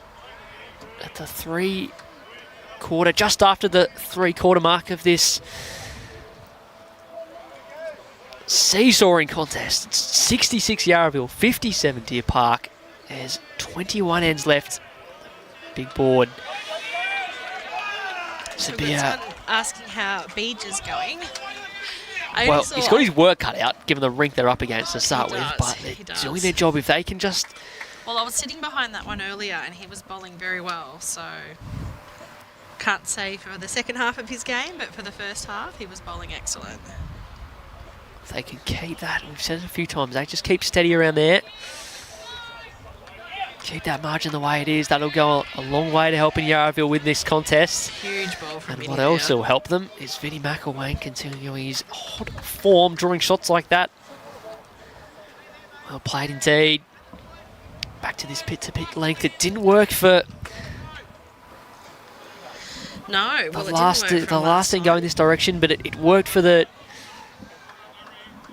at the 3/4, just after the 3/4 mark of this seesawing contest. It's 66 Yarraville, 57 Deer Park. There's 21 ends left. Big board. This would be Someone asking how Beej is going. well, he's got his work cut out, given the rink they're up against to start He with, does, but he they're does. doing their job. If they can just... Well, I was sitting behind that one earlier and he was bowling very well, so can't say for the second half of his game, but for the first half he was bowling excellent. If they can keep that, we've said it a few times, they just keep steady around there. Keep that margin the way it is. That'll go a long way to helping Yarraville win this contest. Huge ball from And Vinny what there. else will help them is Vinny McElwain continuing his hot form, drawing shots like that. Well played indeed. Back to this pit-to-pit length. It didn't work for No, well, the it last didn't work the last thing going this direction, but it worked for the,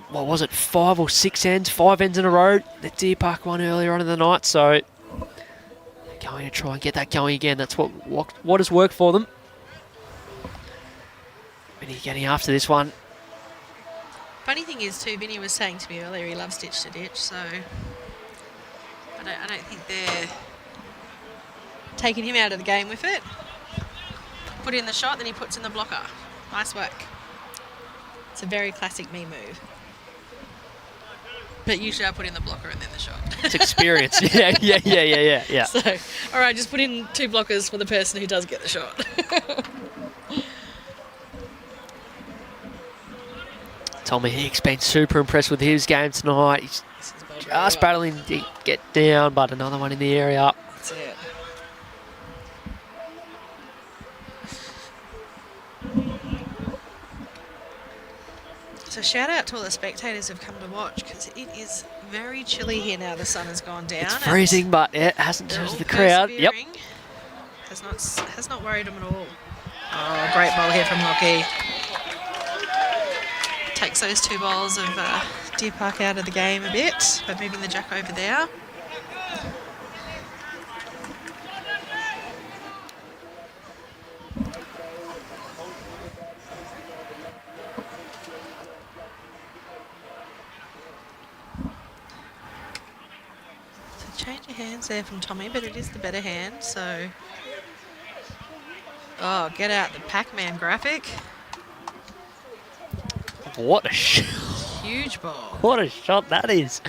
what was it, 5 or 6 ends, 5 ends in a row. The Deer Park won earlier on in the night, so they're going to try and get that going again. That's what has worked for them. Vinny getting after this one. Funny thing is too, Vinny was saying to me earlier he loves ditch to ditch, so I don't think they're taking him out of the game with it. Put in the shot, then he puts in the blocker. Nice work. It's a very classic me move. But usually I put in the blocker and then the shot. It's experience. yeah. So, all right, just put in 2 blockers for the person who does get the shot. Tommy Hicks been super impressed with his game tonight. He's This is bowled very just well. battling to get down, but another one in the area. That's it. So shout out to all the spectators who've come to watch because it is very chilly here now. The sun has gone down. It's and freezing, but it hasn't they're turned all the crowd. Yep. persevering. Has not worried them at all. Oh, great ball here from Lockie. Takes those 2 balls of Deer Park out of the game a bit by moving the jack over there. So change of hands there from Tommy, but it is the better hand, so... Oh, get out the Pac-Man graphic. What a shot. Huge ball. What a shot that is.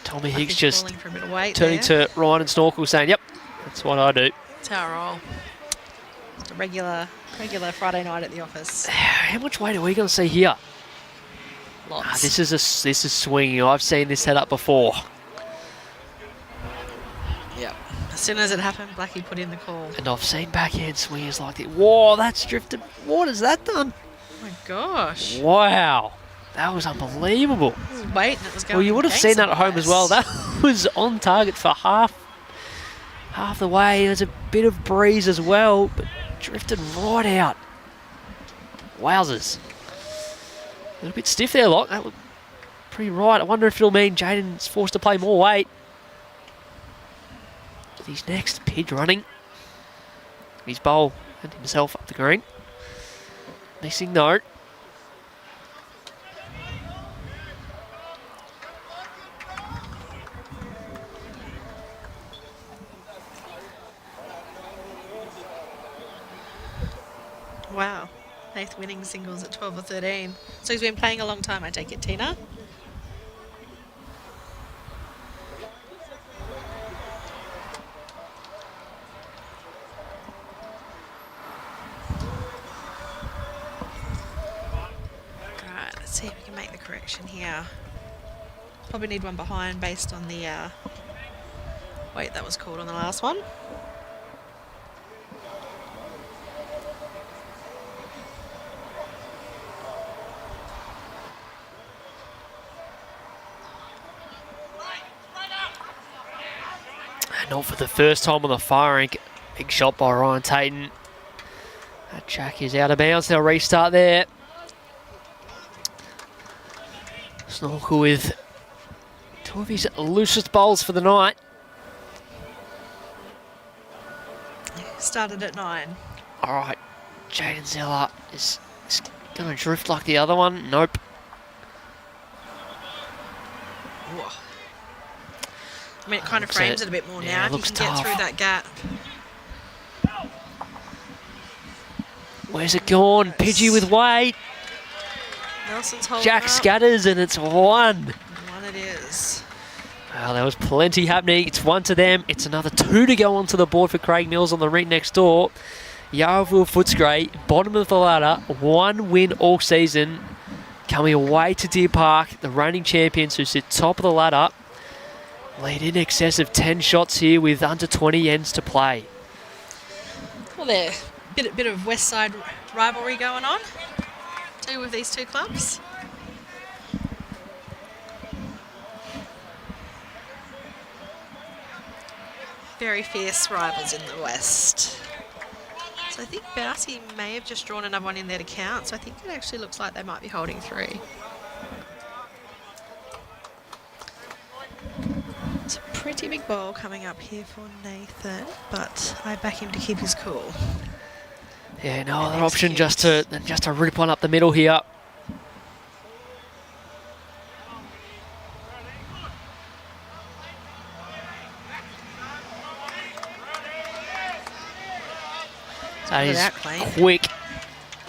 Tommy Hicks just falling for a bit of weight turning there. to Ryan and Snorkel saying, yep, that's what I do. That's how I roll. Just a regular Friday night at the office. How much weight are we going to see here? Lots. This is swinging. I've seen this head up before. Yep. As soon as it happened, Blackie put in the call. And I've seen backhand swingers like that. Whoa, that's drifted. What has that done? Oh my gosh. Wow. That was unbelievable. It was weight and it was going. Well, you would have seen that at home as well. That was on target for half the way. There's a bit of breeze as well, but drifted right out. Wowzers. A little bit stiff there, Locke. That looked pretty right. I wonder if it'll mean Jaden's forced to play more weight. With his next pidge running. His bowl and himself up the green. Missing note. Wow. 8th winning singles at 12 or 13. So he's been playing a long time, I take it, Tina? Alright, let's see if we can make the correction here. Probably need one behind based on the weight that was called on the last one. Not for the first time on the fire rink. Big shot by Ryan Tatum. That jack is out of bounds. They'll restart there. Snorkel with 2 of his loosest bowls for the night. Started at 9. All right, Jaden Zeller is going to drift like the other one. Nope. Whoa. I mean, it kind of Looks frames it. it a bit more Yeah, now. it If you looks can get tough. through that gap. Where's it gone? Pidgey with weight. Nelson's holding Jack up. scatters and it's 1. 1 it is. Well, there was plenty happening. It's 1 to them. It's another 2 to go onto the board for Craig Mills on the rink next door. Yarraville Footscray, bottom of the ladder, 1 win all season. Coming away to Deer Park, the reigning champions who sit top of the ladder. Lead in excess of 10 shots here with under 20 ends to play. Well, there. Bit of West Side rivalry going on. With these two clubs. Very fierce rivals in the West. So I think BCiB may have just drawn another one in there to count. So I think it actually looks like they might be holding 3. It's a pretty big ball coming up here for Nathan, but I back him to keep his cool. Yeah, no other option just to rip one up the middle here. That is quick.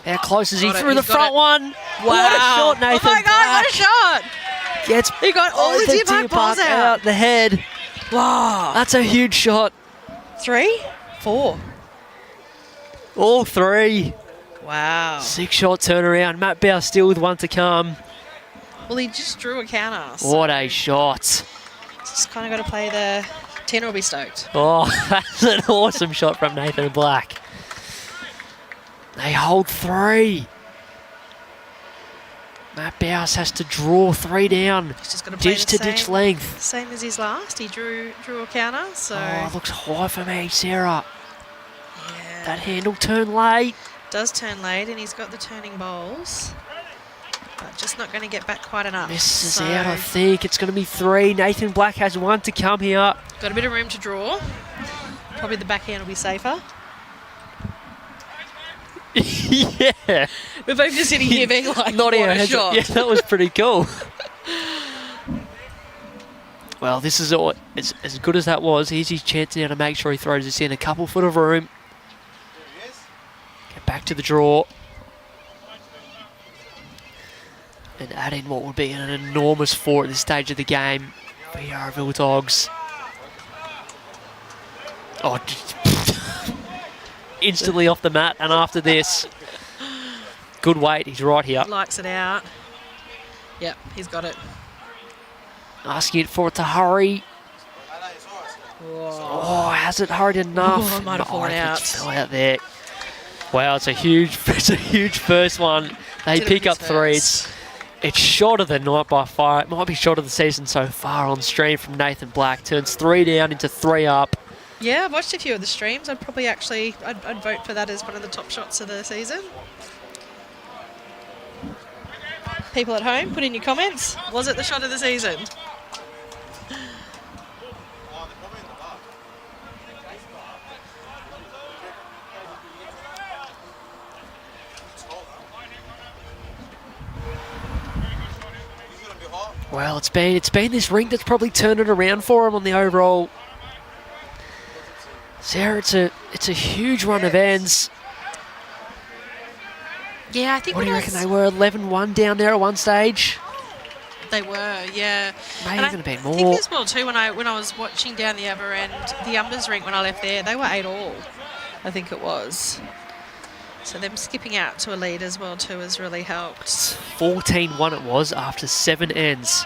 How close is he through the front one? Wow. What a shot, Nathan. Oh my God, what a shot. Gets He got all the Deer Park balls out. the head. Wow. That's a huge shot. 3? 4. All 3. Wow. 6-shot turnaround. Matt BAUS still with 1 to come. Well, he just drew a counter. So What a shot. just kind of got to play the... Tina will be stoked. Oh, that's an awesome shot from Nathan Black. They hold 3. Matt BAUS has to draw 3 down. He's just got to play Ditch the to ditch same, length. same as his last. He drew a counter, so... Oh, it looks high for me, Sarah. yeah. That handle turned late. Does turn late, and he's got the turning bowls. But just not going to get back quite enough. Misses so out, I think. It's going to be 3. Nathan Black has 1 to come here. got a bit of room to draw. Probably the backhand will be safer. Yeah. We're both just sitting here being like, Nodding what our a heads. shot. Yeah, that was pretty cool. Well, this is as good as that was. Here's his chance now to make sure he throws this in. A couple foot of room. to the draw. And add in what would be an enormous 4 at this stage of the game for Yarraville Dogs. Oh, instantly off the mat, and after this, good weight, he's right here. Likes it out. Yep, he's got it. Asking it for it to hurry. Whoa. Oh, has it hurried enough? Oh, it might have fallen out. It fell out there. Wow, it's a huge first one. They pick up 3. It's short of the night by far. It might be short of the season so far on stream from Nathan Black. Turns 3 down into 3 up. Yeah, I've watched a few of the streams. I'd probably I'd vote for that as one of the top shots of the season. People at home, put in your comments. Was it the shot of the season? Well, it's been this Rink that's probably turned it around for him on the overall. Sarah, it's a huge run of ends. Yeah, I think. What do you reckon they were? 11-1 down there at one stage. They were, yeah. Maybe going to be more. I think as well too. When I was watching down the other end, the Umbers Rink when I left there, they were 8-all. I think it was. So them skipping out to a lead as well too has really helped. 14-1 it was after 7 ends.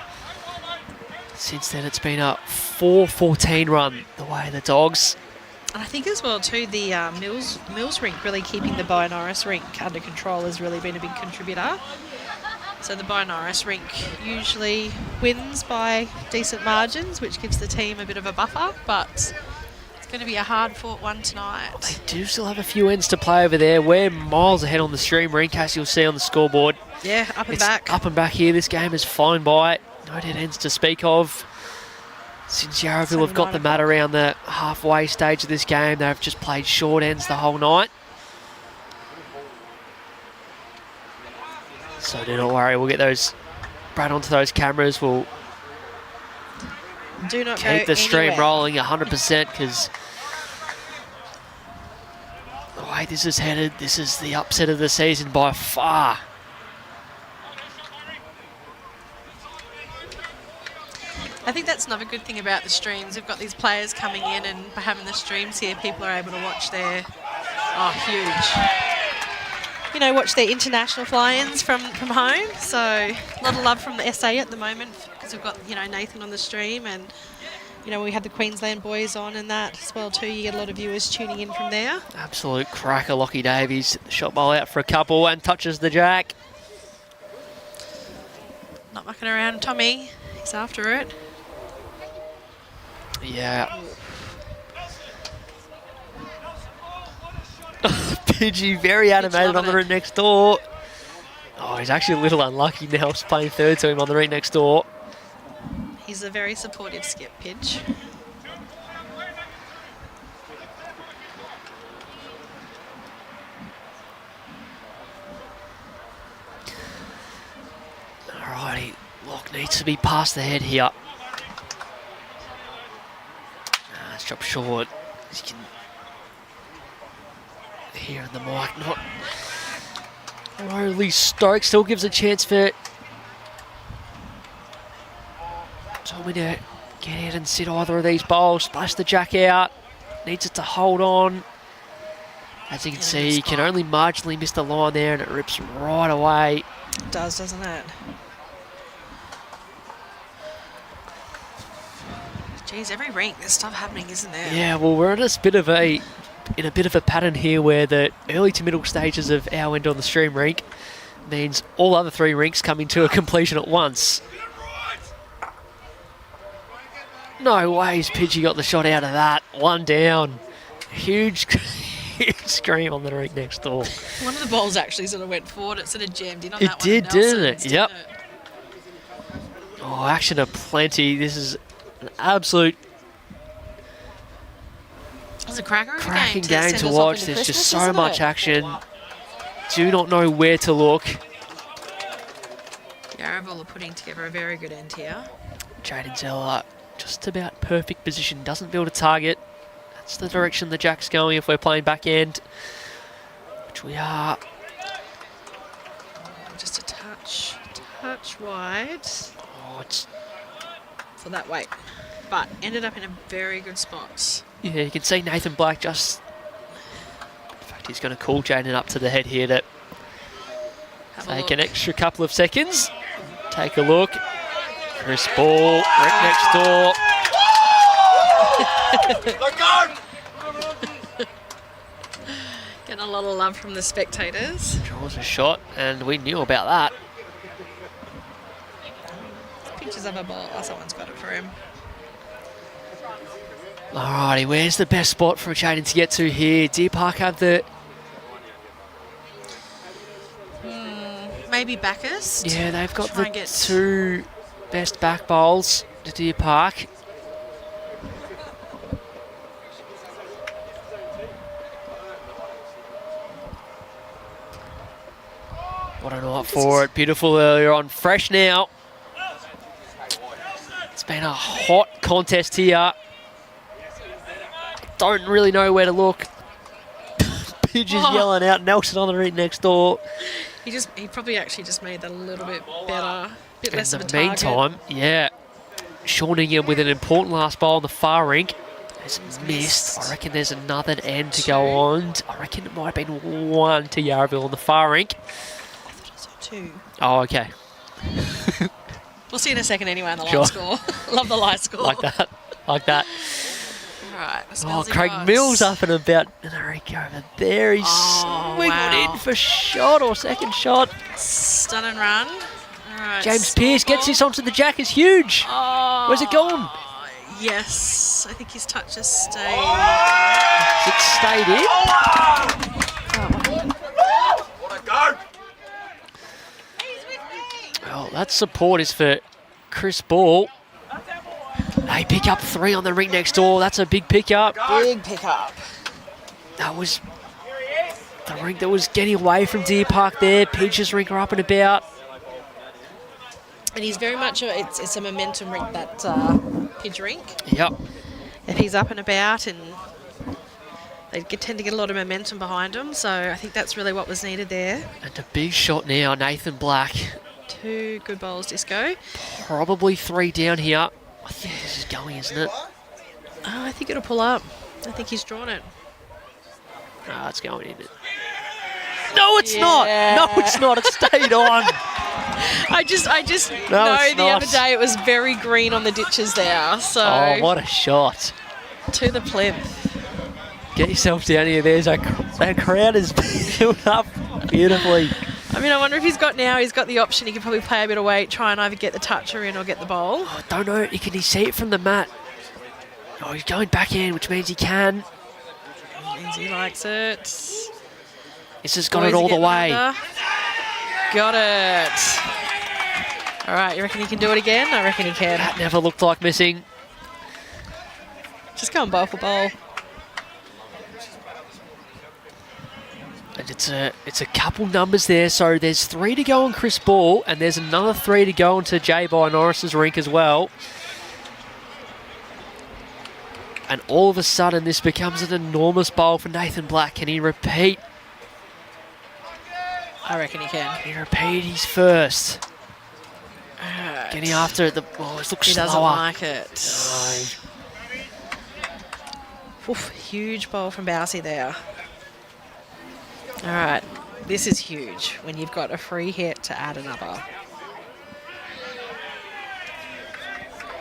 Since then it's been a 4-14 run the way of the Dogs. And I think as well too, the Mills Rink really keeping the Bionorris Rink under control has really been a big contributor. So the Bionorris Rink usually wins by decent margins, which gives the team a bit of a buffer, but it's going to be a hard-fought one tonight. They do still have a few ends to play over there. We're miles ahead on the stream, Rink, as you'll see on the scoreboard. Yeah, up and It's back. up and back here. This game is flown by. No dead ends to speak of. Since Yarraville have got the mat around the halfway stage of this game, they've just played short ends the whole night. So do not worry, we'll get those right onto those cameras. We'll Do not keep go the stream anywhere. rolling 100% because the way this is headed, this is the upset of the season by far. I think that's another good thing about the streams. We've got these players coming in, and by having the streams here, people are able to watch their, huge. You know, watch their international fly-ins from home. So a lot of love from the SA at the moment because we've got, Nathan on the stream, and, we had the Queensland boys on and that as well too. You get a lot of viewers tuning in from there. Absolute cracker, Lockie Davies. The shot ball out for a couple and touches the jack. Not mucking around, Tommy. He's after it. Yeah. Pidgey very animated on the ring next door. Oh, he's actually a little unlucky now. He's playing third to him on the ring next door. He's a very supportive skip, Pidge. Alrighty, Lock needs to be past the head here. It's dropped short. As you can hear in the mic, not overly stoked. Still gives a chance for Tommy to get in and sit either of these bowls. Splash the jack out. Needs it to hold on. As you can see, you can only marginally miss the line there and it rips right away. It does, doesn't it? Geez, every rink there's stuff happening, isn't there? Yeah, well, we're in a bit of a pattern here where the early to middle stages of our end on the stream rink means all other 3 rinks coming to a completion at once. No ways Pidgey got the shot out of that. 1 down. Huge scream on the rink next door. One of the balls actually sort of went forward. It sort of jammed in on that one. It did, didn't it? Yep. Didn't it? Oh, action aplenty. This is an absolute It's a cracking cracking game game send to us off watch. into There's just Christmas, so isn't much it? action. Do not know where to look. Yarraville are putting together a very good end here. Jaden Zeller, just about perfect position. Doesn't build a target. That's the direction the jack's going if we're playing back end. which we are. Just a touch wide Oh, it's, for that weight. But ended up in a very good spot. yeah, you can see Nathan Black just... In fact, he's going to call Jaden up to the head here to Have a take look. an extra couple of seconds. Take a look. Chris Ball, Rink next door. Getting a lot of love from the spectators. Draws a shot, and we knew about that. Pictures of a ball. Oh, someone's got it for him. Alrighty, where's the best spot for Jaden to get to here? Deer Park have the... Maybe Bacchus. Yeah, they've got Try the and get- two best back bowls to Deer Park. What a night for it. Beautiful earlier on. Fresh now. It's been a hot contest here. Don't really know where to look. Pidge is yelling out. Nelson on the Rink next door. He probably actually just made that a little bit better, bit In less of a the target. meantime, yeah, Sean Ingham with an important last bowl on the far rink. Has missed. I reckon there's another end to go on. I reckon it might have been one to Yarraville on the far rink. Two. Oh, okay. We'll see in a second anyway on the Sure. live score. Love the live score. Like that. Like that. All right. Oh, Craig Mills up and about. And a rink over there. He's swinging wow. in for shot or second shot. Stun and run. All right. James Pearce gets this onto the jack. Is huge. Oh, Where's it gone? Yes. I think his touch has stayed. Has it stayed in? Well, that support is for Chris Ball. They pick up 3 on the Rink next door. That's a big pickup. Big pickup. That was the Rink that was getting away from Deer Park there. Peaches Rink are up and about. And he's very much it's a momentum rink, that Pidge rink. Yep. If he's up and about, and they tend to get a lot of momentum behind him, so I think that's really what was needed there. And a big shot now, Nathan Black. 2 good bowls, Disco. Probably 3 down here. I think this is going, isn't it? Oh, I think it'll pull up. I think he's drawn it. Ah, it's going in. No, it's Yeah. not. No, it's not. It stayed on. I just No, know it's the other not. day it was very green on the ditches there, so Oh, what a shot. to the plinth. Get yourself down here. There's that crowd is built up beautifully. I mean, I wonder if he's got the option. He could probably play a bit of weight, try and either get the toucher in or get the bowl. I don't know. Can he see it from the mat? Oh, he's going back in, which means he can. Means he likes it. He's just got Boys it are all the getting way. under. Got it. All right, you reckon he can do it again? I reckon he can. That never looked like missing. Just go and bowl for bowl. And it's a couple numbers there. So there's 3 to go on Chris Ball, and there's another 3 to go onto J. By Norris's Rink as well. And all of a sudden, this becomes an enormous bowl for Nathan Black. Can he repeat? I reckon he can. Can he repeat his first? Alright. Getting after it. It looks He slower. doesn't like it. No. Oof, huge bowl from Bousy there. All right, this is huge when you've got a free hit to add another.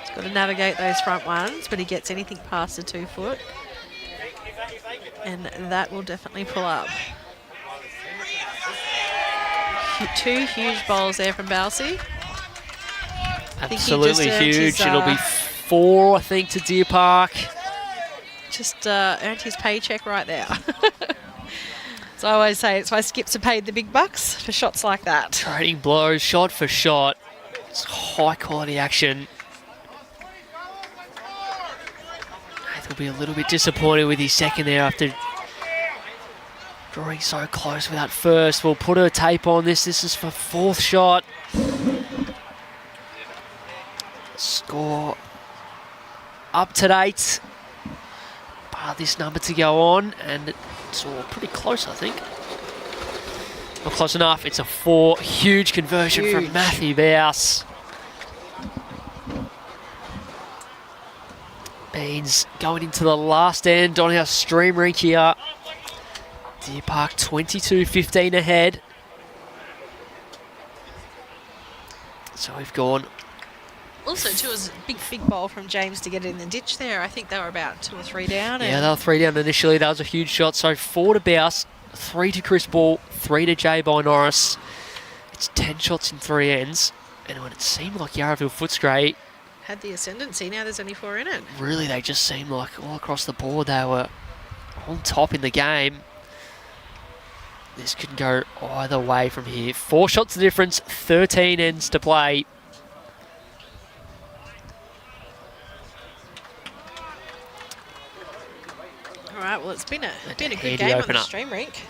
He's got to navigate those front ones, but he gets anything past the 2 foot. And that will definitely pull up. 2 huge bowls there from Bousy. think he just Absolutely earned huge. his, It'll be 4, I think, to Deer Park. Just earned his paycheck right there. So I always say it's why skips are paid the big bucks for shots like that. Trading blows, shot for shot. It's high quality action. He'll be a little bit disappointed with his second there after drawing so close with that first. We'll put a tape on this. This is for 4th shot. Score up to date. But this number to go on, and it's all pretty close, I think. Not close enough. It's a 4. Huge conversion from Matthew BAUS. Beans going into the last end on our stream rink here. Deer Park 22-15 ahead. So we've gone. Also, too, it was a big ball from James to get it in the ditch there. I think they were about 2 or 3 down. Yeah, they were 3 down initially. That was a huge shot. So 4 to BAUS, 3 to Chris Ball, 3 to Jay by Norris. It's 10 shots in 3 ends. And when it seemed like Yarraville Footscray had the ascendancy, now there's only 4 in it. Really, they just seemed like all across the board they were on top in the game. This could go either way from here. 4 shots the difference, 13 ends to play. All right, well, it's been a good handy game on the opener. stream rink.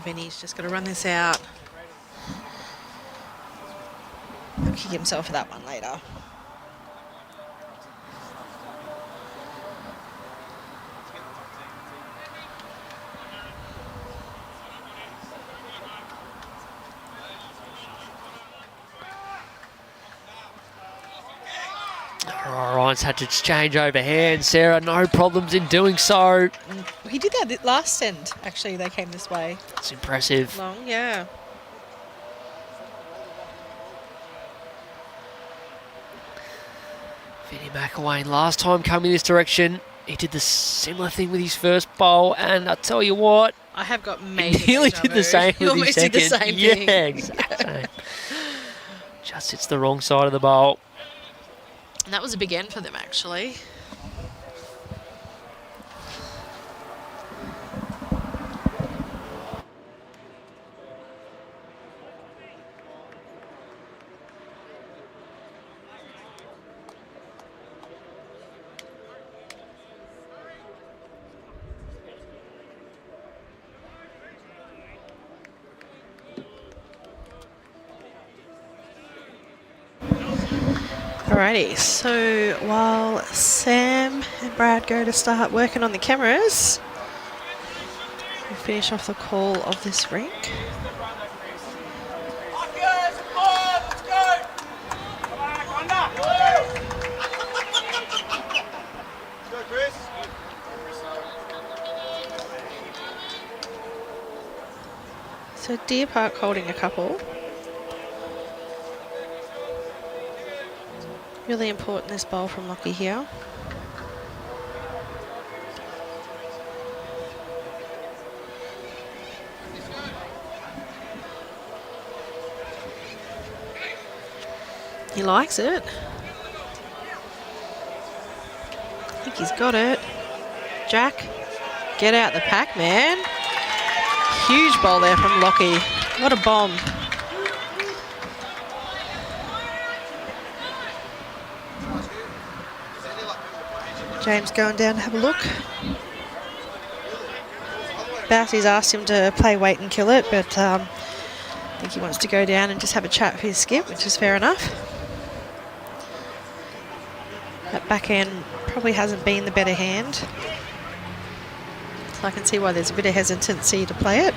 Vinny's just got to run this out. He'll kick himself for that one later. Ryan's had to exchange overhand. Sarah, no problems in doing so. He did that last end, actually. They came this way. It's impressive. Long, yeah. Vinny McElwain last time coming this direction, he did the similar thing with his first bowl, and I tell you what, I have got major he nearly did the same He with almost his did the second. same thing. Yeah, exactly. Just hits the wrong side of the bowl. And that was a big end for them, actually. Alrighty, so while Sam and Brad go to start working on the cameras, we'll finish off the call of this rink. So Deer Park holding a couple. Really important, this bowl from Lockie here. He likes it. I think he's got it. Jack, get out the pack, man. Huge bowl there from Lockie. What a bomb. James going down to have a look. Bowsie's asked him to play wait and kill it, but I think he wants to go down and just have a chat with his skip, which is fair enough. That backhand probably hasn't been the better hand. So I can see why there's a bit of hesitancy to play it.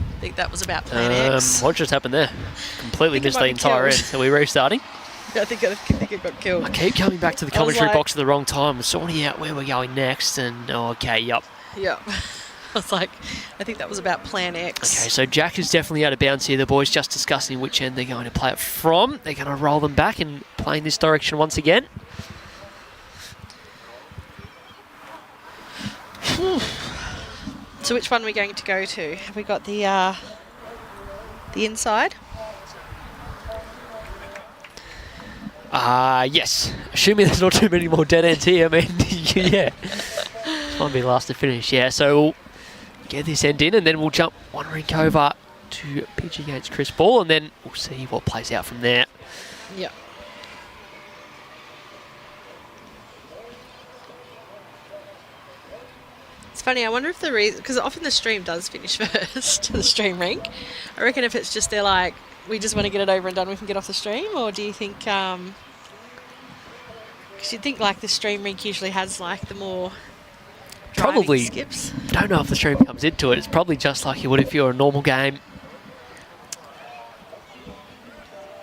I think that was about plan X. What just happened there? Completely missed the entire end. So we're restarting. I think it got killed. I keep coming back to the I was commentary like- box at the wrong time. We're sorting out where we're going next, and okay, yep. Yeah. I was like, I think that was about plan X. Okay, so Jack is definitely out of bounds here. The boys just discussing which end they're going to play it from. They're going to roll them back and play in this direction once again. So which one are we going to go to? Have we got the inside? Yes. Assuming there's not too many more dead ends here, I mean, yeah. Might be last to finish, yeah. So we'll get this end in, and then we'll jump one rink over to pitch against Chris Ball, and then we'll see what plays out from there. Yep. It's funny, I wonder if the reason, because often the stream does finish first, the stream rink. I reckon if it's just they're like, we just want to get it over and done with and get off the stream, or do you think, because you'd think like the stream rink usually has like the more Probably skips. Don't know if the stream comes into it. It's probably just like you would if you're a normal game.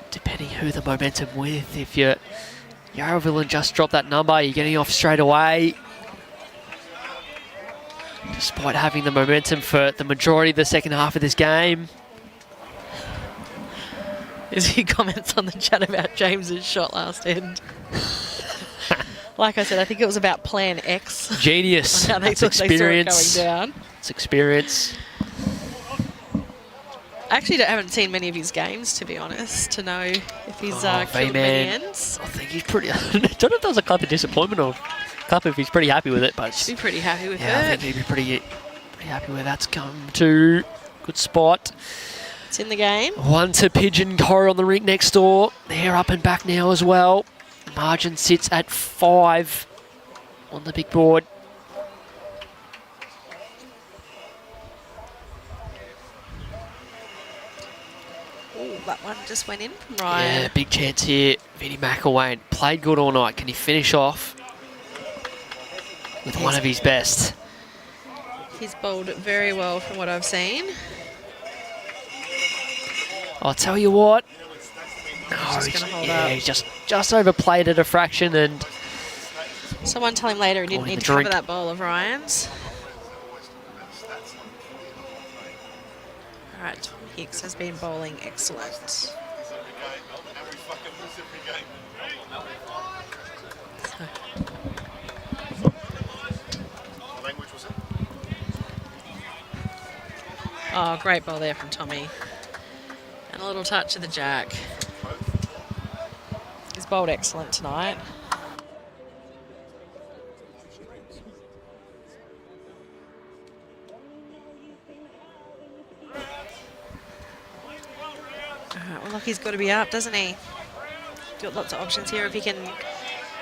Depending who the momentum with. If you're Yarraville and just drop that number, you're getting off straight away. Despite having the momentum for the majority of the second half of this game. There's a few comments on the chat about James's shot last end. Like I said, I think it was about Plan X. Genius. How That's they saw experience. it going down. It's experience. I actually haven't seen many of his games, to be honest, to know if he's killed many V-Man. ends. I think he's pretty... I don't know if that was a clap of disappointment or clap if he's pretty happy with it, but... Be pretty happy with yeah, I it. think he'd be pretty happy with that's come to good spot. It's in the game. One to Pigeon Corr on the rink next door. They're up and back now as well. Margin sits at 5 on the big board. Oh, that one just went in from Ryan. Yeah, big chance here. Vinnie McElwain played good all night. Can he finish off with one of his best? He's bowled it very well from what I've seen. I'll tell you what. No, He's just gonna hold up. he's just overplayed it a fraction, and Someone tell him later he didn't Pouring need the to cover drink. that bowl of Ryan's. All right, Tom Hicks has been bowling excellent. Oh, great bowl there from Tommy. And a little touch of the jack. He's bowled excellent tonight. Well, look, he's got to be up, doesn't he? Got lots of options here if he can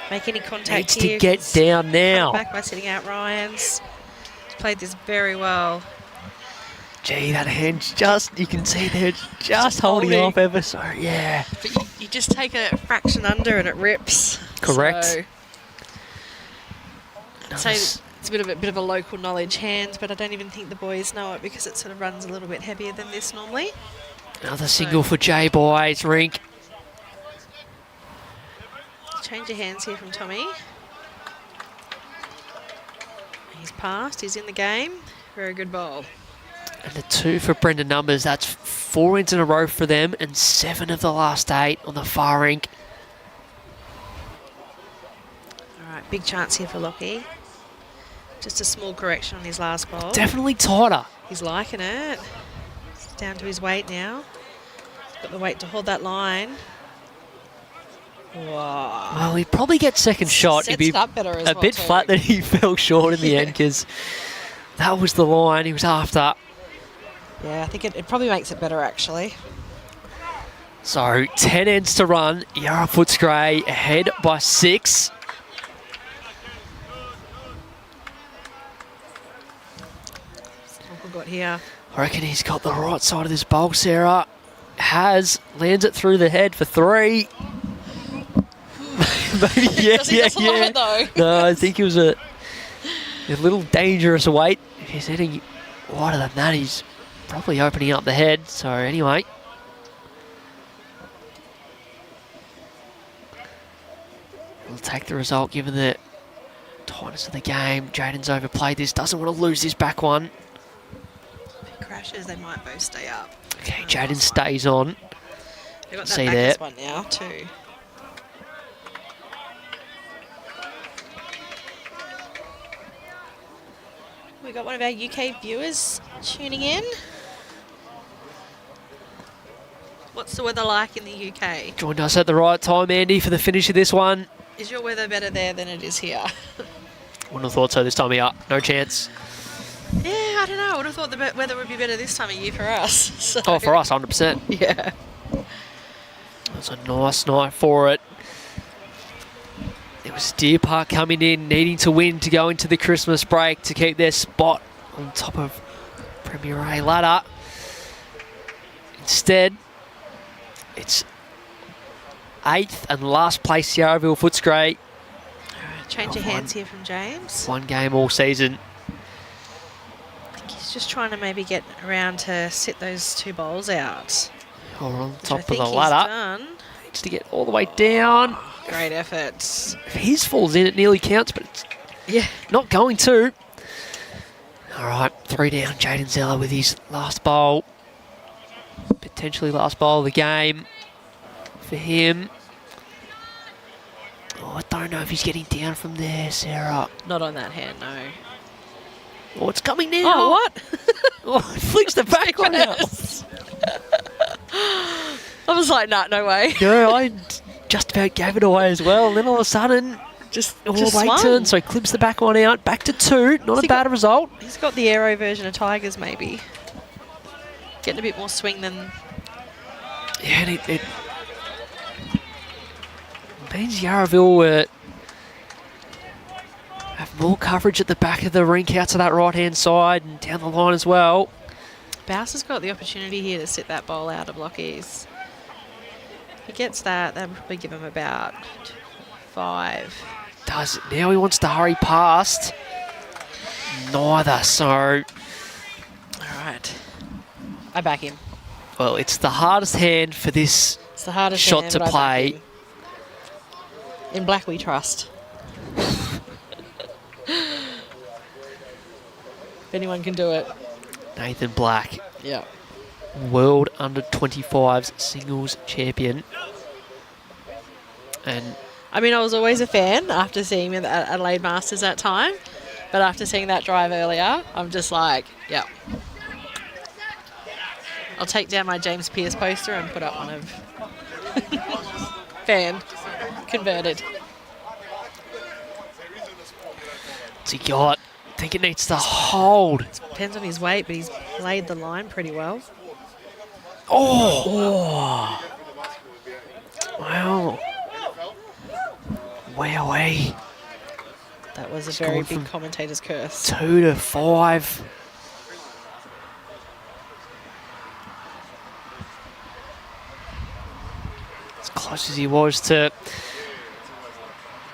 make any contact needs here. to get down now. Back by sitting out Ryan's. He's played this very well. Gee, that hand's just, you can see they're just holding off ever so, yeah. But you just take a fraction under and it rips. Correct. So, I'd say Nice. it's a bit of a local knowledge hand, but I don't even think the boys know it because it sort of runs a little bit heavier than this normally. Another single for J Boys, Rink. Change your hands here from Tommy. He's passed, he's in the game. Very good bowl. And the 2 for Brendan Numbers. That's 4 wins in a row for them and 7 of the last 8 on the far rink. All right, big chance here for Lockie. Just a small correction on his last bowl. Definitely tighter. He's liking it. It's down to his weight now. He's got the weight to hold that line. Wow. Well, he'd probably get second shot. Sets He'd it be up better as a well bit too. flat that he fell short in the end because that was the line he was after. Yeah, I think it probably makes it better actually. So 10 ends to run. Yarra Footscray ahead by 6. What we've got here. I reckon he's got the right side of this bowl, Sarah. Lands it through the head for 3. Maybe, yeah, Does he just love it though? No, I think he was a little dangerous weight. If he's hitting wider than that, he's probably opening up the head. So anyway. We'll take the result given the tightness of the game. Jaden's overplayed this, doesn't want to lose this back one. If it crashes, they might both stay up. Okay, Jaden stays on. They've got See that there. backers one now too. We got one of our UK viewers tuning in. What's the weather like in the UK? Joined us at the right time, Andy, for the finish of this one. Is your weather better there than it is here? Wouldn't have thought so this time of year. No chance. Yeah, I don't know. I would have thought the weather would be better this time of year for us. So. Oh, for us, 100%. Yeah. That's a nice night for it. It was Deer Park coming in, needing to win to go into the Christmas break to keep their spot on top of Premier A ladder. Instead, it's 8th and last place Yarraville Footscray. Change of hands here from James. One game all season. I think he's just trying to maybe get around to sit those 2 bowls out. Or on top of think the he's ladder. done. Needs to get all the way down. Great effort. If his falls in, it nearly counts, but it's Yeah. not going to. All right, 3 down. Jaden Zeller with his last bowl. Potentially last bowl of the game for him. Oh, I don't know if he's getting down from there, Sarah. Not on that hand, no. Oh, it's coming now. Oh, what? Oh, it flicks the back one out. I was like, nah, no way. No, I just about gave it away as well. And then all of a sudden, Just late swung. turn, so he clips the back one out. Back to 2. Not a he bad result. He's got the aero version of Tigers, maybe. Getting a bit more swing than... Yeah, and it means Yarraville have more coverage at the back of the rink out to that right-hand side and down the line as well. BAUS has got the opportunity here to sit that bowl out of blockies. If he gets that, that'll probably give him about 5. Does it now? He wants to hurry past. Neither, so... All right. I back him. Well, it's the hardest hand for this It's the hardest shot hand, to but I back play. him. In black we trust. If anyone can do it. Nathan Black, Yeah. World Under-25s singles champion. And I mean, I was always a fan after seeing him at Adelaide Masters that time. But after seeing that drive earlier, I'm just like, yeah. I'll take down my James Pearce poster and put up one of fan converted. what's he got? I think it needs to hold. Depends on his weight, but he's played the line pretty well. Oh! Wow. Wowee. That was a Scored very from big commentator's curse. 2 to 5. As close as he was to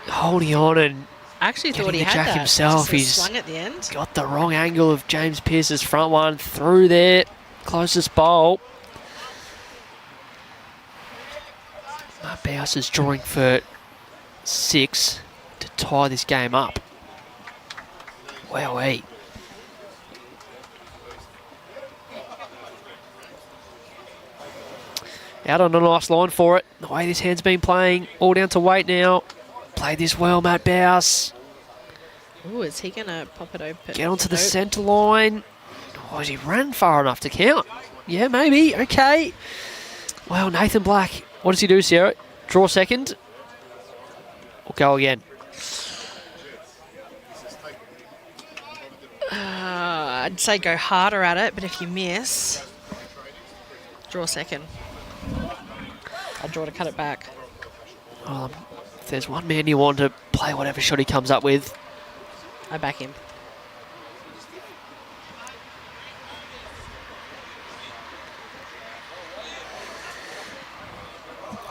holding on and I actually thought getting he the had jack that. himself. Just He's swung at the end. got the wrong angle of James Pearce's front one through there. Closest bowl. BAUS is drawing for 6 to tie this game up. Wowee. Out on a nice line for it. The way this hand's been playing, all down to weight now. Played this well, Matt BAUS. Ooh, is he going to pop it open? Get onto the Nope. centre line. Oh, he ran far enough to count. Yeah, maybe. Okay. Well, Nathan Black. What does he do, Sarah? Draw second? Or go again? I'd say go harder at it, but if you miss, draw second. I'd draw to cut it back. Well, if there's one man you want to play whatever shot he comes up with, I back him.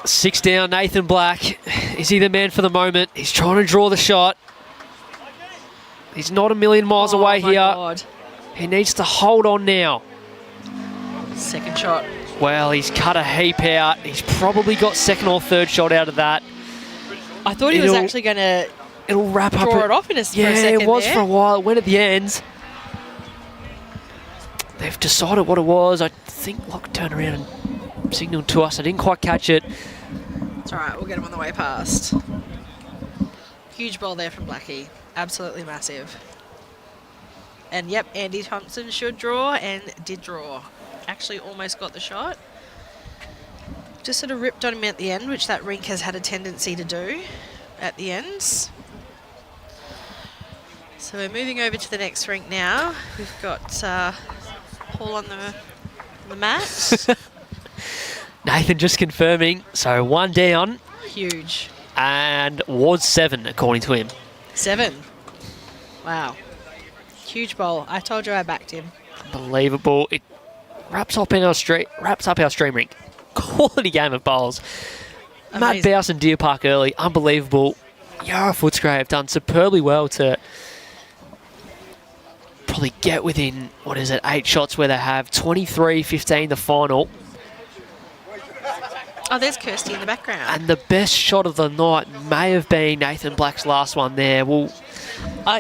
six down, Nathan Black. Is he the man for the moment? He's trying to draw the shot. He's not a million miles away my here. God. He needs to hold on now. Second shot. Well, he's cut a heap out. He's probably got second or third shot out of that. I thought he was actually going to It'll wrap up. draw it off in a for a Yeah, second it was there. for a while. It went at the end. They've decided what it was. I think Locke turned around and signalled to us. I didn't quite catch it. It's all right. We'll get him on the way past. Huge ball there from Blackie. Absolutely massive. And yep, Andy Thompson should draw and did draw. Actually almost got the shot. Just sort of ripped on him at the end, which that Rink has had a tendency to do at the ends. So we're moving over to the next rink now. We've got Paul on the mat. Nathan just confirming. So 1 down. Huge. And was 7, according to him. 7. Wow. Huge bowl. I told you I backed him. Unbelievable. It wraps up our stream rink. Quality game of bowls. Matt Amazing. BAUS and Deer Park early. Unbelievable. Yarra Footscray have done superbly well to probably get within, 8 shots where they have 23-15 the final. Oh, there's Kirsty in the background. And the best shot of the night may have been Nathan Black's last one there. Well,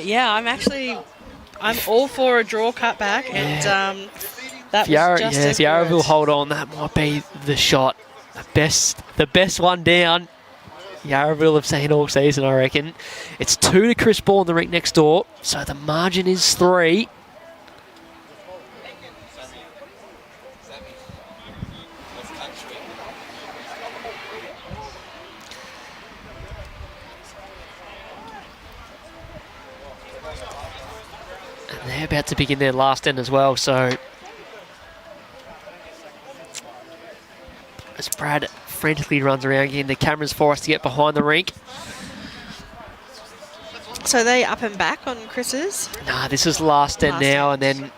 Yeah, I'm all for a draw cutback, and that was just as if Yarraville good. hold on, that might be the shot. The best one down Yarraville have seen all season, I reckon. It's 2 to Chris Ball in the rink next door, so the margin is 3. And they're about to begin their last end as well, so as Brad frantically runs around getting the cameras for us to get behind the rink. So they up and back on Chris's. Nah, this is last end Last now, end. and then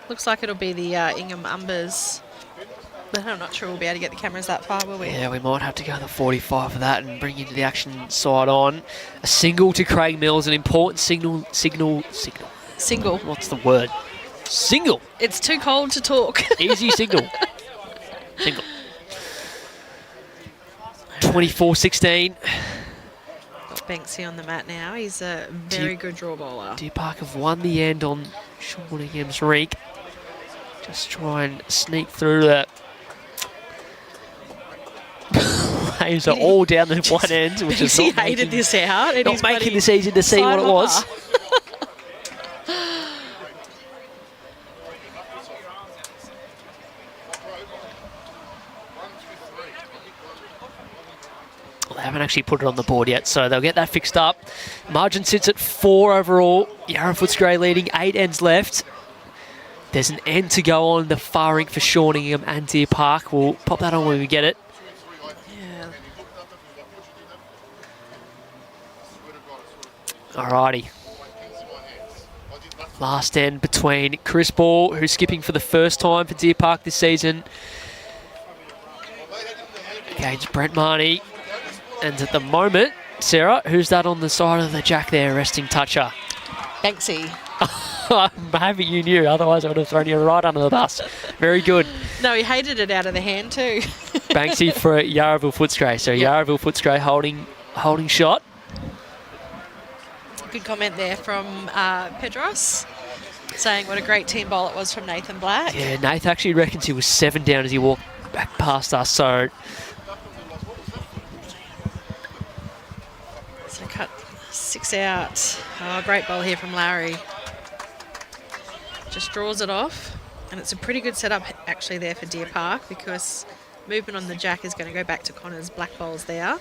Looks like it'll be the Ingham Umbers. But I'm not sure we'll be able to get the cameras that far, will we? yeah, we might have to go the 45 for that and bring into the action side on. A single to Craig Mills, an important signal. Single. What's the word? Single. It's too cold to talk. Easy signal. Single. 24-16. Got Banksy on the mat now. He's a very good draw bowler. Deer Park have won the end on Shortingham's rink. Just try and sneak through the waves are all down the one end, which is Banksy not hated making, this out. And not he's making bloody this easy to see what it was. side Well, they haven't actually put it on the board yet, so they'll get that fixed up. Margin sits at 4 overall. Yarra Footscray leading, 8 ends left. There's an end to go on the far rink for Shortingham and Deer Park. We'll pop that on when we get it. Yeah. Alrighty. Last end between Chris Ball, who's skipping for the first time for Deer Park this season, against Brent Marnie. And at the moment, Sarah, who's that on the side of the jack there, resting toucher? Banksy. I'm happy you knew, otherwise I would have thrown you right under the bus. Very good. No, he hated it out of the hand too. Banksy for Yarraville Footscray. So Yep. Yarraville Footscray holding shot. Good comment there from Pedros, saying what a great team bowl it was from Nathan Black. Yeah, Nath actually reckons he was 7 down as he walked back past us. So Cut 6 out. Oh, great bowl here from Larry. Just draws it off. And it's a pretty good setup actually there for Deer Park, because movement on the jack is going to go back to Connor's black bowls there.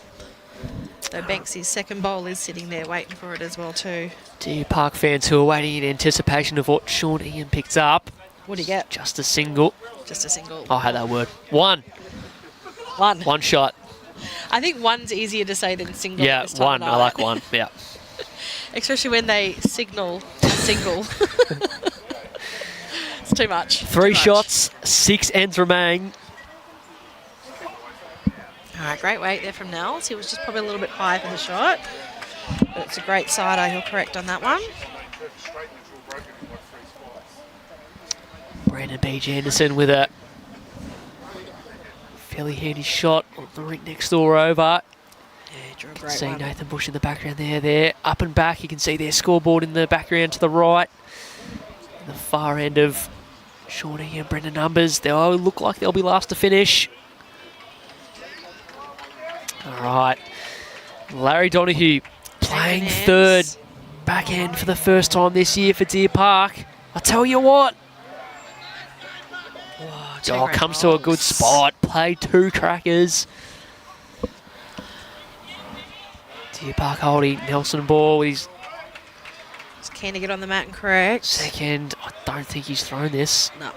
So Banksy's second bowl is sitting there waiting for it as well too. Deer Park fans who are waiting in anticipation of what Sean Ian picked up. What do you get? Just a single. Just a single. I had that word. One shot. I think one's easier to say than single. Yeah, this time one. of I night. like one. Yeah. Especially when they signal a single. It's too much. 3 Too much. shots, 6 ends remain. All right, great weight there from Nels. He was just probably a little bit high for the shot. But it's a great sider. He'll correct on that one. Brandon B. Anderson with a fairly handy shot on the rink next door over. Yeah, drew a great See one. Nathan Bush in the background there. Up and back, you can see their scoreboard in the background to the right. The far end of Shawnee and Brendan Numbers. They'll look like they'll be last to finish. All right. Larry Donahue playing Taking third hands. backhand for the first time this year for Deer Park. I tell you what. Whoa, two Oh, great comes to a good bowls. spot. Play 2 crackers. Deer Park holding Nelson Ball with his keen to get on the mat and correct. Second, I don't think he's thrown this. No.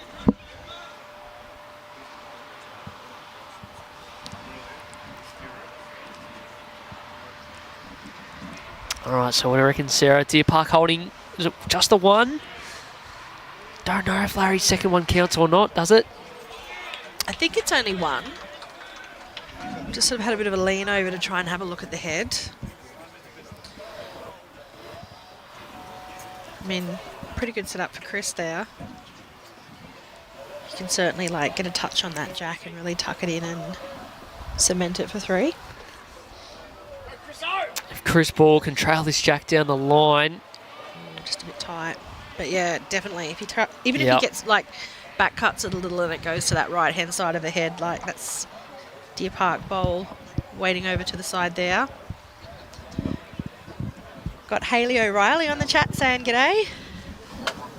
All right, so what do you reckon, Sarah? Deer Park holding, is it just the one? Don't know if Larry's second one counts or not, does it? I think it's only one. Just sort of had a bit of a lean over to try and have a look at the head. I mean, pretty good setup for Chris there. You can certainly like get a touch on that jack and really tuck it in and cement it for 3. If Chris Ball can trail this jack down the line. Just a bit tight. But yeah, definitely. If he even if Yep. he gets like back cuts it a little and it goes to that right hand side of the head, like that's Deer Park Bowl waiting over to the side there. Got Hayley O'Reilly on the chat saying g'day.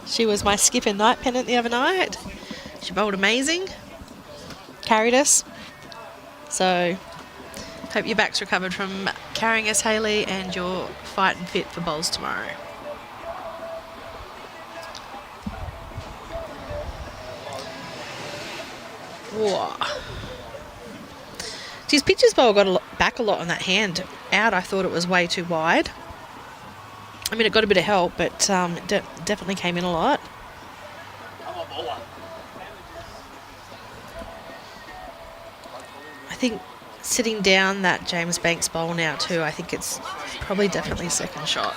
She was my skip in night pennant the other night. She bowled amazing. Carried us. So hope your back's recovered from carrying us, Hayley, and you're fight and fit for bowls tomorrow. Whoa. His pitcher's bowl got back a lot on that hand. Out, I thought it was way too wide. I mean, it got a bit of help, but it definitely came in a lot. I think sitting down that James Banks bowl now too, I think it's probably definitely second shot.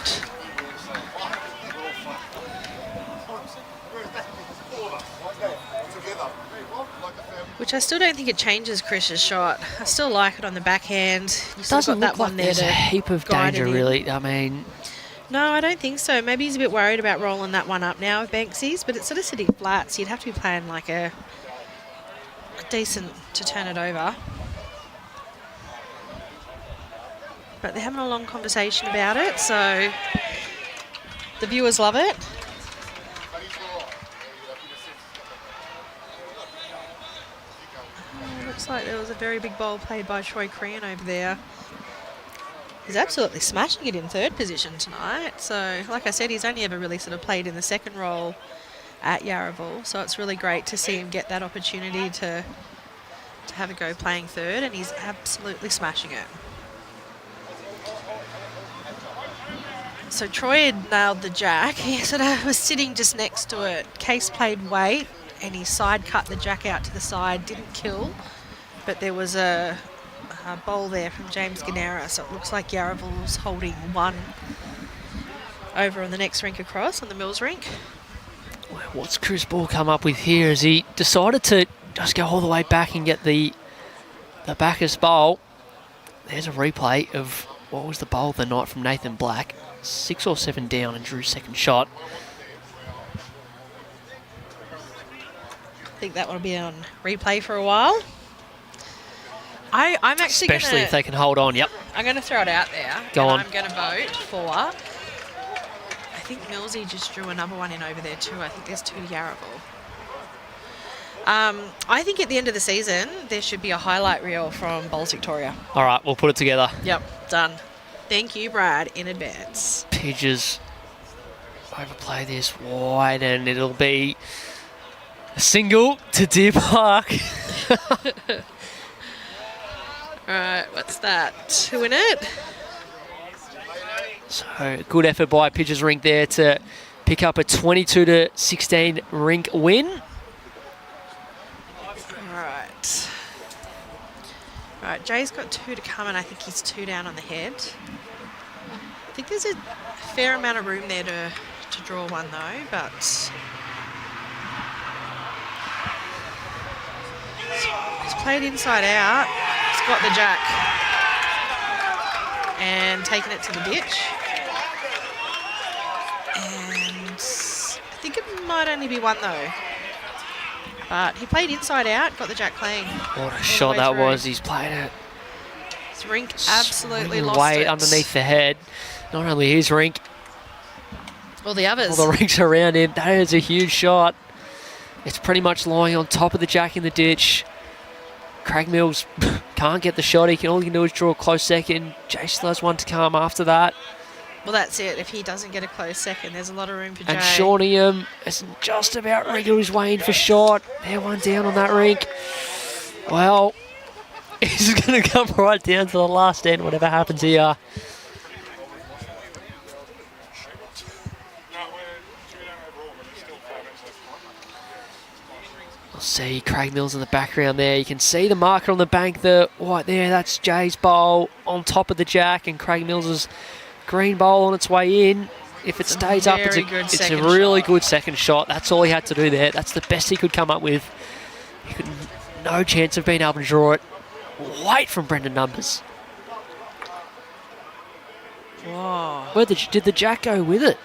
Which I still don't think it changes Chris's shot. I still like it on the backhand. You still Doesn't got look that like one there there's to a heap of guide danger, it in. really. I mean, No, I don't think so. Maybe he's a bit worried about rolling that one up now with Banksy's, but it's sort of sitting flat, so you'd have to be playing like a decent to turn it over. But they're having a long conversation about it, so the viewers love it. Looks like there was a very big bowl played by Troy Crean over there. He's absolutely smashing it in third position tonight. So, like I said, he's only ever really sort of played in the second role at Yarraville. So it's really great to see him get that opportunity to have a go playing third, and he's absolutely smashing it. So Troy had nailed the jack. He sort of was sitting just next to it. Case played weight, and he side cut the jack out to the side. Didn't kill, but there was a bowl there from James Ganera, so it looks like Yarraville's holding one over on the next rink across, on the Mills rink. what's Chris Ball come up with here? Has he decided to just go all the way back and get the backers bowl? There's a replay of what was the bowl of the night from Nathan Black. 6 or 7 down and drew second shot. I think that will be on replay for a while. I'm actually Especially if they can hold on, yep. I'm going to throw it out there. Go on. I'm going to vote for, I think Millsy just drew another one in over there too. I think there's 2 to Yarraville. I think at the end of the season, there should be a highlight reel from Bowls Victoria. All right, we'll put it together. Yep, done. Thank you, Brad, in advance. Pidges overplay this wide and it'll be a single to Deer Park. All right, what's that? 2 in it. So good effort by Pidges Rink there to pick up a 22-16 Rink win. All right, Jay's got 2 to come, and I think he's 2 down on the head. I think there's a fair amount of room there to draw one, though, but he's played inside out. He's got the jack and taken it to the ditch. And I think it might only be 1, though. But he played inside out, got the jack clean. What a shot way that through. was. He's played it. His Rink absolutely swinging lost weight it. underneath the head. Not only his Rink, All the others. all the Rinks around him. That is a huge shot. It's pretty much lying on top of the jack in the ditch. Craig Mills can't get the shot. All he can do is draw a close second. Jay still has 1 to come after that. Well, that's it. If he doesn't get a close second, there's a lot of room for Jay. And Shawnium is just about wriggled his way in for shot. They're one down on that rink. Well, he's going to come right down to the last end, whatever happens here. We'll see Craig Mills in the background there. You can see the marker on the bank there, right there. That's Jay's bowl on top of the jack, and Craig Mills's green bowl on its way in. If it stays up, it's a really good second shot. That's all he had to do there. That's the best he could come up with. He could no chance of being able to draw it. Wait from Brendan Numbers. Whoa. Did the jack go with it?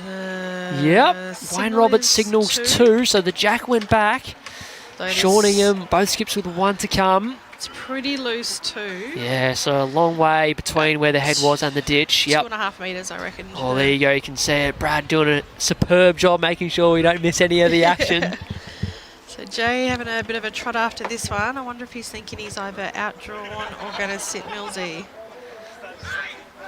Yep. Wayne Roberts signals two, so the jack went back. Shawningham, both skips with one to come. It's pretty loose too. Yeah, so a long way between where the head was and the ditch. Yep. 2.5 metres, I reckon. Oh, there you go. You can see it. Brad doing a superb job making sure we don't miss any of the action. So Jay having a bit of a trot after this one. I wonder if he's thinking he's either outdrawn or going to sit Millsy.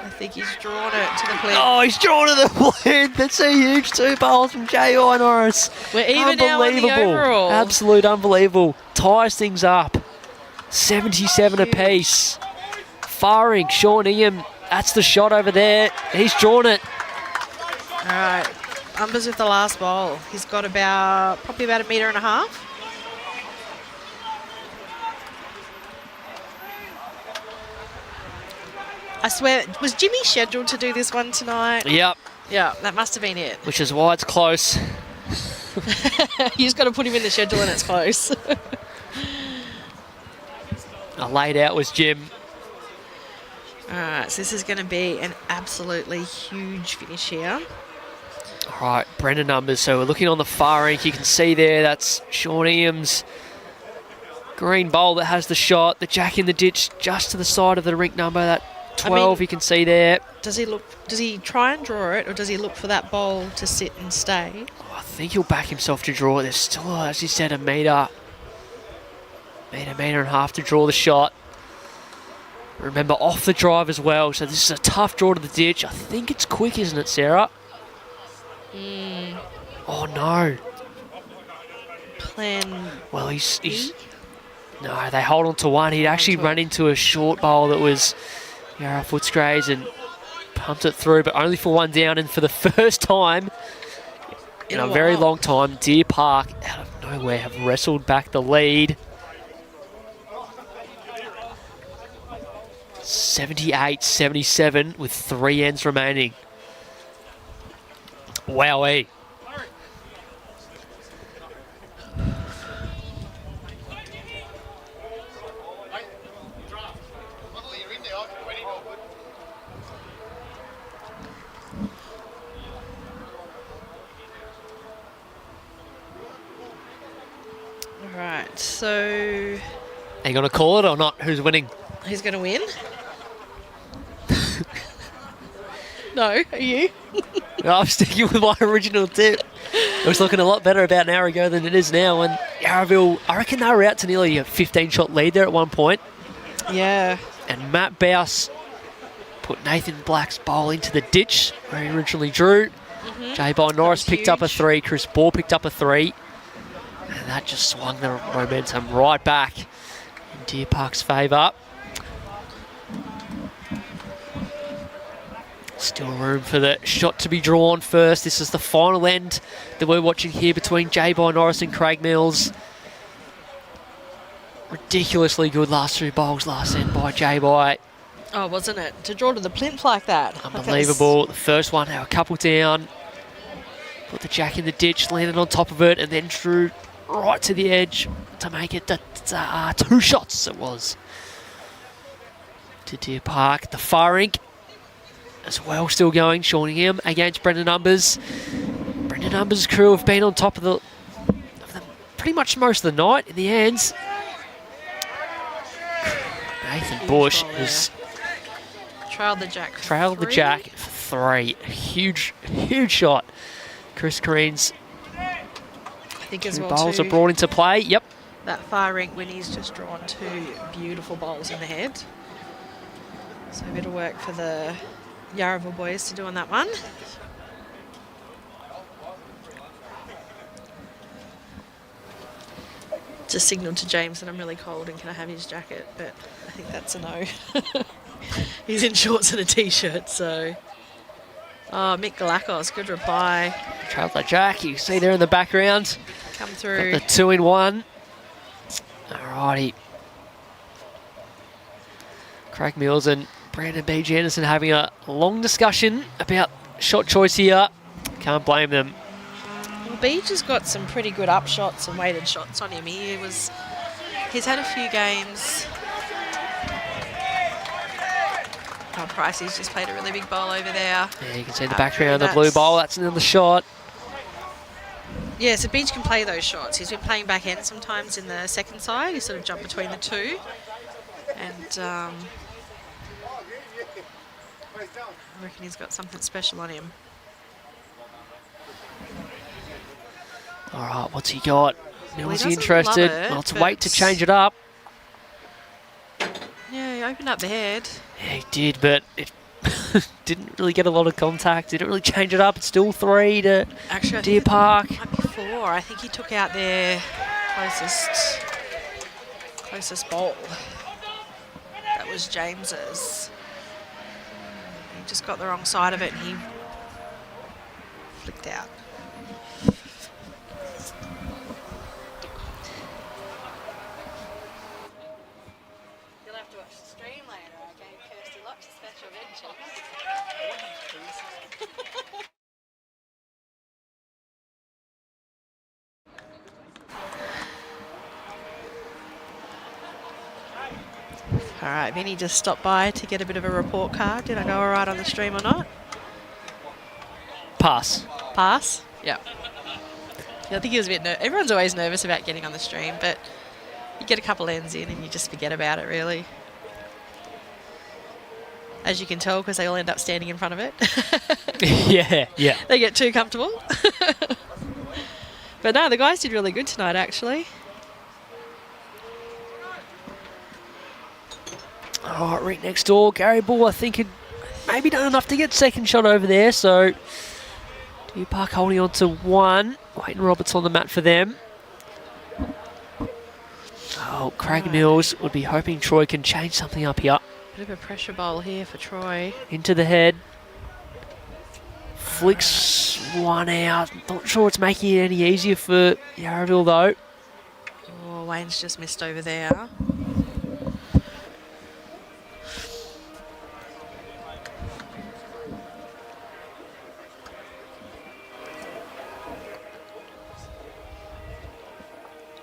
I think he's drawn it to the plinth. Oh, he's drawn to the plinth. That's a huge 2 bowls from J.I. Norris. We're even now on the overall. Absolute unbelievable. Ties things up. 77 apiece. Firing, Sean Ian. That's the shot over there. He's drawn it. All right. Numbers with the last bowl. He's got probably about 1.5 metres. I swear, was Jimmy scheduled to do this one tonight? Yep. Yeah, that must have been it. Which is why it's close. You just got to put him in the schedule and it's close. Laid out was Jim. All right, so this is going to be an absolutely huge finish here. All right, Brendan Numbers. So we're looking on the far rink. You can see there, that's Sean Eames. Green bowl that has the shot. The jack in the ditch just to the side of the rink number. That 12 you can see there. Does he try and draw it, or does he look for that bowl to sit and stay? Oh, I think he'll back himself to draw it. There's still, as you said, a metre and a half to draw the shot. Remember, off the drive as well, so this is a tough draw to the ditch. I think it's quick, isn't it, Sarah? Oh, no. Well, he's no, they hold on to one. He'd actually run into a short bowl that was Yarraville Footscray's and pumped it through, but only for one down. And for the first time in a very long time, Deer Park, out of nowhere, have wrestled back the lead. 78-77 with 3 ends remaining. Wowee. All right, so... Are you going to call it or not? Who's winning? Who's going to win? No, are you? No, I'm sticking with my original tip. It was looking a lot better about an hour ago than it is now. And Yarraville, I reckon they were out to nearly a 15-shot lead there at one point. Yeah. And Matt BAUS put Nathan Black's bowl into the ditch where he originally drew. J.B. Norris picked up a 3. Chris Ball picked up a 3. And that just swung the momentum right back in Deer Park's favour. Still room for the shot to be drawn first. This is the final end that we're watching here between J.B. Norris and Craig Mills. Ridiculously good last 2 bowls last end by J.B. Oh, wasn't it? To draw to the plinth like that. Unbelievable. The first one, a couple down. Put the jack in the ditch, landed on top of it, and then drew right to the edge to make it 2 shots it was. To Deer Park. The far rink as well, still going. Shawningham against Brendan Numbers. Brendan Numbers' crew have been on top of the pretty much most of the night. In the ends, Nathan Bush has trailed the jack. The jack for 3. Huge shot. Chris Green's I think as well bowls are brought into play. Yep. That far rink when he's just drawn 2 beautiful bowls in the head. So a bit of work for the Yarraville boys to do on that one. Just signalled to James that I'm really cold and can I have his jacket, but I think that's a no. He's in shorts and a t-shirt, so... Oh, Mick Galakos, good reply. Traveller Jack, you see there in the background. Come through. Got the 2-in-1. Alrighty. Craig Mills and Brandon B. Anderson having a long discussion about shot choice here. Can't blame them. Well, Beach has got some pretty good up shots and weighted shots on him. He's had a few games. Oh, Pricey's just played a really big bowl over there. Yeah, you can see the background, the blue bowl. That's another shot. Yeah, so Beach can play those shots. He's been playing back end sometimes in the second side. He sort of jumped between the two. And I reckon he's got something special on him. All right, what's he got? Well, Mills he doesn't interested. love it, Well, let's but- wait to change it up. Yeah, he opened up the head. Yeah, he did, but it didn't really get a lot of contact. Didn't really change it up. It's still 3 to Actually, I Deer think Park. it might be 4. I think he took out their closest bowl. That was James's. He just got the wrong side of it and he flicked out. You'll have to watch the stream later. I gave Kirsty lots of special mentions. All right, Vinny just stopped by to get a bit of a report card. Did I go all right on the stream or not? Pass. Pass? Yep. Yeah, I think he was a bit everyone's always nervous about getting on the stream, but you get a couple ends in and you just forget about it, really. As you can tell, because they all end up standing in front of it. Yeah. They get too comfortable. But no, the guys did really good tonight, actually. Oh, Rink next door. Gary Bull, I think, had maybe done enough to get second shot over there. So, Deer Park holding on to 1. Wayne Roberts on the mat for them. Oh, Craig Mills would be hoping Troy can change something up here. Bit of a pressure bowl here for Troy. Into the head. Flicks one out. Not sure it's making it any easier for Yarraville, though. Oh, Wayne's just missed over there.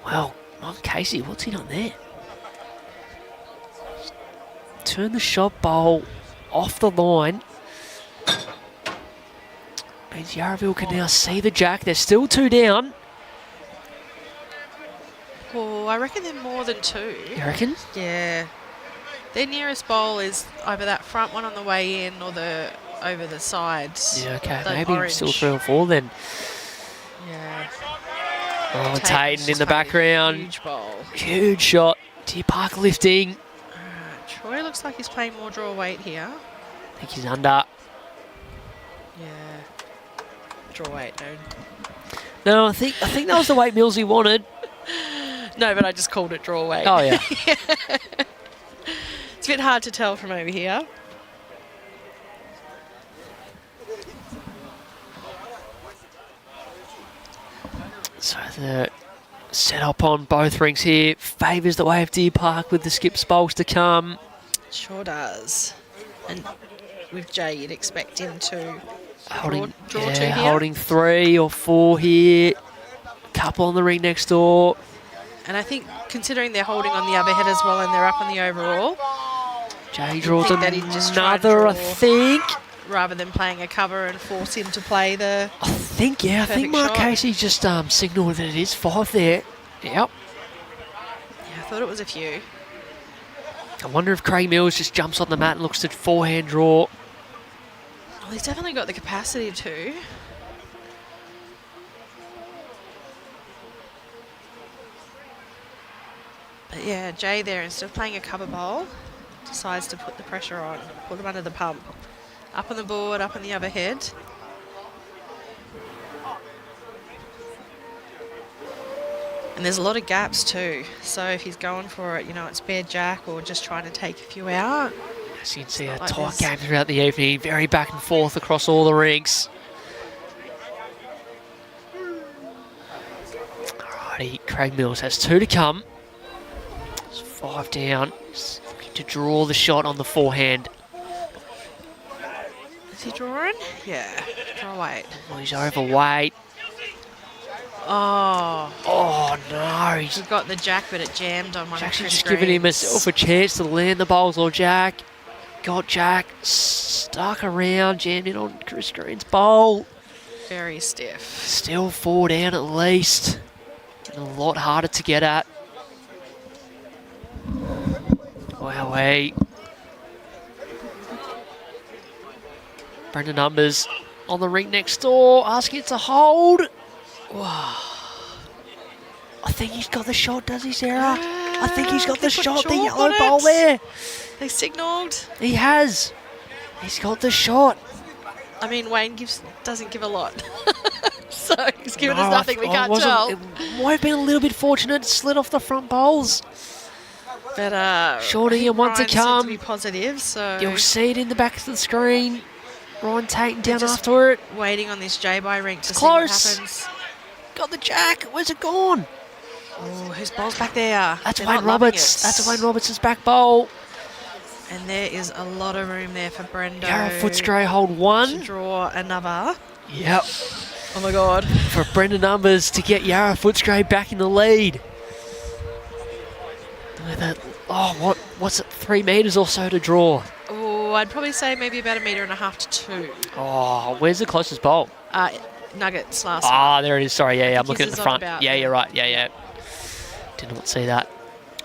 Well, on Casey, what's he done there? Turn the shot bowl off the line. Means Yarraville can now see the jack. They're still 2 down. Oh, I reckon they're more than 2. You reckon? Yeah. Their nearest bowl is either that front one on the way in or the over the sides. Yeah, okay. The Maybe orange. still 3 or 4 then. Yeah. Oh, Tatum's Tatum just in the played a background. Huge bowl. Huge shot. Deer Park lifting. Troy looks like he's playing more draw weight here. I think he's under. Yeah. Draw weight, no. No, I think that was the weight Millsy wanted. No, but I just called it draw weight. Oh, yeah. It's a bit hard to tell from over here. So the setup on both rinks here favours the way of Deer Park with the skips bowls to come. Sure does. And with Jay, you'd expect him to Holding, draw yeah, 2 here. holding 3 or 4 here. Couple on the ring next door. And I think, considering they're holding on the other head as well and they're up on the overall, Jay draws think that he'd just try and another, I draw. think. rather than playing a cover and force him to play the... I think Perfect Mark shot. Casey just signalled that it is 5 there. Yep. Yeah, I thought it was a few. I wonder if Craig Mills just jumps on the mat and looks to forehand draw. Well, he's definitely got the capacity to. But yeah, Jay there, instead of playing a cover bowl, decides to put the pressure on, put him under the pump. Up on the board, up on the other head. And there's a lot of gaps too. So if he's going for it, you know, it's bare jack or just trying to take a few out. As you can see, a like tight this. game throughout the evening. Very back and forth across all the rinks. Alrighty, Craig Mills has 2 to come. It's 5 down. He's looking to draw the shot on the forehand. Is he drawing? Yeah, draw weight. Well, he's overweight. Oh, Oh no, he he's got the jack, but it jammed on one of actually Chris just giving himself Green's. a chance to land the bowls or jack. Got jack, stuck around, jammed in on Chris Green's bowl. Very stiff. Still 4 down at least. And a lot harder to get at. Wowee. Brendan Numbers on the rink next door, asking it to hold. Wow. I think he's got the shot, does he, Sarah? I think he's got the shot, the yellow ball there. They signalled. He has. He's got the shot. I mean, Wayne doesn't give a lot. So he's giving No, us nothing we can't tell. It might have been a little bit fortunate, slid off the front bowls. But Shorty, I think you want to Ryan said come. to be positive, so You'll see it in the back of the screen. Ryan Tatum down just after it. waiting on this J-by rink to Close. see what happens. Got the jack. Where's it gone? Oh, whose ball's back there? That's They're Wayne not loving Roberts. it. That's Wayne Roberts' back bowl. And there is a lot of room there for Brendo Yarra Footscray hold to 1. draw another. Yep. Oh my God. For Brendan Numbers to get Yarra Footscray back in the lead. With a, what's it, 3 metres or so to draw. Oh, I'd probably say maybe about 1.5 metres to 2. Oh, where's the closest bowl? Nuggets last one. Ah, there it is. Sorry, yeah, I'm think looking at his the is on front. about Yeah, there. you're right. Yeah. Did not see that.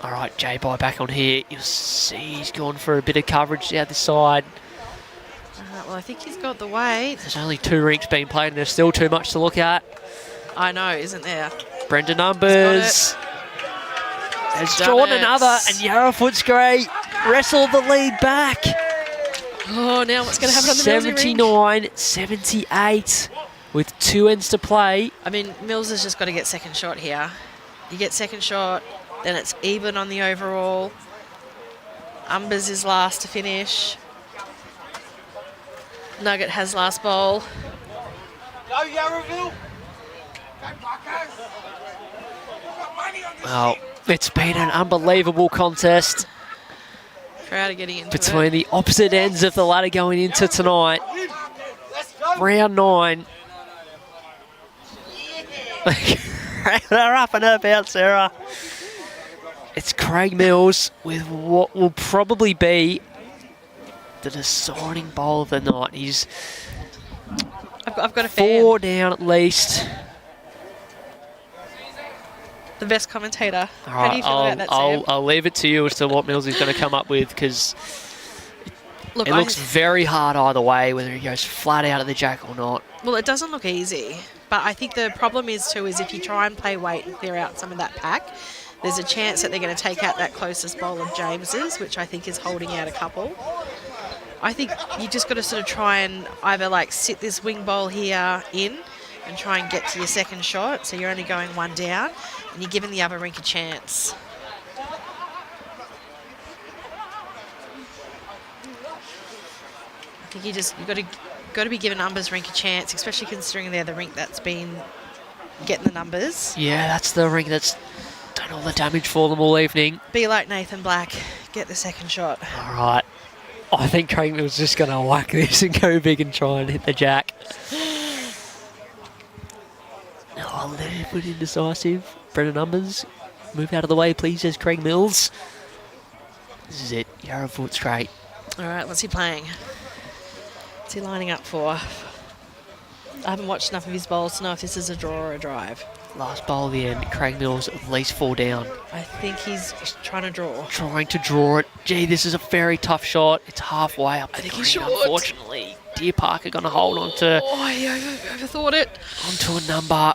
All right, J-By back on here. You'll see he's gone for a bit of coverage out the side. Well, I think he's got the weight. There's only 2 rinks being played and there's still too much to look at. I know, isn't there? Brendan Numbers has Done drawn it. another, and Yarra Footscray wrestled the lead back. Oh, now what's going to happen on the Millsy rink? 79-78 with 2 ends to play. I mean, Mills has just got to get second shot here. You get second shot, then it's even on the overall. Umbers is last to finish. Nugget has last bowl. Go Yarraville! Well, it's been an unbelievable contest Crowd are getting into between it. the opposite ends of the ladder going into tonight. Round 9. They're up and about, Sarah. It's Craig Mills with what will probably be the deciding bowl of the night. He's I've got a fan. 4 down at least. The best commentator. All How do right, you feel about that, Sam? I'll leave it to you as to what Mills is going to come up with, because Look, it looks very hard either way, whether he goes flat out of the jack or not. well, it doesn't look easy. But I think the problem is, too, is if you try and play weight and clear out some of that pack, there's a chance that they're going to take out that closest bowl of James's, which I think is holding out a couple. I think you just got to sort of try and either like sit this wing bowl here in and try and get to your second shot, so you're only going 1 down, and you're giving the other rink a chance. I think you've got to be giving Umbers rink a chance, especially considering they're the rink that's been getting the numbers. Yeah, that's the ring that's done all the damage for them all evening. Be like Nathan Black, get the second shot. All right. I think Craig was just going to whack this and go big and try and hit the jack. Oh, a little bit indecisive. Brendan Numbers, move out of the way, please, says Craig Mills. This is it. Yarra Footscray. All right, what's he playing? What's he lining up for? I haven't watched enough of his bowls to know if this is a draw or a drive. Last bowl of the end. Craig Mills at least 4 down. I think he's trying to draw. Trying to draw it. Gee, this is a very tough shot. It's halfway up the think green, he's short. unfortunately. Deer Parker going to hold on to Oh, he overthought it. onto a number.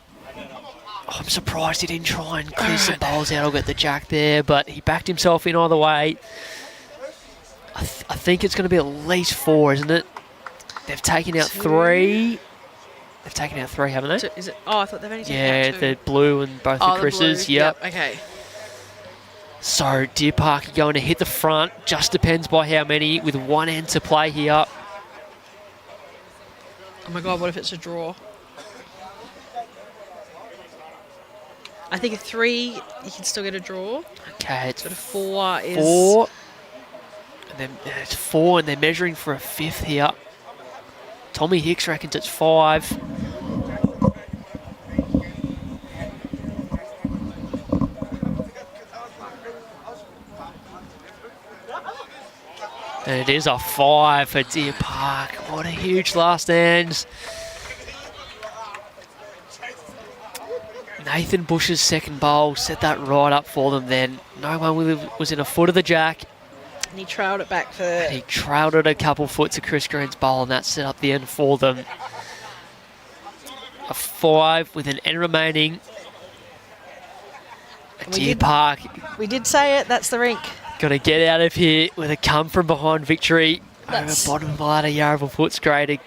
I'm surprised he didn't try and clear some bowls out or get the jack there, but he backed himself in either way. I think it's going to be at least 4, isn't it? They've taken out 2. 3. They've taken out 3, haven't they? 2, is it? Oh, I thought they've only taken Yeah, out 2. the blue and both the Chris's. Blue. Yep. Okay. So Deer Park are going to hit the front. Just depends by how many, with 1 end to play here. Oh my God, what if it's a draw? I think a 3, you can still get a draw. Okay, it's But a 4 is... 4. And then it's 4, and they're measuring for a 5th here. Tommy Hicks reckons it's 5. And it is a 5 for Deer Park. What a huge last ends. Nathan Bush's second bowl set that right up for them then. No one was in a foot of the jack. And he trailed it back for... And he trailed it a couple foot to Chris Green's bowl, and that set up the end for them. A 5 with an end remaining. Deer Park We did say it, that's the Rink. got to get out of here with a come from behind victory over That's- bottom of the ladder, Yarraville Footscray to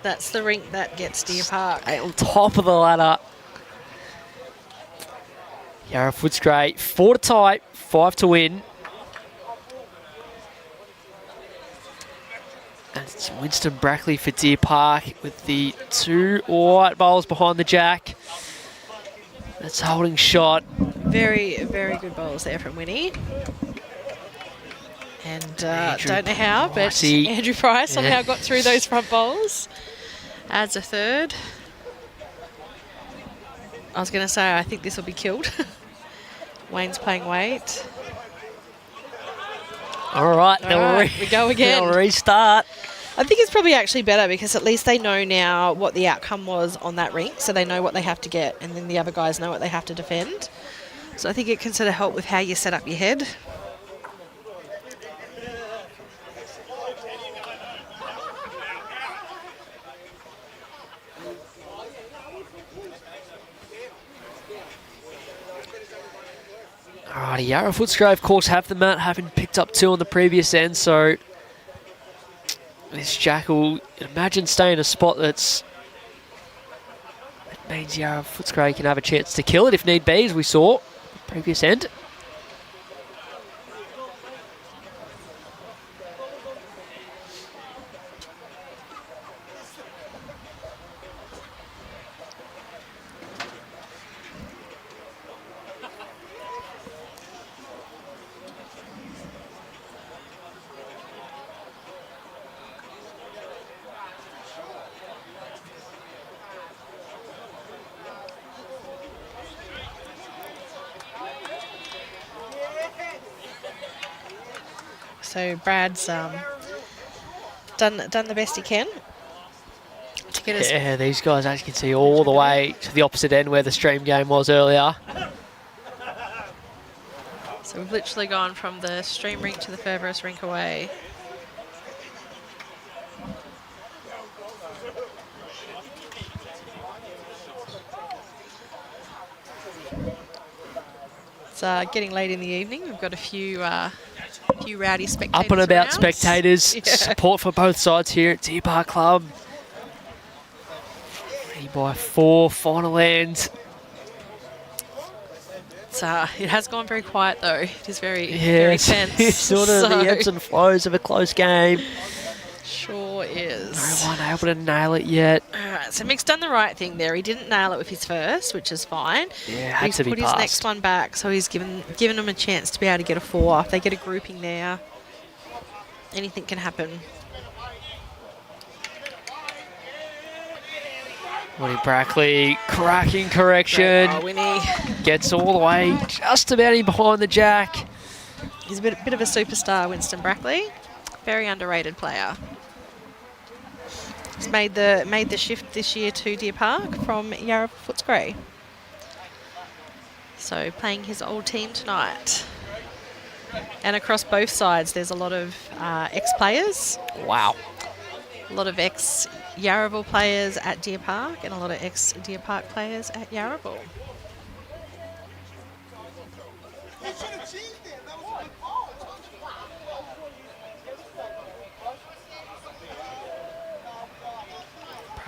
That's the Rink that gets Deer Park. stay on top of the ladder. Yarraville Footscray 4 to tie, 5 to win. And it's Winston Brackley for Deer Park with the 2 white bowls behind the jack. That's holding shot. Very, very good bowls there from Winnie. And Andrew don't know how, but Pricey. Andrew Price somehow Yeah. got through those front bowls. Adds a 3rd. I was going to say, I think this will be killed. Wayne's playing weight. All right, All right, we go again. They'll restart. I think it's probably actually better because at least they know now what the outcome was on that Rink, so they know what they have to get, and then the other guys know what they have to defend. So I think it can sort of help with how you set up your head. Alrighty, Yarra Footscray, of course, have the mat, having picked up 2 on the previous end, so this jack will, imagine, stay in a spot that means Yarra Footscray can have a chance to kill it if need be, as we saw previous end. So Brad's done the best he can to get us. Yeah, these guys, as you can see, all the way to the opposite end where the stream game was earlier. So we've literally gone from the stream rink to the furthest rink away. It's getting late in the evening. We've got a few rowdy spectators Up and about around. spectators, Yeah. support for both sides here at Deer Park Club. 3x4, final end. It has gone very quiet though. It is very, Yeah, very tense. it's sort of the ebbs and flows of a close game. Sure is. No one able to nail it yet. Alright, so Mick's done the right thing there. He didn't nail it with his first, which is fine. Yeah, But had he's to be put his passed. next one back, so he's given them a chance to be able to get a 4. If they get a grouping there, anything can happen. Woody Brackley, cracking correction. Oh, Winnie. Gets all the way just about in behind the jack. He's a bit of a superstar, Winston Brackley. Very underrated player. He's made the shift this year to Deer Park from Yarraville Footscray. So playing his old team tonight. And across both sides, there's a lot of ex-players. Wow. A lot of ex-Yarraville players at Deer Park and a lot of ex-Deer Park players at Yarraville.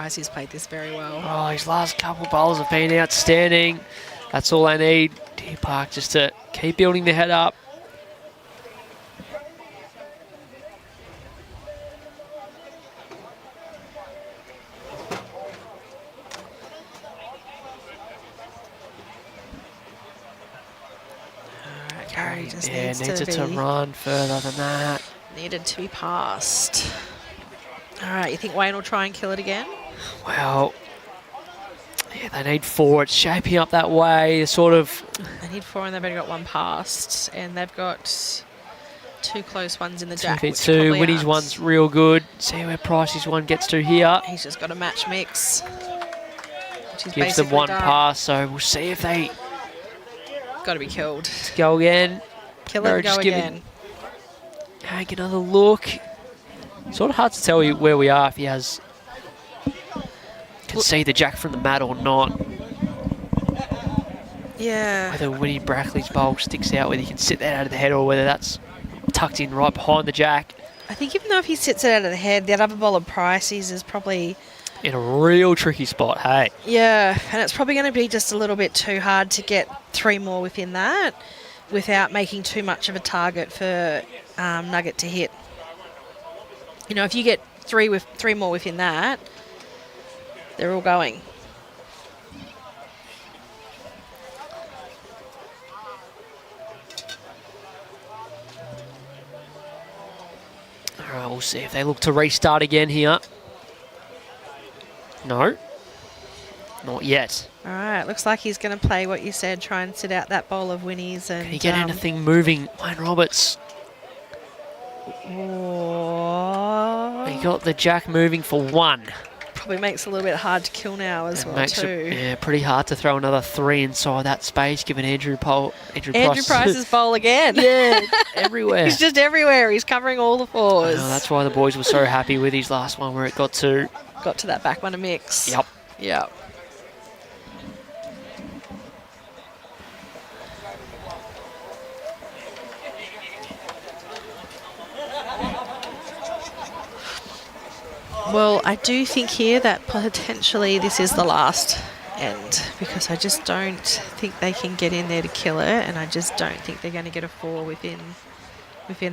Pricey's played this very well. Oh, his last couple bowls have been outstanding. That's all they need. Deer Park just to keep building the head up. Gary just needs needs it to be run further than that. needed to be passed. All right, you think Wayne will try and kill it again? Well, yeah, they need 4. It's shaping up that way. Sort of. They need 4 and they've only got 1 passed, and they've got 2 close ones in the jack. 2v2. Winnie's one's real good. See where Pricey's one gets to here. He's just got a match mix. Gives them 1 pass, so we'll see if they got to be killed. go again. Kill it and go again. Take another look. Sort of hard to tell you where we are if he has can see the jack from the mat or not. Yeah. Whether Winnie Brackley's bowl sticks out, whether he can sit that out of the head or whether that's tucked in right behind the jack. I think even though if he sits it out of the head, that other bowl of Pricey's is probably... in a real tricky spot, hey. Yeah, and it's probably going to be just a little bit too hard to get 3 more within that without making too much of a target for Nugget to hit. You know, if you get 3 more within that, they're all going. All right, we'll see if they look to restart again here. No, not yet. All right, looks like he's going to play what you said, try and sit out that bowl of Winnies. And Can he get anything moving? Wayne Roberts. Oh, He got the jack moving for 1. probably makes it a little bit hard to kill now as well too. Yeah, pretty hard to throw another 3 inside that space, given Andrew Price's bowl again. Yeah, everywhere. He's just everywhere. He's covering all the 4s. Oh, that's why the boys were so happy with his last one where it got to... Got to that back one of mix. Yep. Yep. Well, I do think here that potentially this is the last end because I just don't think they can get in there to kill it, and I just don't think they're going to get a 4 within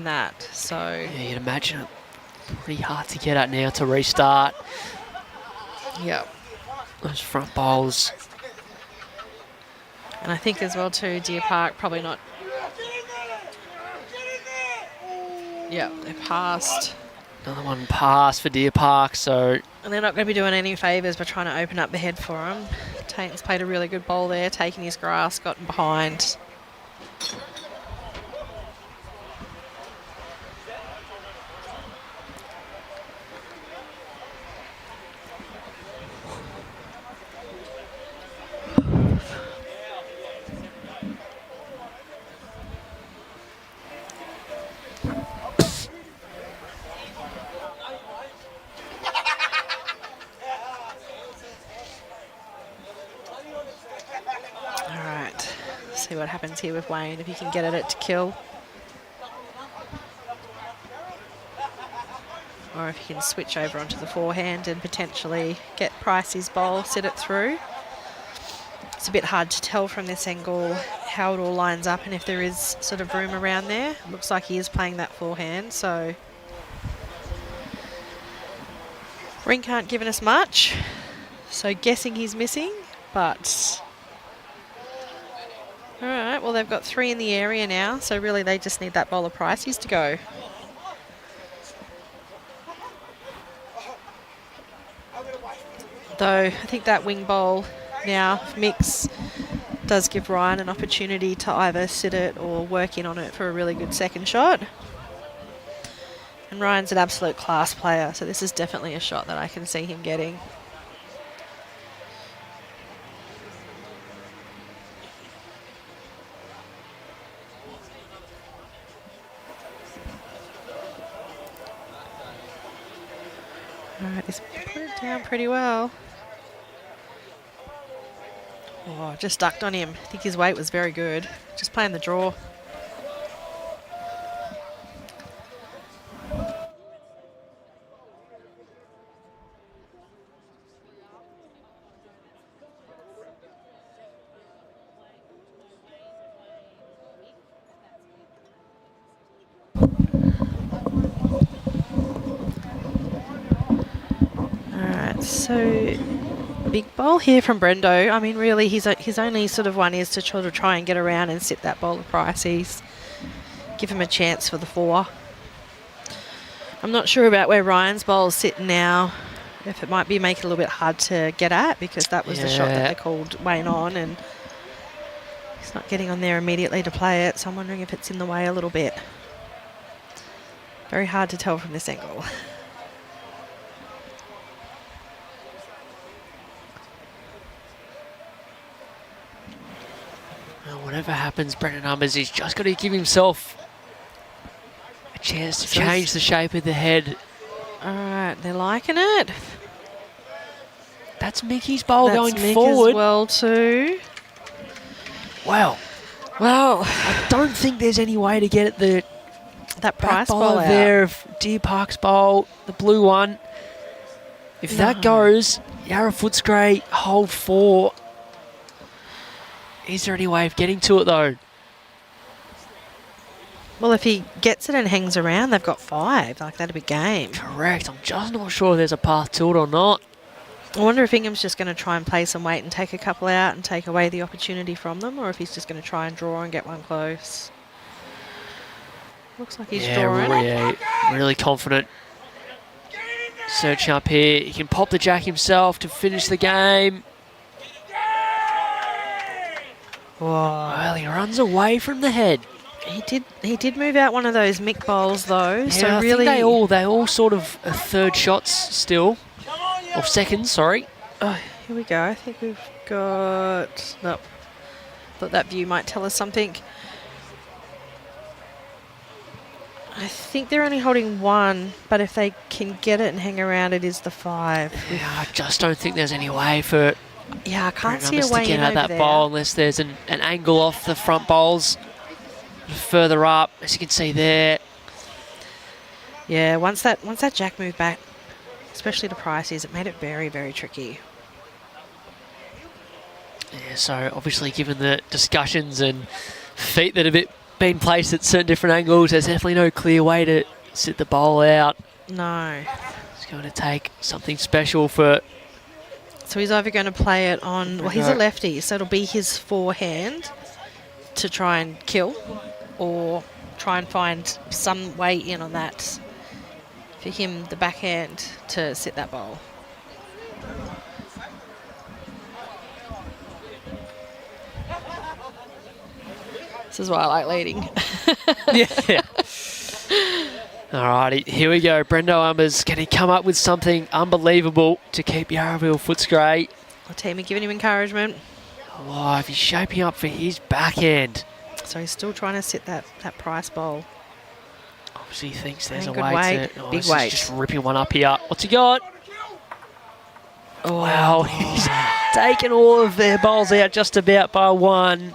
that. So Yeah, you'd imagine it pretty hard to get at now to restart. Yep. Those front bowls. And I think as well too, Deer Park probably not. Yep, they passed. Another one passed for Deer Park, so... And they're not going to be doing any favours by trying to open up the head for him. Tainton's played a really good bowl there, taking his grass, gotten behind. See what happens here with Wayne, if he can get at it to kill. Or if he can switch over onto the forehand and potentially get Pricey's bowl, sit it through. It's a bit hard to tell from this angle how it all lines up and if there is sort of room around there. It looks like he is playing that forehand, so... Rink aren't giving us much, so guessing he's missing, but... All right, well, they've got 3 in the area now, so really they just need that bowl of Pricey's to go. Though I think that wing bowl now mix does give Ryan an opportunity to either sit it or work in on it for a really good second shot. And Ryan's an absolute class player, so this is definitely a shot that I can see him getting. All right, he's put it down pretty well. Oh, just ducked on him. I think his weight was very good. Just playing the draw. So, big bowl here from Brendo. I mean, really, his only sort of one is to try and get around and sit that bowl of Pricey's. Give him a chance for the 4. I'm not sure about where Ryan's bowl's sitting now. If it might be making it a little bit hard to get at, because that was the shot that they called Wayne on, and he's not getting on there immediately to play it. So I'm wondering if it's in the way a little bit. Very hard to tell from this angle. Well, whatever happens, Brendan Numbers, he's just got to give himself a chance to change the shape of the head. All right, they're liking it. That's Mickey's bowl going Mick forward. As well too. Wow. Well, I don't think there's any way to get at that back price bowl bowl over there of Deer Park's bowl, the blue one. If that goes, Yarra Footscray hold 4. Is there any way of getting to it though? Well, if he gets it and hangs around, they've got 5. Like, that'd be game. Correct. I'm just not sure if there's a path to it or not. I wonder if Ingham's just going to try and play some weight and take a couple out and take away the opportunity from them, or if he's just going to try and draw and get one close. Looks like he's drawing. Really confident. Searching up here. He can pop the jack himself to finish the game. Whoa. Well, he runs away from the head. He did move out one of those Mick bowls though. Yeah, so I really, think they all sort of are third shots still, or seconds. Sorry. Oh, here we go. I think we've got. Nope. Thought that view might tell us something. I think they're only holding 1, but if they can get it and hang around, it is the 5. Yeah, I just don't think there's any way for I can't see a to way get in out over that there. bowl unless there's an angle off the front bowls. Further up, as you can see there. Yeah, once that jack moved back, especially to Pricey's, it made it very, very tricky. Yeah, so obviously given the discussions and feet that have been placed at certain different angles, there's definitely no clear way to sit the bowl out. No. It's going to take something special for... So he's either going to play it on... Well, he's a lefty, so it'll be his forehand to try and kill, or try and find some way in on that for him, the backhand, to sit that bowl. This is why I like leading. Yeah. Alrighty, here we go. Brendo Umbers, can he come up with something unbelievable to keep Yarraville Footscray The team are giving him encouragement. alive? He's shaping up for his backhand. So he's still trying to sit that price bowl. Obviously he thinks there's a Good way weight, to... big this is weight. just ripping one up here. What's he got? Oh, wow, he's taken all of their bowls out just about by 1.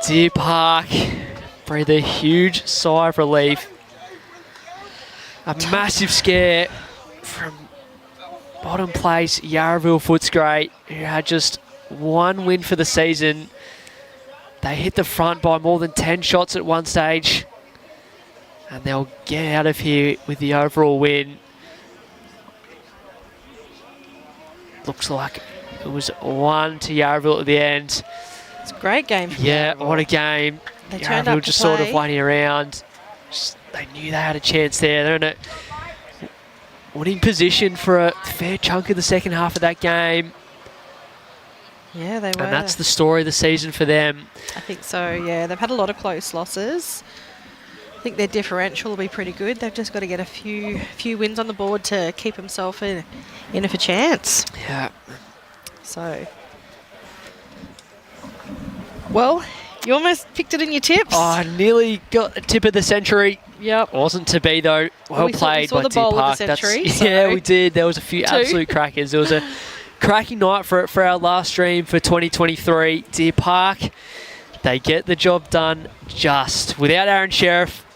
Deer Park breathe a huge sigh of relief. A massive scare from bottom place Yarraville Footscray, who had just 1 win for the season. They hit the front by more than 10 shots at one stage, and they'll get out of here with the overall win. Looks like it was 1 to Yarraville at the end. It's a great game for Yeah, Yarraville. what a game. They turned up Yarraville to just sort of play. waiting around. They knew they had a chance there. They're in a winning position for a fair chunk of the second half of that game. Yeah, they were. And that's the story of the season for them. I think so, yeah. They've had a lot of close losses. I think their differential will be pretty good. They've just got to get a few wins on the board to keep themselves in of a chance. Yeah. So, well, you almost picked it in your tips. Oh, I nearly got the tip of the century. Yep. Wasn't to be, though. Well we played saw by the Deer bowl of the Park. century, Yeah, so we did. There was a few 2. absolute crackers. There was a cracking night for our last stream for 2023. Deer Park, they get the job done just. Without Aaron Sheriff,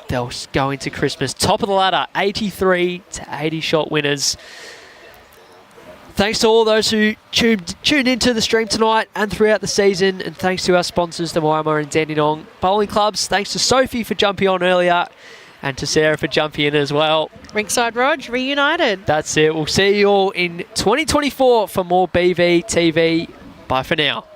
they'll go into Christmas top of the ladder, 83 to 80 shot winners. Thanks to all those who tuned into the stream tonight and throughout the season, and thanks to our sponsors, the Moama and Dandenong Bowling Clubs. Thanks to Sophie for jumping on earlier And to Sara for jumping in as well. Rinkside Rodger reunited. That's it. We'll see you all in 2024 for more BVTV. Bye for now.